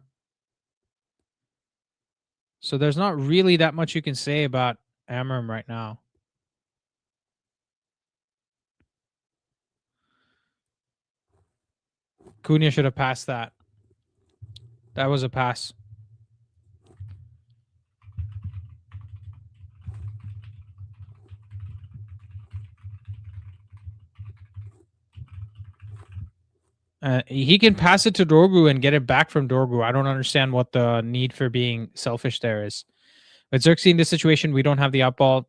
So there's not really that much you can say about Amorim right now. Cunha should have passed that. That was a pass. He can pass it to Dorgu and get it back from Dorgu. I don't understand what the need for being selfish there is. But Xerxes, in this situation, we don't have the up ball.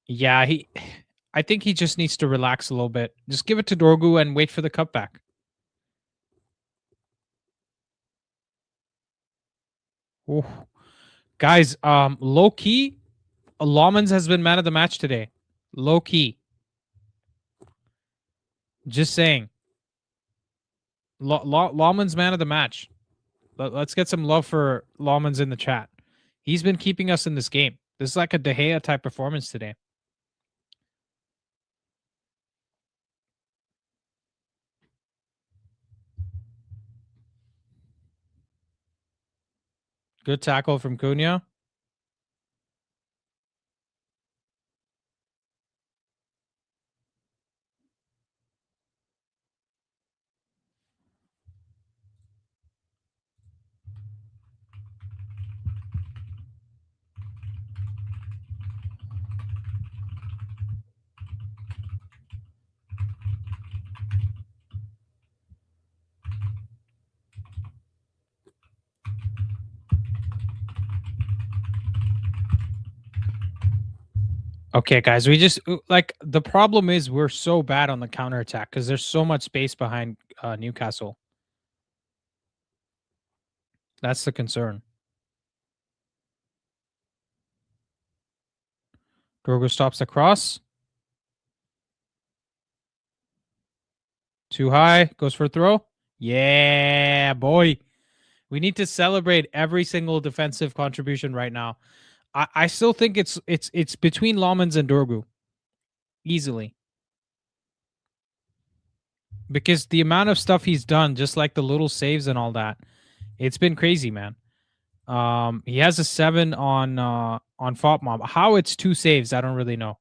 Yeah, I think he just needs to relax a little bit. Just give it to Dorgu and wait for the cutback. Ooh. Guys, low key, Lawmans has been man of the match today. Low key. Just saying. Lawman's man of the match. Let's get some love for Lawman's in the chat. He's been keeping us in this game. This is like a De Gea type performance today. Good tackle from Cunha. Okay, guys, we just like the problem is we're so bad on the counterattack because there's so much space behind Newcastle. That's the concern. Drogo stops the cross. Too high. Goes for a throw. Yeah, boy. We need to celebrate every single defensive contribution right now. I still think it's between Lawmans and Dorgu. Easily. Because the amount of stuff he's done, just like the little saves and all that, it's been crazy, man. He has a 7 on FOPMOB. How it's 2 saves, I don't really know.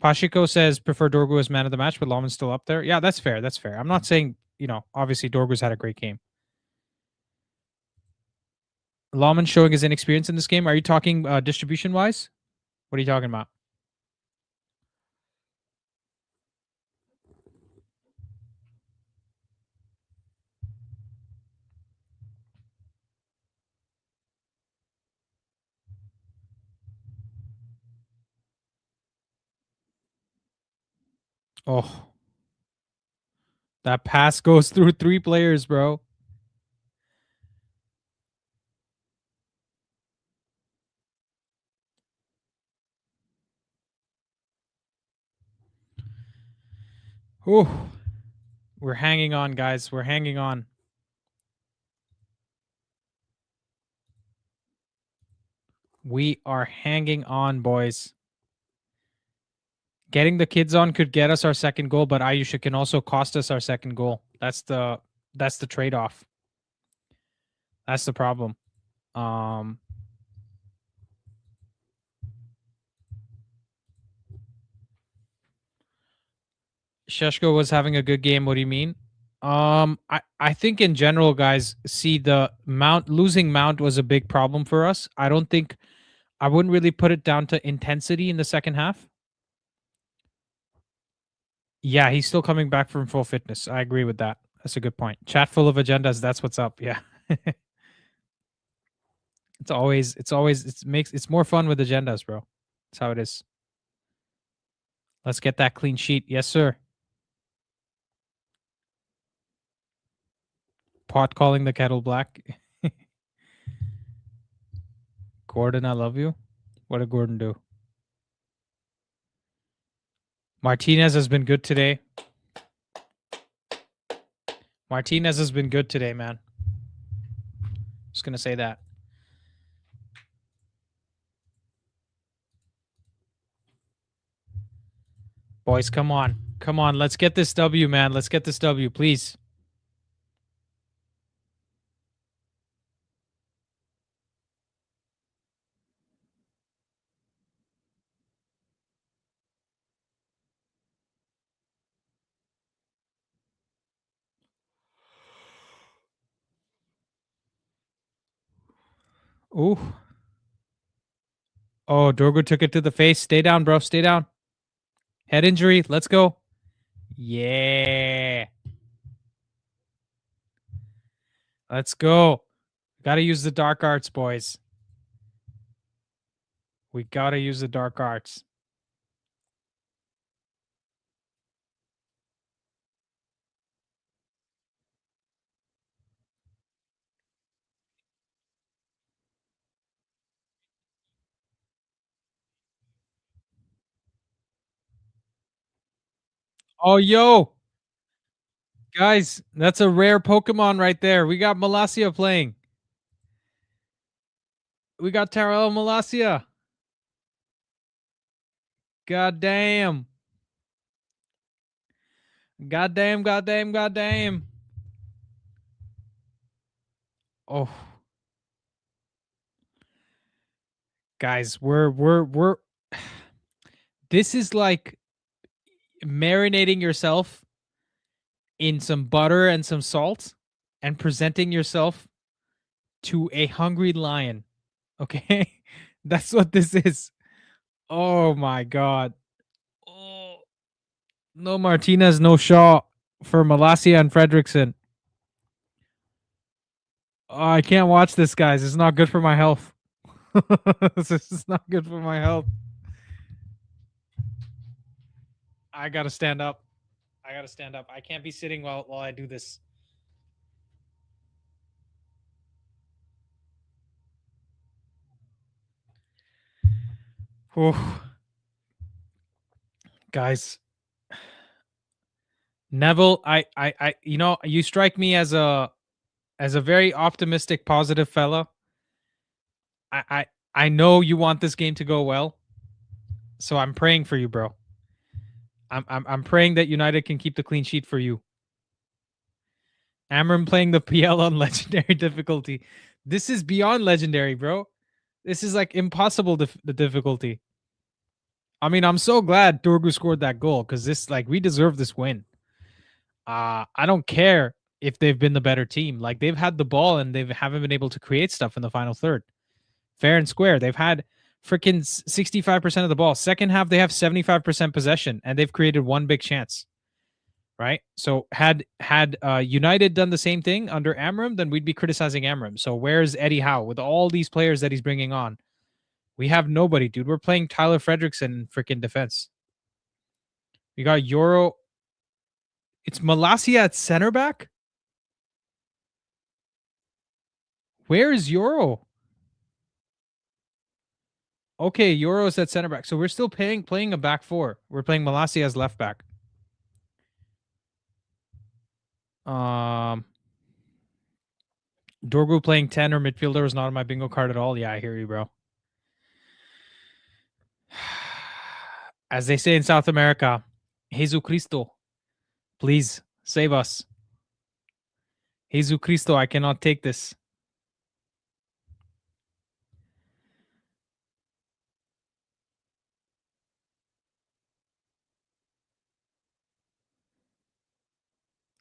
Pashiko says prefer Dorgu as man of the match, but Lawman's still up there. Yeah, that's fair. That's fair. I'm not saying, obviously Dorgu's had a great game. Lawman showing his inexperience in this game. Are you talking distribution wise? What are you talking about? Oh. That pass goes through 3 players, bro. Oh. We're hanging on, guys. We're hanging on. We are hanging on, boys. Getting the kids on could get us our second goal, but Ayusha can also cost us our second goal. That's the trade-off. That's the problem. Sheshko was having a good game. What do you mean? I think in general, guys, see the losing Mount was a big problem for us. I wouldn't really put it down to intensity in the second half. Yeah, he's still coming back from full fitness. I agree with that. That's a good point. Chat full of agendas. That's what's up. Yeah. It's more fun with agendas, bro. That's how it is. Let's get that clean sheet. Yes, sir. Pot calling the kettle black. Gordon, I love you. What did Gordon do? Martinez has been good today. Martinez has been good today, man. Just going to say that. Boys, come on. Come on. Let's get this W, man. Let's get this W, please. Ooh. Oh, Dorgu took it to the face. Stay down, bro. Stay down. Head injury. Let's go. Yeah. Let's go. Gotta use the dark arts, boys. We gotta use the dark arts. Oh, yo. Guys, that's a rare Pokemon right there. We got Malacia playing. We got Tyrell Malacia. God damn. God damn, god damn, god damn. Oh. Guys, we're this is like marinating yourself in some butter and some salt and presenting yourself to a hungry lion. Okay? That's what this is. Oh my god. Oh. No Martinez, no Shaw for Malacia and Fredrickson. Oh, I can't watch this, guys. It's not good for my health. This is not good for my health. I gotta stand up. I gotta stand up. I can't be sitting while I do this. Whew. Guys, Neville, I, you know, you strike me as a very optimistic, positive fella. I know you want this game to go well, so I'm praying for you, bro. I'm praying that United can keep the clean sheet for you. Amorim playing the PL on legendary difficulty. This is beyond legendary, bro. This is like impossible the difficulty. I mean, I'm so glad Dorgu scored that goal because this, like, we deserve this win. I don't care if they've been the better team. Like, they've had the ball and they haven't been able to create stuff in the final third. Fair and square. They've had freaking 65% of the ball. Second half, they have 75% possession and they've created one big chance. Right? So had United done the same thing under Amorim, then we'd be criticizing Amorim. So where's Eddie Howe with all these players that he's bringing on? We have nobody, dude. We're playing Tyler Fredrickson in freaking defense. We got Euro. It's Malacia at center back? Where is Euro? Okay, Euro's at center back. So we're still playing a back four. We're playing Malacia as left back. Dorgu playing 10 or midfielder is not on my bingo card at all. Yeah, I hear you, bro. As they say in South America, Jesus Cristo, please save us. Jesus Cristo, I cannot take this.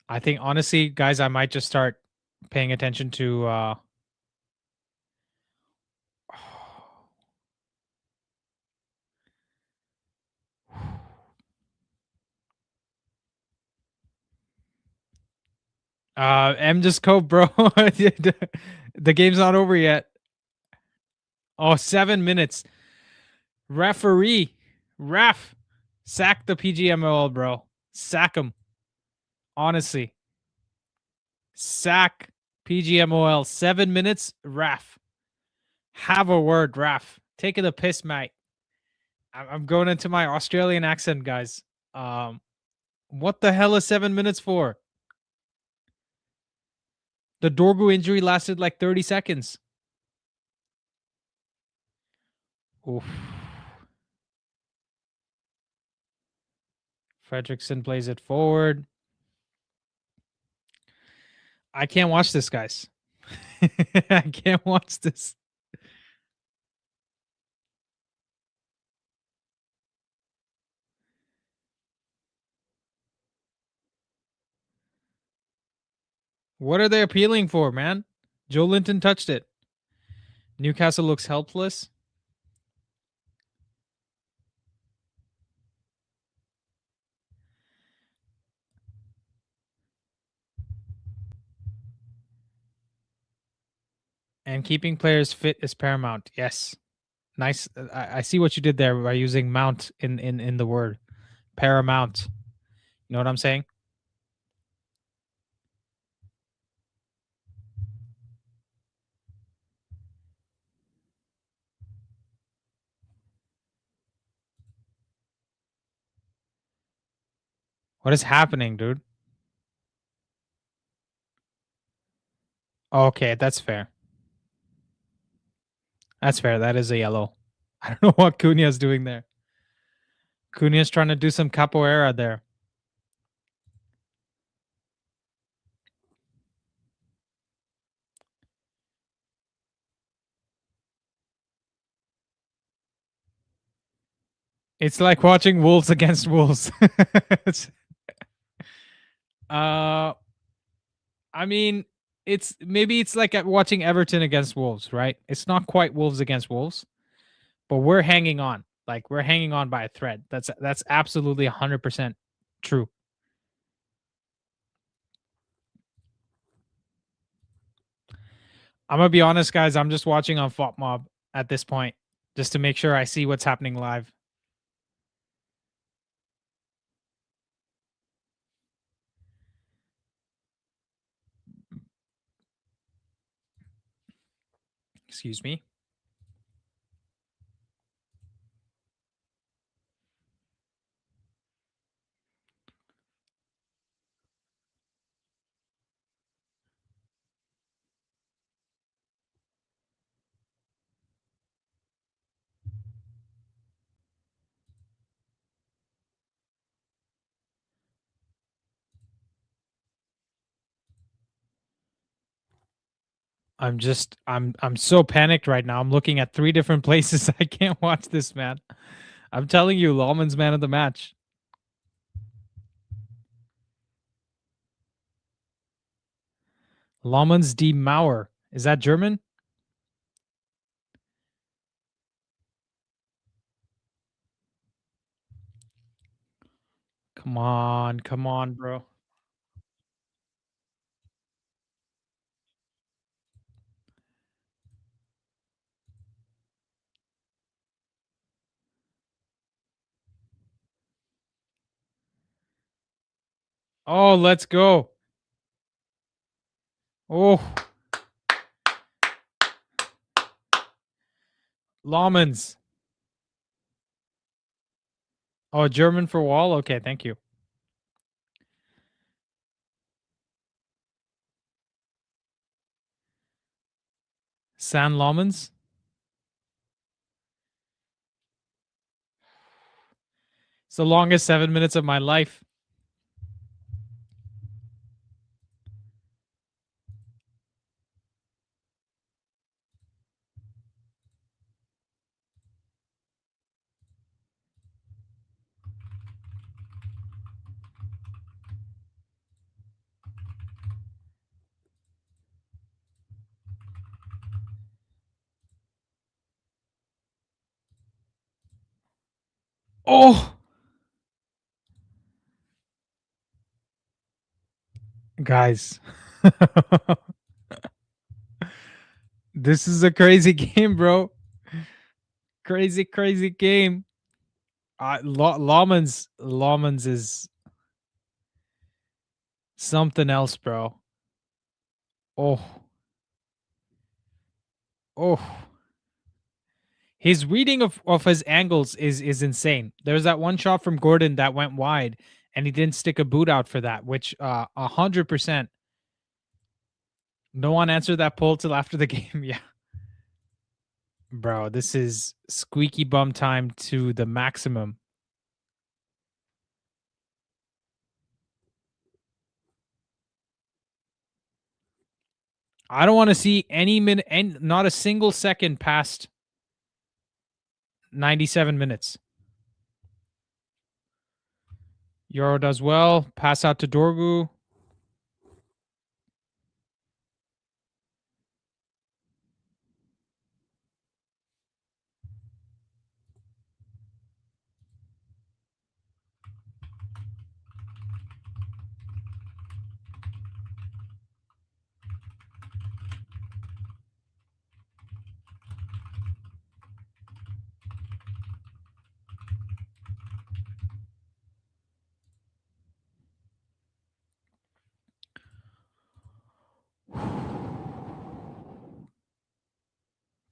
I think, honestly, guys, I might just start paying attention to M just cope, bro. The game's not over yet. Oh, 7 minutes. Referee. Ref. Sack the PGMOL, bro. Sack him. Honestly. Sack PGMOL. 7 minutes. Ref. Have a word, ref. Taking the piss, mate. I'm going into my Australian accent, guys. What the hell is 7 minutes for? The Dorgu injury lasted like 30 seconds. Oof. Fredrickson plays it forward. I can't watch this, guys. I can't watch this. What are they appealing for, man? Joe Linton touched it. Newcastle looks helpless. And keeping players fit is paramount. Yes. Nice. I see what you did there by using mount in the word. Paramount. You know what I'm saying? What is happening, dude? Okay, that's fair. That's fair. That is a yellow. I don't know what Cunha's doing there. Cunha's trying to do some capoeira there. It's like watching Wolves against Wolves. I mean, it's like watching Everton against Wolves, right? It's not quite Wolves against Wolves, but we're hanging on. Like we're hanging on by a thread. That's absolutely 100% true. I'm gonna be honest, guys. I'm just watching on FOTMob at this point, just to make sure I see what's happening live. Excuse me. I'm so panicked right now. I'm looking at 3 different places. I can't watch this, man. I'm telling you, Lawman's man of the match. Lawman's die Mauer. Is that German? Come on, bro. Oh, let's go. Oh. Lawman's. Oh, German for wall? Okay, thank you. San Lawman's? It's the longest 7 minutes of my life. Oh! Guys. This is a crazy game, bro. Crazy, crazy game. Lawman's is something else, bro. Oh. Oh. His reading of his angles is insane. There's that one shot from Gordon that went wide, and he didn't stick a boot out for that, which 100%. No one answered that poll till after the game. Yeah. Bro, this is squeaky bum time to the maximum. I don't want to see any minute, and not a single second past 97 minutes. Euro does well. Pass out to Dorgu.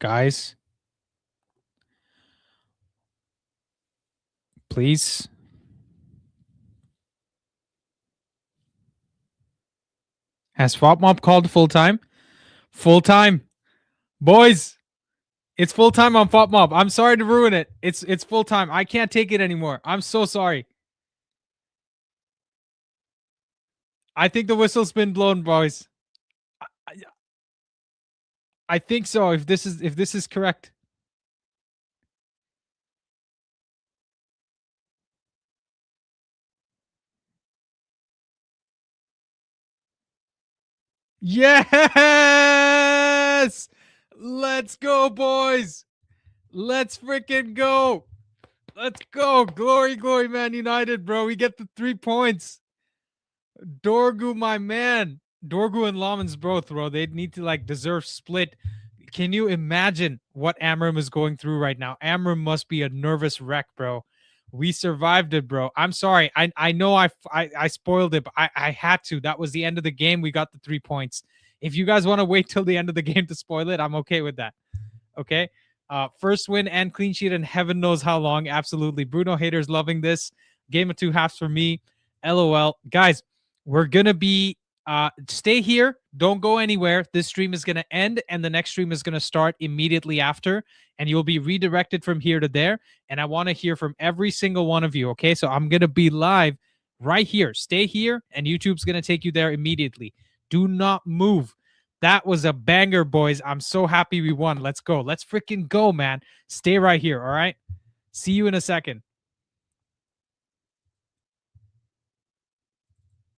Guys. Please. Has FOPMOB called full time? Full time. Boys, it's full time on FOPMOB. I'm sorry to ruin it. It's full time. I can't take it anymore. I'm so sorry. I think the whistle's been blown, boys. I think so. If this is correct. Yes! Let's go, boys. Let's freaking go. Let's go. Glory, glory, Man United, bro. We get the 3 points. Dorgu, my man. Dorgu and Lamans both, bro. They need to like deserve split. Can you imagine what Amorim is going through right now? Amorim must be a nervous wreck, bro. We survived it, bro. I'm sorry. I know I spoiled it, but I had to. That was the end of the game. We got the 3 points. If you guys want to wait till the end of the game to spoil it, I'm okay with that. Okay. First win and clean sheet in heaven knows how long. Absolutely. Bruno haters loving this. Game of 2 halves for me. LOL. Guys, we're going to be stay here. Don't go anywhere. This stream is going to end and the next stream is going to start immediately after. And you'll be redirected from here to there. And I want to hear from every single one of you. Okay. So I'm going to be live right here. Stay here and YouTube's going to take you there immediately. Do not move. That was a banger, boys. I'm so happy we won. Let's go. Let's freaking go, man. Stay right here. All right. See you in a second.